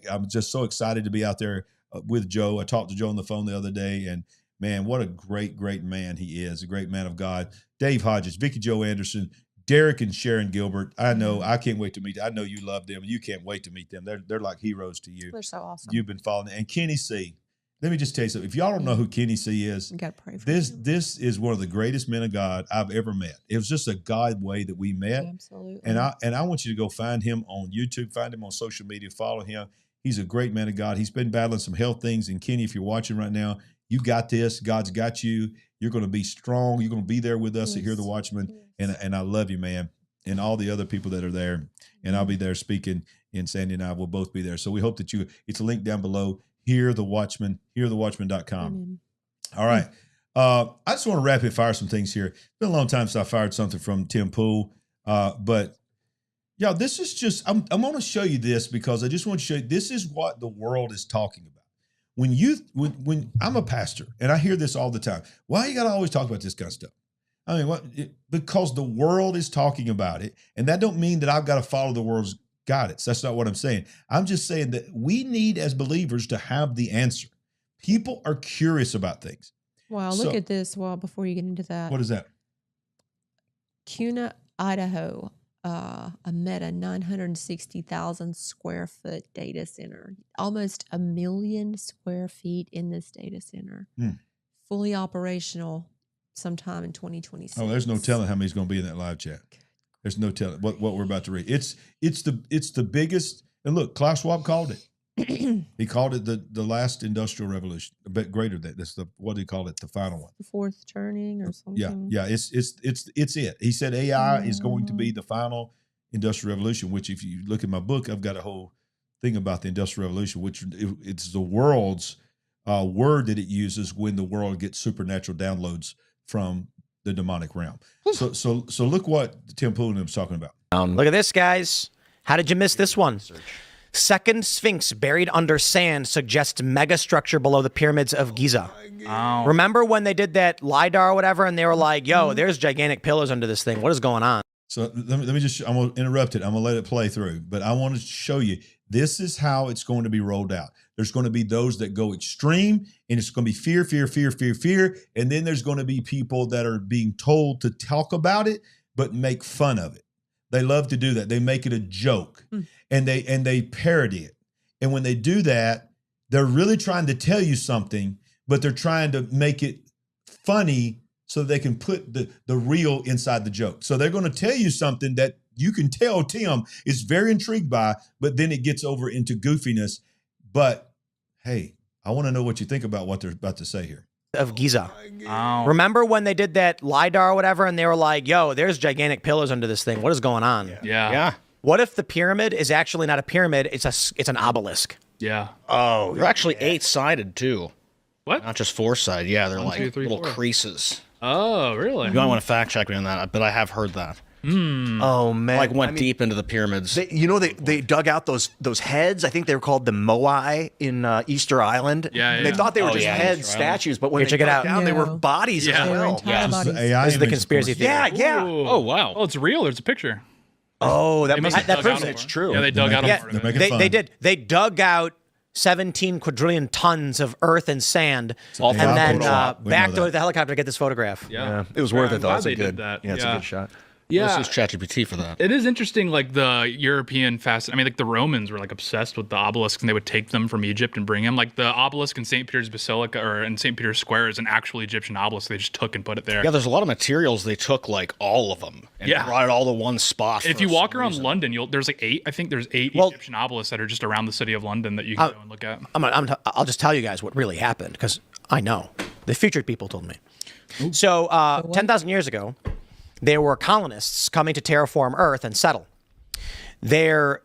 Speaker 1: I'm just so excited to be out there with Joe. I talked to Joe on the phone the other day, and man, what a great, great man he is. A great man of God. Dave Hodges, Vicky Joe Anderson, Derek and Sharon Gilbert. I know. I can't wait to meet them. I know you love them. You can't wait to meet them. They're like heroes to you.
Speaker 2: They're so awesome.
Speaker 1: You've been following them. And Kenny C. Let me just tell you something. If y'all don't know who Kenny C is,
Speaker 2: you got to pray for
Speaker 1: this is one of the greatest men of God I've ever met. It was just a God way that we met.
Speaker 2: Absolutely.
Speaker 1: And I want you to go find him on YouTube, find him on social media, follow him. He's a great man of God. He's been battling some health things. And Kenny, if you're watching right now, you got this. God's got you. You're going to be strong. You're going to be there with us to hear the Watchman. And I love you, man. And all the other people that are there. And I'll be there speaking, and Sandy and I will both be there. So we hope that it's a link down below. Hear the Watchman, hearthewatchman.com. All right. I just want to rapid fire some things here. It's been a long time since I fired something from Tim Pool. But yeah, this is just, I'm going to show you this because I just want to show you, this is what the world is talking about. When I'm a pastor and I hear this all the time, why you got to always talk about this kind of stuff? I mean, because the world is talking about it. And that don't mean that I've got to follow the world's guidance. That's not what I'm saying. I'm just saying that we need as believers to have the answer. People are curious about things.
Speaker 2: Wow, look at this. Well, before you get into that.
Speaker 1: What is that?
Speaker 2: Kuna, Idaho, a Meta 960,000 square foot data center. Almost 1 million square feet in this data center. Fully operational sometime in 2026.
Speaker 1: Oh, there's no telling how many's going to be in that live chat. There's no telling what we're about to read. It's the biggest. And look, Klaus Schwab called it. He called it the last industrial revolution, a bit greater than that's what do you call it? The final one.
Speaker 2: The fourth turning or something.
Speaker 1: Yeah. It's it. He said AI is going to be the final industrial revolution. Which, if you look at my book, I've got a whole thing about the industrial revolution, which it's the world's word that it uses when the world gets supernatural downloads from the demonic realm. So look what Tim Poolin was talking about.
Speaker 14: Look at this, guys. How did you miss this one? Second Sphinx buried under sand suggests megastructure below the pyramids of Giza.
Speaker 15: Oh.
Speaker 14: Remember when they did that LiDAR or whatever, and they were like, yo, there's gigantic pillars under this thing. What is going on?
Speaker 1: So let me just, I'm going to interrupt it. I'm going to let it play through. But I want to show you, this is how it's going to be rolled out. There's going to be those that go extreme, and it's going to be fear, fear, fear, fear, fear. And then there's going to be people that are being told to talk about it, but make fun of it. They love to do that. They make it a joke, and they parody it. And when they do that, they're really trying to tell you something, but they're trying to make it funny so they can put the real inside the joke. So they're going to tell you something that you can tell Tim is very intrigued by, but then it gets over into goofiness. But hey, I want to know what you think about what they're about to say here.
Speaker 14: Of Giza.
Speaker 15: Oh.
Speaker 14: Remember when they did that LiDAR or whatever, and they were like, yo, there's gigantic pillars under this thing. What is going on?
Speaker 15: Yeah.
Speaker 14: What if the pyramid is actually not a pyramid, it's an obelisk?
Speaker 15: Yeah.
Speaker 16: Oh, they're actually 8-sided too.
Speaker 15: What?
Speaker 16: Not just 4-sided. Yeah, they're
Speaker 15: 1,
Speaker 16: like
Speaker 15: 2, 3,
Speaker 16: little
Speaker 15: 4.
Speaker 16: creases.
Speaker 15: Oh, really?
Speaker 16: You might want to fact check me on that, but I have heard that.
Speaker 14: Oh man!
Speaker 16: Like went deep into the pyramids.
Speaker 17: They dug out those heads. I think they were called the Moai in Easter Island.
Speaker 15: Yeah,
Speaker 17: And they thought they were just head
Speaker 16: Easter
Speaker 17: statues, but when
Speaker 14: Here,
Speaker 17: they
Speaker 14: check it
Speaker 17: dug
Speaker 14: out.
Speaker 17: down, they were bodies as
Speaker 2: They were
Speaker 17: well.
Speaker 2: entire bodies.
Speaker 1: AI
Speaker 14: This is the
Speaker 1: image, of
Speaker 14: conspiracy
Speaker 1: course.
Speaker 14: theory.
Speaker 17: Yeah.
Speaker 15: Ooh.
Speaker 16: Oh wow!
Speaker 15: Oh, it's real. There's a picture.
Speaker 17: Oh,
Speaker 15: They must have
Speaker 14: that
Speaker 15: dug
Speaker 14: proves
Speaker 15: out
Speaker 14: it.
Speaker 15: more.
Speaker 17: It's true.
Speaker 15: Yeah, they dug out a
Speaker 1: Yeah,
Speaker 15: part
Speaker 1: they're
Speaker 15: of it.
Speaker 1: making fun.
Speaker 14: They did. They dug out 17 quadrillion tons of earth and sand,
Speaker 1: All
Speaker 14: and
Speaker 1: from
Speaker 14: then
Speaker 1: Photoshop. We know
Speaker 14: backed
Speaker 1: that.
Speaker 14: with the helicopter to get this photograph.
Speaker 15: Yeah.
Speaker 17: It was worth it though.
Speaker 15: I'm
Speaker 17: That's
Speaker 15: glad
Speaker 17: a
Speaker 15: they
Speaker 17: good.
Speaker 15: did that.
Speaker 17: Yeah, it's a good shot.
Speaker 15: Yeah.
Speaker 16: Let's use ChatGPT for that.
Speaker 15: It is interesting, like the European fast. I mean, like the Romans were like obsessed with the obelisks, and they would take them from Egypt and bring them. Like the obelisk in St. Peter's Basilica or in St. Peter's Square is an actual Egyptian obelisk. They just took and put it there.
Speaker 16: Yeah, there's a lot of materials. They took like all of them and brought it all to one spot.
Speaker 15: If
Speaker 16: for
Speaker 15: you walk
Speaker 16: some
Speaker 15: around
Speaker 16: reason.
Speaker 15: London, there's like 8. I think there's 8 Egyptian obelisks that are just around the city of London that you can go and look at.
Speaker 14: I'll just tell you guys what really happened because I know. The featured people told me. So 10,000 years ago, there were colonists coming to terraform Earth and settle. The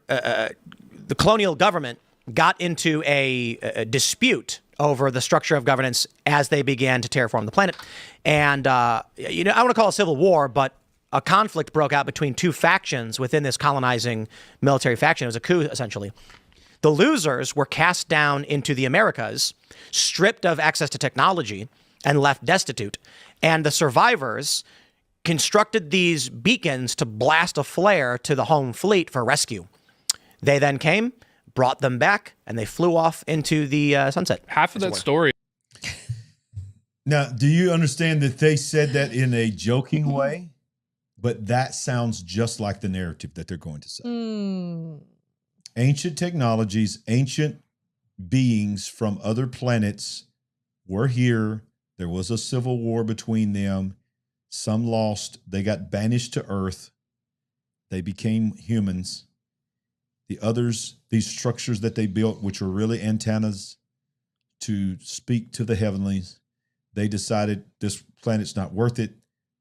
Speaker 14: colonial government got into a dispute over the structure of governance as they began to terraform the planet. And, I want to call it a civil war, but a conflict broke out between two factions within this colonizing military faction. It was a coup, essentially. The losers were cast down into the Americas, stripped of access to technology, and left destitute. And the survivors constructed these beacons to blast a flare to the home fleet for rescue. They then came, brought them back, and they flew off into the sunset.
Speaker 15: Half of that story.
Speaker 1: Now, do you understand that they said that in a joking way? But that sounds just like the narrative that they're going to say. Ancient technologies, ancient beings from other planets were here. There was a civil war between them. Some lost. They got banished to Earth. They became humans. The others, these structures that they built, which were really antennas to speak to the heavenlies, they decided this planet's not worth it.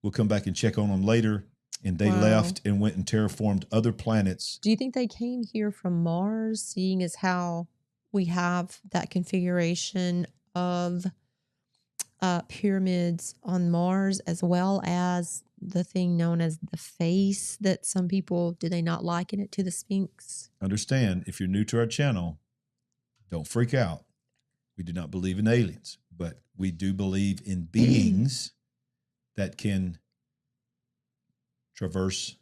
Speaker 1: We'll come back and check on them later. And they left and went and terraformed other planets.
Speaker 2: Do you think they came here from Mars, seeing as how we have that configuration of pyramids on Mars, as well as the thing known as the face that some people, do they not liken it to the Sphinx?
Speaker 1: Understand, if you're new to our channel, don't freak out. We do not believe in aliens, but we do believe in beings that can traverse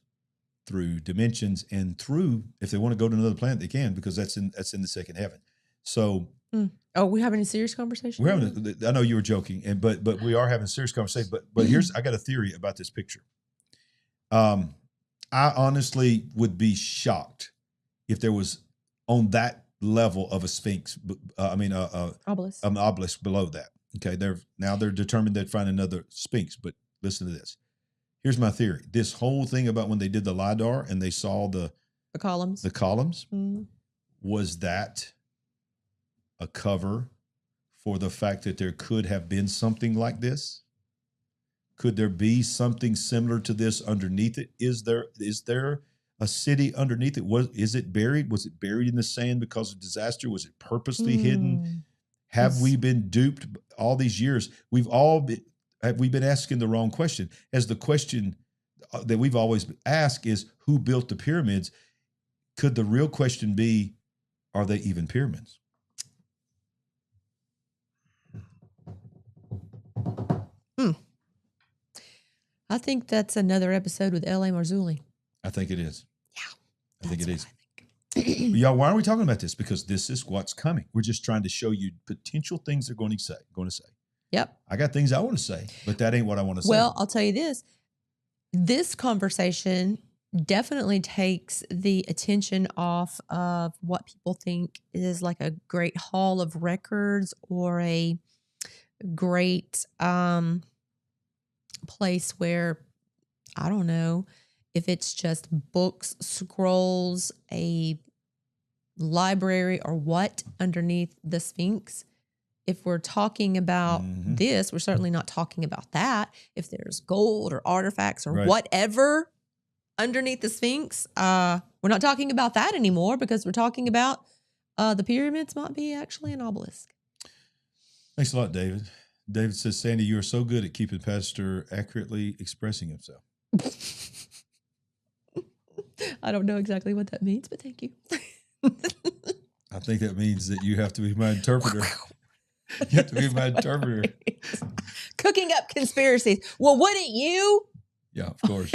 Speaker 1: through dimensions and through, if they want to go to another planet, they can, because that's in the second heaven. So
Speaker 2: Oh, we're having a serious conversation?
Speaker 1: we're having I know you were joking, but we are having a serious conversation. But here's, I got a theory about this picture. I honestly would be shocked if there was on that level of a Sphinx,
Speaker 2: Obelisk.
Speaker 1: an obelisk below that. Okay, they're determined they'd find another Sphinx. But listen to this. Here's my theory. This whole thing about when they did the LiDAR and they saw the
Speaker 2: columns.
Speaker 1: Was that a cover for the fact that there could have been something like this? Could there be something similar to this underneath it? Is there a city underneath it? Is it buried? Was it buried in the sand because of disaster? Was it purposely hidden? Have we been duped all these years? Have we been asking the wrong question? As the question that we've always asked is, who built the pyramids? Could the real question be, are they even pyramids?
Speaker 2: I think that's another episode with L.A. Marzulli.
Speaker 1: I think it is.
Speaker 2: Yeah.
Speaker 1: I think it is. Y'all, why are we talking about this? Because this is what's coming. We're just trying to show you potential things they're going to say.
Speaker 2: Yep.
Speaker 1: I got things I want to say, but that ain't what I want to say.
Speaker 2: Well, I'll tell you this. This conversation definitely takes the attention off of what people think is like a great hall of records or a great place where, I don't know, if it's just books, scrolls, a library, or what underneath the Sphinx. If we're talking about this, we're certainly not talking about that. If there's gold or artifacts or whatever underneath the Sphinx, we're not talking about that anymore because we're talking about the pyramids might be actually an obelisk.
Speaker 1: Thanks a lot, David. David says, Sandy, you are so good at keeping Pastor accurately expressing himself.
Speaker 2: I don't know exactly what that means, but thank you.
Speaker 1: I think that means that you have to be my interpreter. You have to be my interpreter.
Speaker 2: Cooking up conspiracies. Well, wouldn't you?
Speaker 1: Yeah, of course.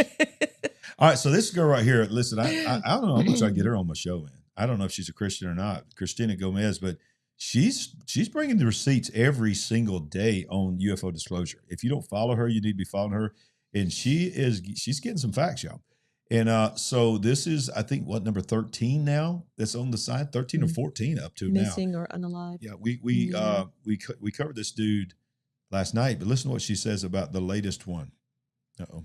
Speaker 1: All right, so this girl right here, listen, I don't know. I'm going to try to get her on my show, man. I don't know if she's a Christian or not, Christina Gomez, but she's bringing the receipts every single day on UFO disclosure. If you don't follow her, you need to be following her. And she's getting some facts, y'all. And so this is, I think, number 13 now that's on the side, 13 or 14 up to
Speaker 2: Missing
Speaker 1: now.
Speaker 2: or unalive.
Speaker 1: Yeah, we covered this dude last night, but listen to what she says about the latest one. Uh-oh.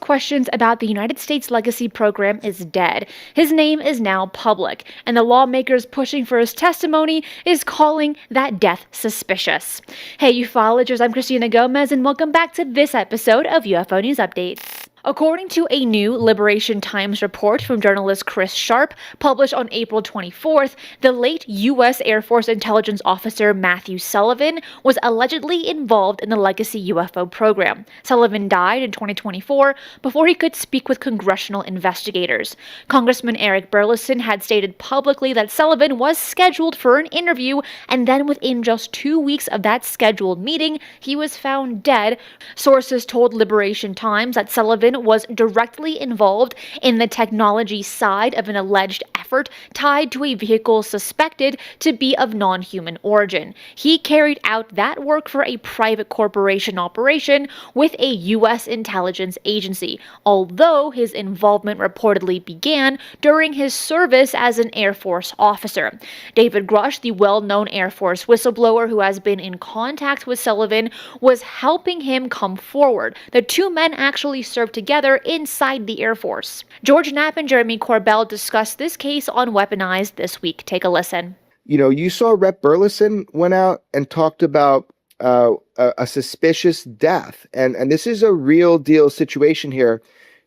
Speaker 18: Questions about the United States Legacy Program is dead. His name is now public, and the lawmakers pushing for his testimony is calling that death suspicious. Hey, ufologers, I'm Christina Gomez, and welcome back to this episode of UFO News Updates. According to a new Liberation Times report from journalist Chris Sharp, published on April 24th, the late U.S. Air Force intelligence officer Matthew Sullivan was allegedly involved in the Legacy UFO program. Sullivan died in 2024 before he could speak with congressional investigators. Congressman Eric Burleson had stated publicly that Sullivan was scheduled for an interview, and then within just 2 weeks of that scheduled meeting, he was found dead. Sources told Liberation Times that Sullivan was directly involved in the technology side of an alleged effort tied to a vehicle suspected to be of non-human origin. He carried out that work for a private corporation operation with a U.S. intelligence agency, although his involvement reportedly began during his service as an Air Force officer. David Grush, the well-known Air Force whistleblower who has been in contact with Sullivan, was helping him come forward. The two men actually served together inside the Air Force. George Knapp and Jeremy Corbell discussed this case on Weaponized this week. Take a listen.
Speaker 19: You know, you saw Rep. Burleson went out and talked about a suspicious death. And this is a real deal situation here.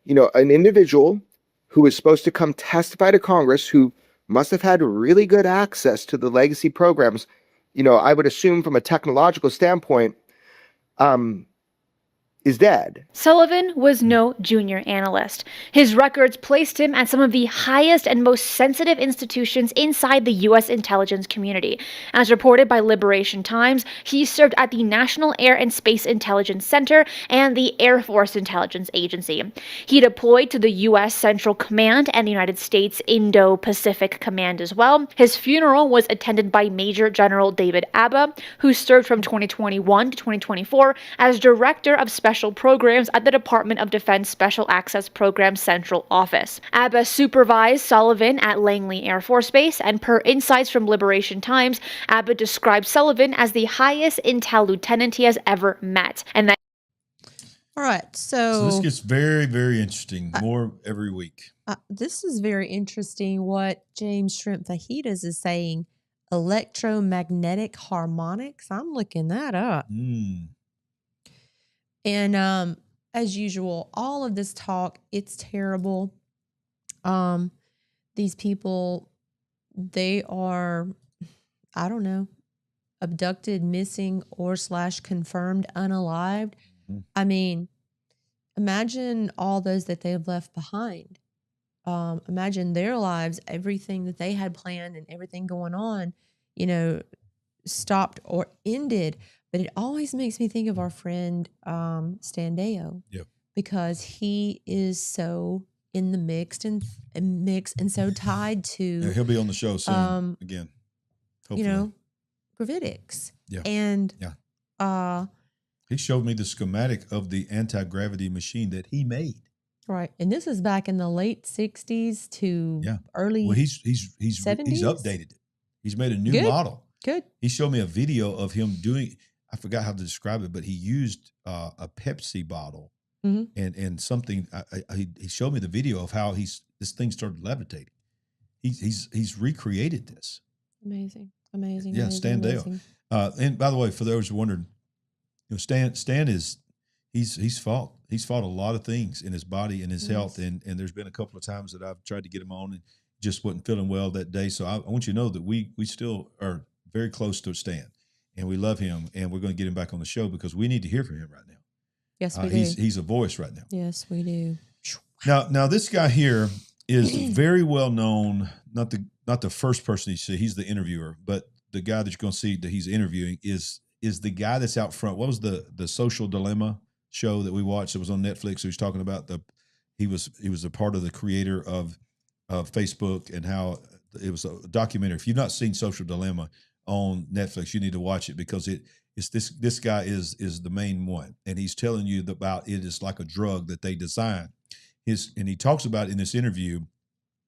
Speaker 19: You know, an individual who was supposed to come testify to Congress, who must have had really good access to the legacy programs, you know, I would assume from a technological standpoint, is dead.
Speaker 18: Sullivan was no junior analyst. His records placed him at some of the highest and most sensitive institutions inside the U.S. intelligence community. As reported by Liberation Times, he served at the National Air and Space Intelligence Center and the Air Force Intelligence Agency. He deployed to the U.S. Central Command and the United States Indo-Pacific Command as well. His funeral was attended by Major General David Abba, who served from 2021 to 2024 as Director of Special Programs at the Department of Defense Special Access Program Central Office. Abba supervised Sullivan at Langley Air Force Base, and per insights from Liberation Times, Abba described Sullivan as the highest intel lieutenant he has ever met. And that.
Speaker 2: All right,
Speaker 1: so this gets very, very interesting. More every week.
Speaker 2: This is very interesting what James Shrimp Fajitas is saying. Electromagnetic harmonics. I'm looking that up. And as usual, all of this talk, it's terrible. These people, they are, I don't know, abducted, missing, or / confirmed unalived. I mean, imagine all those that they've left behind. imagine their lives, everything that they had planned and everything going on, stopped or ended. But it always makes me think of our friend Stan Deyo, because he is so in the mix and so tied to.
Speaker 1: Yeah, he'll be on the show soon again. Hopefully.
Speaker 2: Gravitics.
Speaker 1: Yeah.
Speaker 2: And
Speaker 1: he showed me the schematic of the anti-gravity machine that he made.
Speaker 2: Right. And this is back in the late 60s to early 70s.
Speaker 1: He's updated it. He's made a new model.
Speaker 2: Good.
Speaker 1: He showed me a video of him doing, I forgot how to describe it, but he used a Pepsi bottle and something. He showed me the video of how this thing started levitating. He's recreated this.
Speaker 2: Amazing.
Speaker 1: Yeah, Stan Deyo. And by the way, for those who wondered, Stan is he's fought a lot of things in his body and his health, and there's been a couple of times that I've tried to get him on and just wasn't feeling well that day. So I want you to know that we still are very close to Stan, and we love him, and we're going to get him back on the show because we need to hear from him right now.
Speaker 2: Yes, we do.
Speaker 1: He's a voice right now.
Speaker 2: Yes, we do.
Speaker 1: Now this guy here is very well known. Not the first person you see. He's the interviewer, but the guy that you're going to see that he's interviewing is the guy that's out front. What was the Social Dilemma show that we watched that was on Netflix? He was talking about he was a part of the creator of Facebook, and how it was a documentary. If you've not seen Social Dilemma on Netflix, you need to watch it, because it's this guy is the main one, and he's telling you about it is like a drug that they designed. And he talks about in this interview,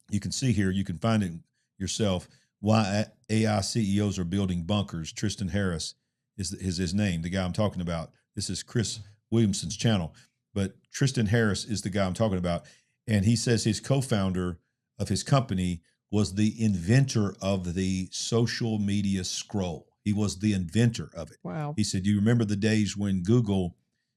Speaker 1: you can see here, you can find it yourself, why AI CEOs are building bunkers. Tristan Harris is his name, the guy I'm talking about. This is Chris Williamson's channel, but Tristan Harris is the guy I'm talking about. And he says his co-founder of his company was the inventor of the social media scroll. He was the inventor of it.
Speaker 2: Wow.
Speaker 1: He said, you remember the days when Google,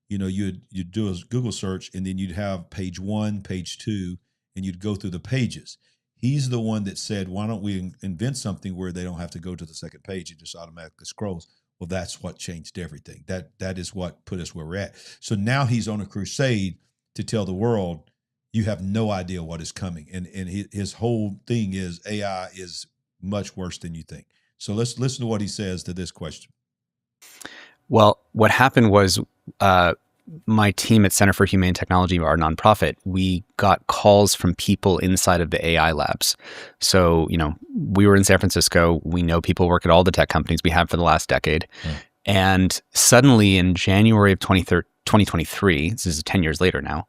Speaker 1: you'd do a Google search, and then you'd have page 1, page 2, and you'd go through the pages. He's the one that said, why don't we invent something where they don't have to go to the second page, it just automatically scrolls. Well, that's what changed everything. That is what put us where we're at. So now he's on a crusade to tell the world, you have no idea what is coming. And his whole thing is AI is much worse than you think. So let's listen to what he says to this question.
Speaker 20: Well, what happened was my team at Center for Humane Technology, our nonprofit, we got calls from people inside of the AI labs. So, we were in San Francisco. We know people work at all the tech companies. We have for the last decade. And suddenly in January of 2023, this is 10 years later now,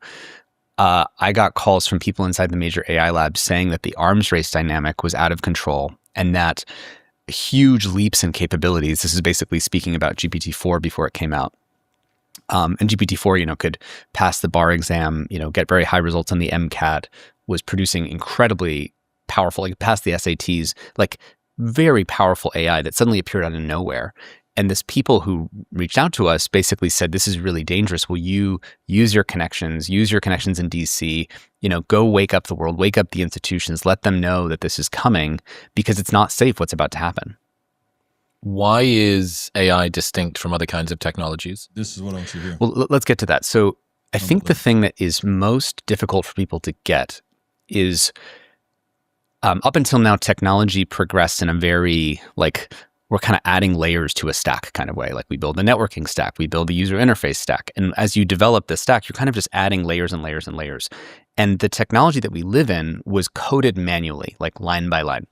Speaker 20: I got calls from people inside the major AI labs saying that the arms race dynamic was out of control, and that huge leaps in capabilities. This is basically speaking about GPT-4 before it came out. And GPT-4, could pass the bar exam, get very high results on the MCAT, was producing incredibly powerful, passed the SATs, very powerful AI that suddenly appeared out of nowhere. And this people who reached out to us basically said, this is really dangerous. Will you use your connections in DC, go wake up the world, wake up the institutions, let them know that this is coming, because it's not safe what's about to happen.
Speaker 21: Why is AI distinct from other kinds of technologies?
Speaker 1: This is what I want you to hear.
Speaker 20: Well, let's get to that. So I think the thing that is most difficult for people to get is, up until now, technology progressed in a very, we're kind of adding layers to a stack kind of way. We build a networking stack, we build a user interface stack. And as you develop the stack, you're kind of just adding layers and layers and layers. And the technology that we live in was coded manually, line by line.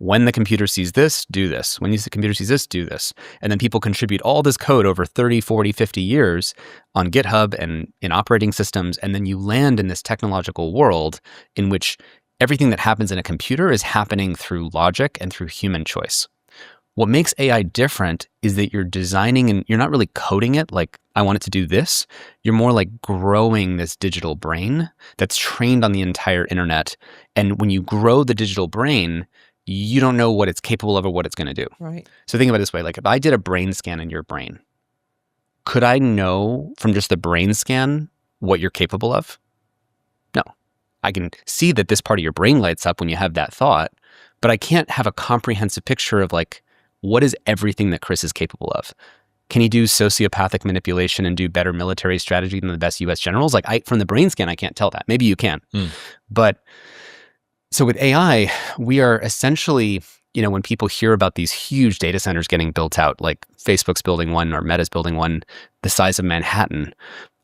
Speaker 20: When the computer sees this, do this. When the computer sees this, do this. And then people contribute all this code over 30, 40, 50 years on GitHub and in operating systems. And then you land in this technological world in which everything that happens in a computer is happening through logic and through human choice. What makes AI different is that you're designing and you're not really coding it I want it to do this. You're more growing this digital brain that's trained on the entire internet. And when you grow the digital brain, you don't know what it's capable of or what it's going to do.
Speaker 2: Right.
Speaker 20: So think about it this way. If I did a brain scan in your brain, could I know from just the brain scan what you're capable of? No. I can see that this part of your brain lights up when you have that thought, but I can't have a comprehensive picture of what is everything that Chris is capable of. can he do sociopathic manipulation and do better military strategy than the best U.S. generals? Like, from the brain scan, I can't tell that. Maybe you can. But so with AI, we are essentially, when people hear about these huge data centers getting built out, like Facebook's building one or Meta's building one the size of Manhattan,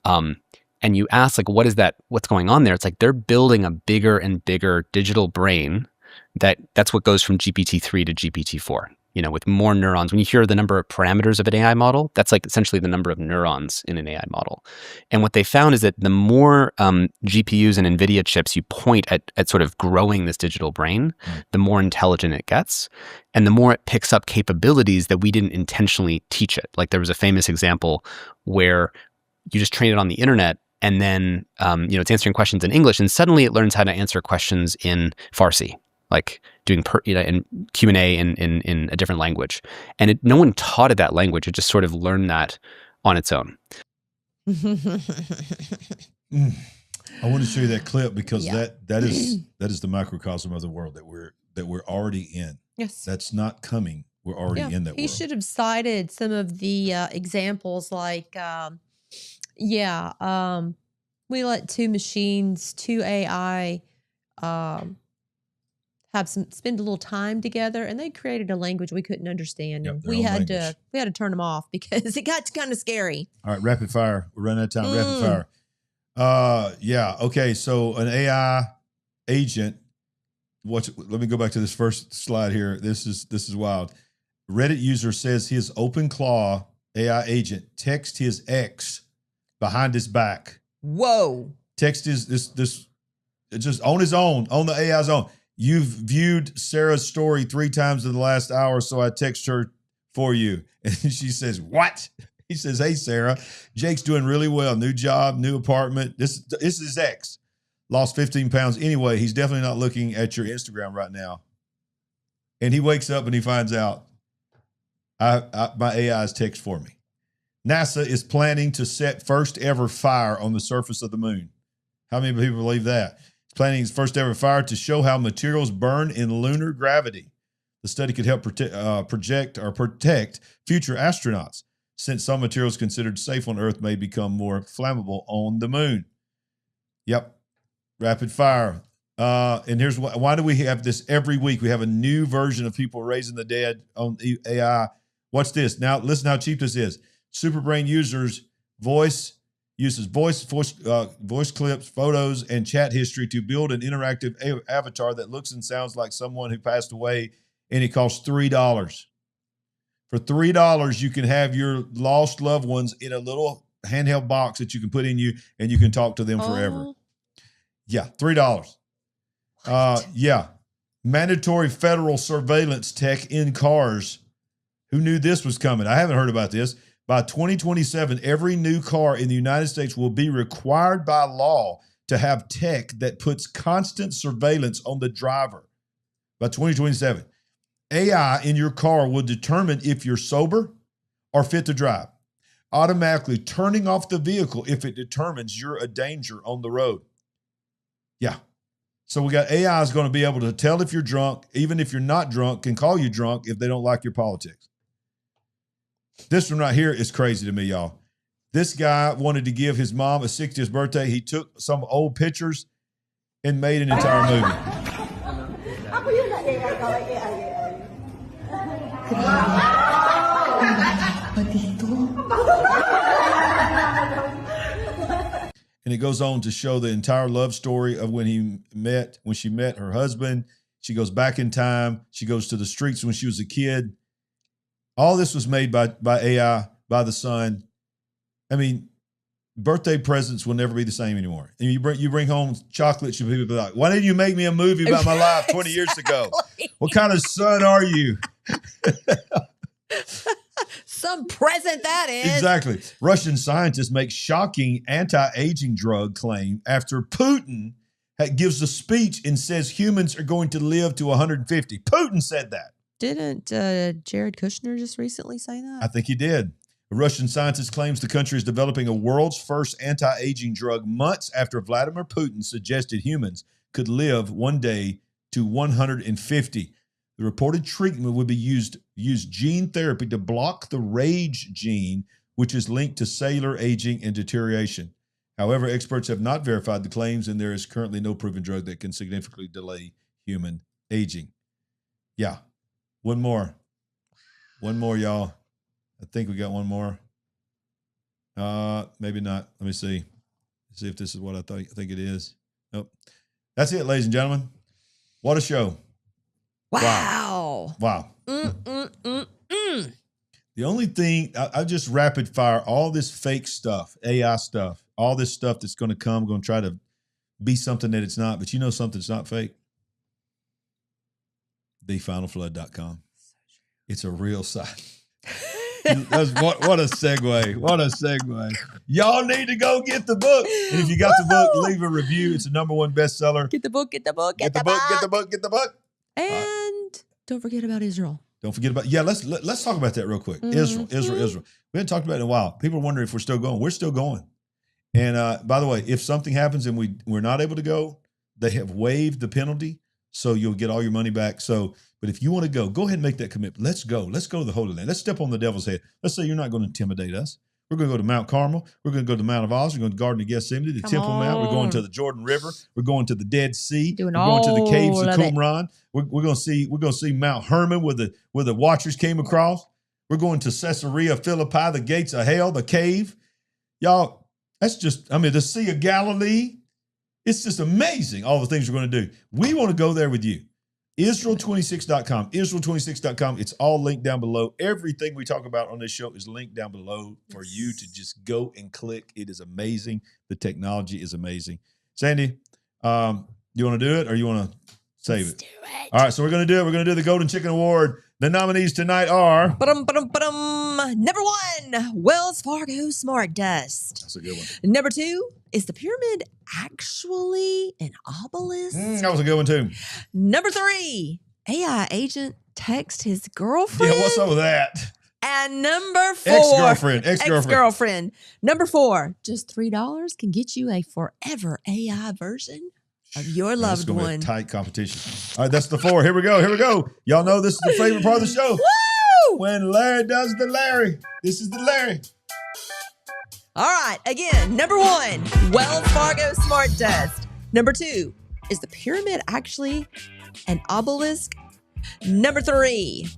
Speaker 20: and you ask, like, what's going on there? It's like they're building a bigger and bigger digital brain that's what goes from GPT-3 to GPT-4, with more neurons. When you hear the number of parameters of an AI model, that's like essentially the number of neurons in an AI model. And what they found is that the more GPUs and NVIDIA chips you point at sort of growing this digital brain, the more intelligent it gets, and the more it picks up capabilities that we didn't intentionally teach it. Like, there was a famous example where you just train it on the internet, and then it's answering questions in English, and suddenly it learns how to answer questions in Farsi, like doing in Q&A in a different language. And no one taught it that language. It just sort of learned that on its own.
Speaker 1: I want to show you that clip because that is the microcosm of the world that we're already in.
Speaker 2: Yes.
Speaker 1: That's not coming. We're already in that
Speaker 2: He
Speaker 1: world.
Speaker 2: should have cited some of the examples like, we let two AI spend a little time together, and they created a language we couldn't understand. And we had to turn them off because it got kind of scary.
Speaker 1: All right, rapid fire. We're running out of time. Rapid fire. Okay. So an AI agent. Let me go back to this first slide here. This is wild. Reddit user says his OpenClaw AI agent texted his ex behind his back.
Speaker 2: Whoa.
Speaker 1: Text is this just on his own, on the AI's own. You've viewed Sarah's story 3 times in the last hour, so I text her for you. And she says, what? He says, hey, Sarah, Jake's doing really well. New job, new apartment. This is his ex. Lost 15 pounds. Anyway, he's definitely not looking at your Instagram right now. And he wakes up and he finds out my AI's text for me. NASA is planning to set first ever fire on the surface of the moon. How many people believe that? Planning his first ever fire to show how materials burn in lunar gravity. The study could help protect future astronauts, since some materials considered safe on Earth may become more flammable on the moon. Yep. Rapid fire. And here's why do we have this every week? We have a new version of people raising the dead on AI. Watch this. Now, listen how cheap this is. Superbrain users uses voice clips, photos, and chat history to build an interactive avatar that looks and sounds like someone who passed away, and it costs $3. For $3, you can have your lost loved ones in a little handheld box that you can put in you, and you can talk to them forever. Yeah, $3. Mandatory federal surveillance tech in cars. Who knew this was coming? I haven't heard about this. By 2027, every new car in the United States will be required by law to have tech that puts constant surveillance on the driver. By 2027, AI in your car will determine if you're sober or fit to drive, automatically turning off the vehicle if it determines you're a danger on the road. Yeah. So we got AI is going to be able to tell if you're drunk, even if you're not drunk, can call you drunk if they don't like your politics. This one right here is crazy to me, y'all. This guy wanted to give his mom a 60th birthday. He took some old pictures and made an entire movie. And it goes on to show the entire love story of when she met her husband. She goes back in time. She goes to the streets when she was a kid. All this was made by AI, by the son. I mean, birthday presents will never be the same anymore. And you bring home chocolates, and people be like, why didn't you make me a movie about my life 20 years ago? What kind of son are you?
Speaker 2: Some present that is.
Speaker 1: Exactly. Russian scientists make shocking anti-aging drug claim after Putin gives a speech and says humans are going to live to 150. Putin said that.
Speaker 2: Didn't Jared Kushner just recently say that?
Speaker 1: I think he did. A Russian scientist claims the country is developing a world's first anti-aging drug months after Vladimir Putin suggested humans could live one day to 150. The reported treatment would be use gene therapy to block the RAGE gene, which is linked to cellular aging and deterioration. However, experts have not verified the claims, and there is currently no proven drug that can significantly delay human aging. Yeah. One more, y'all. I think we got one more. Maybe not. Let me see. See if this is what I think it is. Nope. That's it, ladies and gentlemen. What a show.
Speaker 2: Wow.
Speaker 1: The only thing, I just rapid fire all this fake stuff, AI stuff, all this stuff that's going to come, going to try to be something that it's not, but you know something's not fake? TheFinalFlood.com. It's a real site. What a segue. What a segue. Y'all need to go get the book. And if you got the book, leave a review. It's a #1 bestseller.
Speaker 2: Get the book, get the book,
Speaker 1: get the book, get the book, get the book.
Speaker 2: And don't forget about Israel.
Speaker 1: Don't forget about, let's talk about that real quick. Israel. We haven't talked about it in a while. People are wondering if we're still going. We're still going. And by the way, if something happens and we're not able to go, they have waived the penalty, so you'll get all your money back. So, but if you want to go ahead and make that commitment. Let's go. Let's go to the Holy Land. Let's step on the devil's head. Let's say you're not going to intimidate us. We're going to go to Mount Carmel. We're going to go to the Mount of Olives. We're going to the Garden of Gethsemane, the Temple Mount. We're going to the Jordan River. We're going to the Dead Sea. We're going to the caves of Qumran. We're going to see Mount Hermon where the watchers came across. We're going to Caesarea Philippi, the gates of hell, the cave. Y'all, that's just, the Sea of Galilee. It's just amazing, all the things we're going to do. We want to go there with you. Israel26.com. Israel26.com. It's all linked down below. Everything we talk about on this show is linked down below for you to just go and click. It is amazing. The technology is amazing. Sandy, you want to do it or you want to save it? Do it. All right, so we're going to do it. We're going to do the Golden Chicken Award. The nominees tonight are...
Speaker 2: Number 1, Wells Fargo Smart Dust.
Speaker 1: That's a good one.
Speaker 2: Number 2, is the pyramid actually an obelisk?
Speaker 1: That was a good one too.
Speaker 2: Number 3, AI agent text his girlfriend.
Speaker 1: Yeah, what's up with that?
Speaker 2: And number 4,
Speaker 1: ex-girlfriend.
Speaker 2: Number 4, just $3 can get you a forever AI version of your loved one.
Speaker 1: Be a tight competition. All right, that's the 4. Here we go. Y'all know this is the favorite part of the show.
Speaker 2: Woo!
Speaker 1: When Larry does the Larry. This is the Larry.
Speaker 2: All right, again, number 1, Wells Fargo Smart Dust. Number 2, is the pyramid actually an obelisk? Number 3,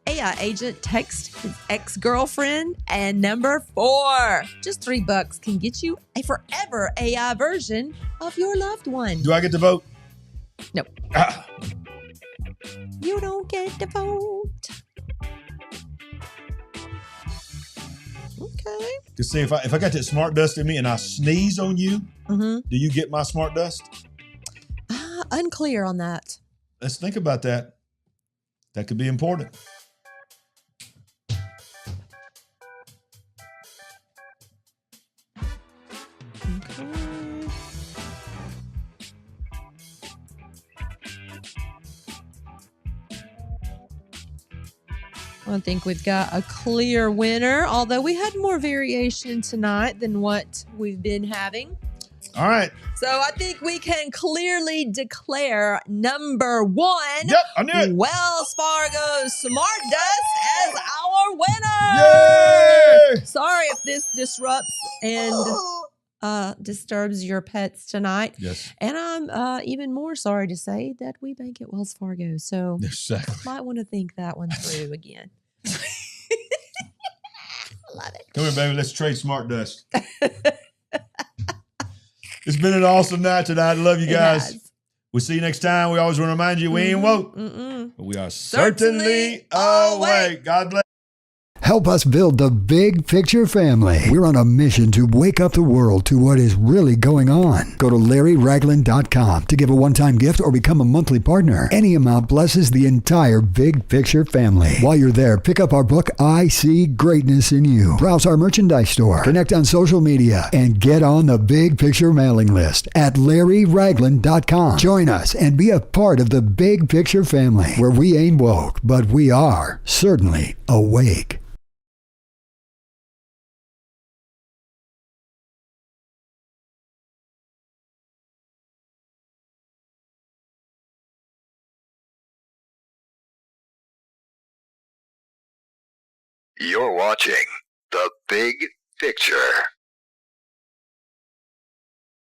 Speaker 2: AI agent text his ex-girlfriend. And number 4, just $3 can get you a forever AI version of your loved one.
Speaker 1: Do I get to vote?
Speaker 2: Nope. You don't get to vote. Okay.
Speaker 1: To see if I got that smart dust in me and I sneeze on you, do you get my smart dust?
Speaker 2: Unclear on that.
Speaker 1: Let's think about that. That could be important.
Speaker 2: I think we've got a clear winner, although we had more variation tonight than what we've been having.
Speaker 1: All right.
Speaker 2: So I think we can clearly declare number 1,
Speaker 1: yep, I knew it.
Speaker 2: Wells Fargo Smart Dust as our winner.
Speaker 1: Yay!
Speaker 2: Sorry if this disrupts and disturbs your pets tonight.
Speaker 1: Yes.
Speaker 2: And I'm even more sorry to say that we bank at Wells Fargo. So
Speaker 1: exactly.
Speaker 2: Might want to think that one through again. Love it.
Speaker 1: Come here, baby. Let's trade smart dust. It's been an awesome night tonight. I love you guys. We'll see you next time. We always want to remind you we ain't woke, but we are certainly awake. God bless.
Speaker 12: Help us build the big picture family. We're on a mission to wake up the world to what is really going on. Go to LarryRagland.com to give a one-time gift or become a monthly partner. Any amount blesses the entire big picture family. While you're there, pick up our book, I See Greatness in You. Browse our merchandise store, connect on social media, and get on the big picture mailing list at LarryRagland.com. Join us and be a part of the big picture family, where we ain't woke, but we are certainly awake.
Speaker 8: You're watching The Big Picture.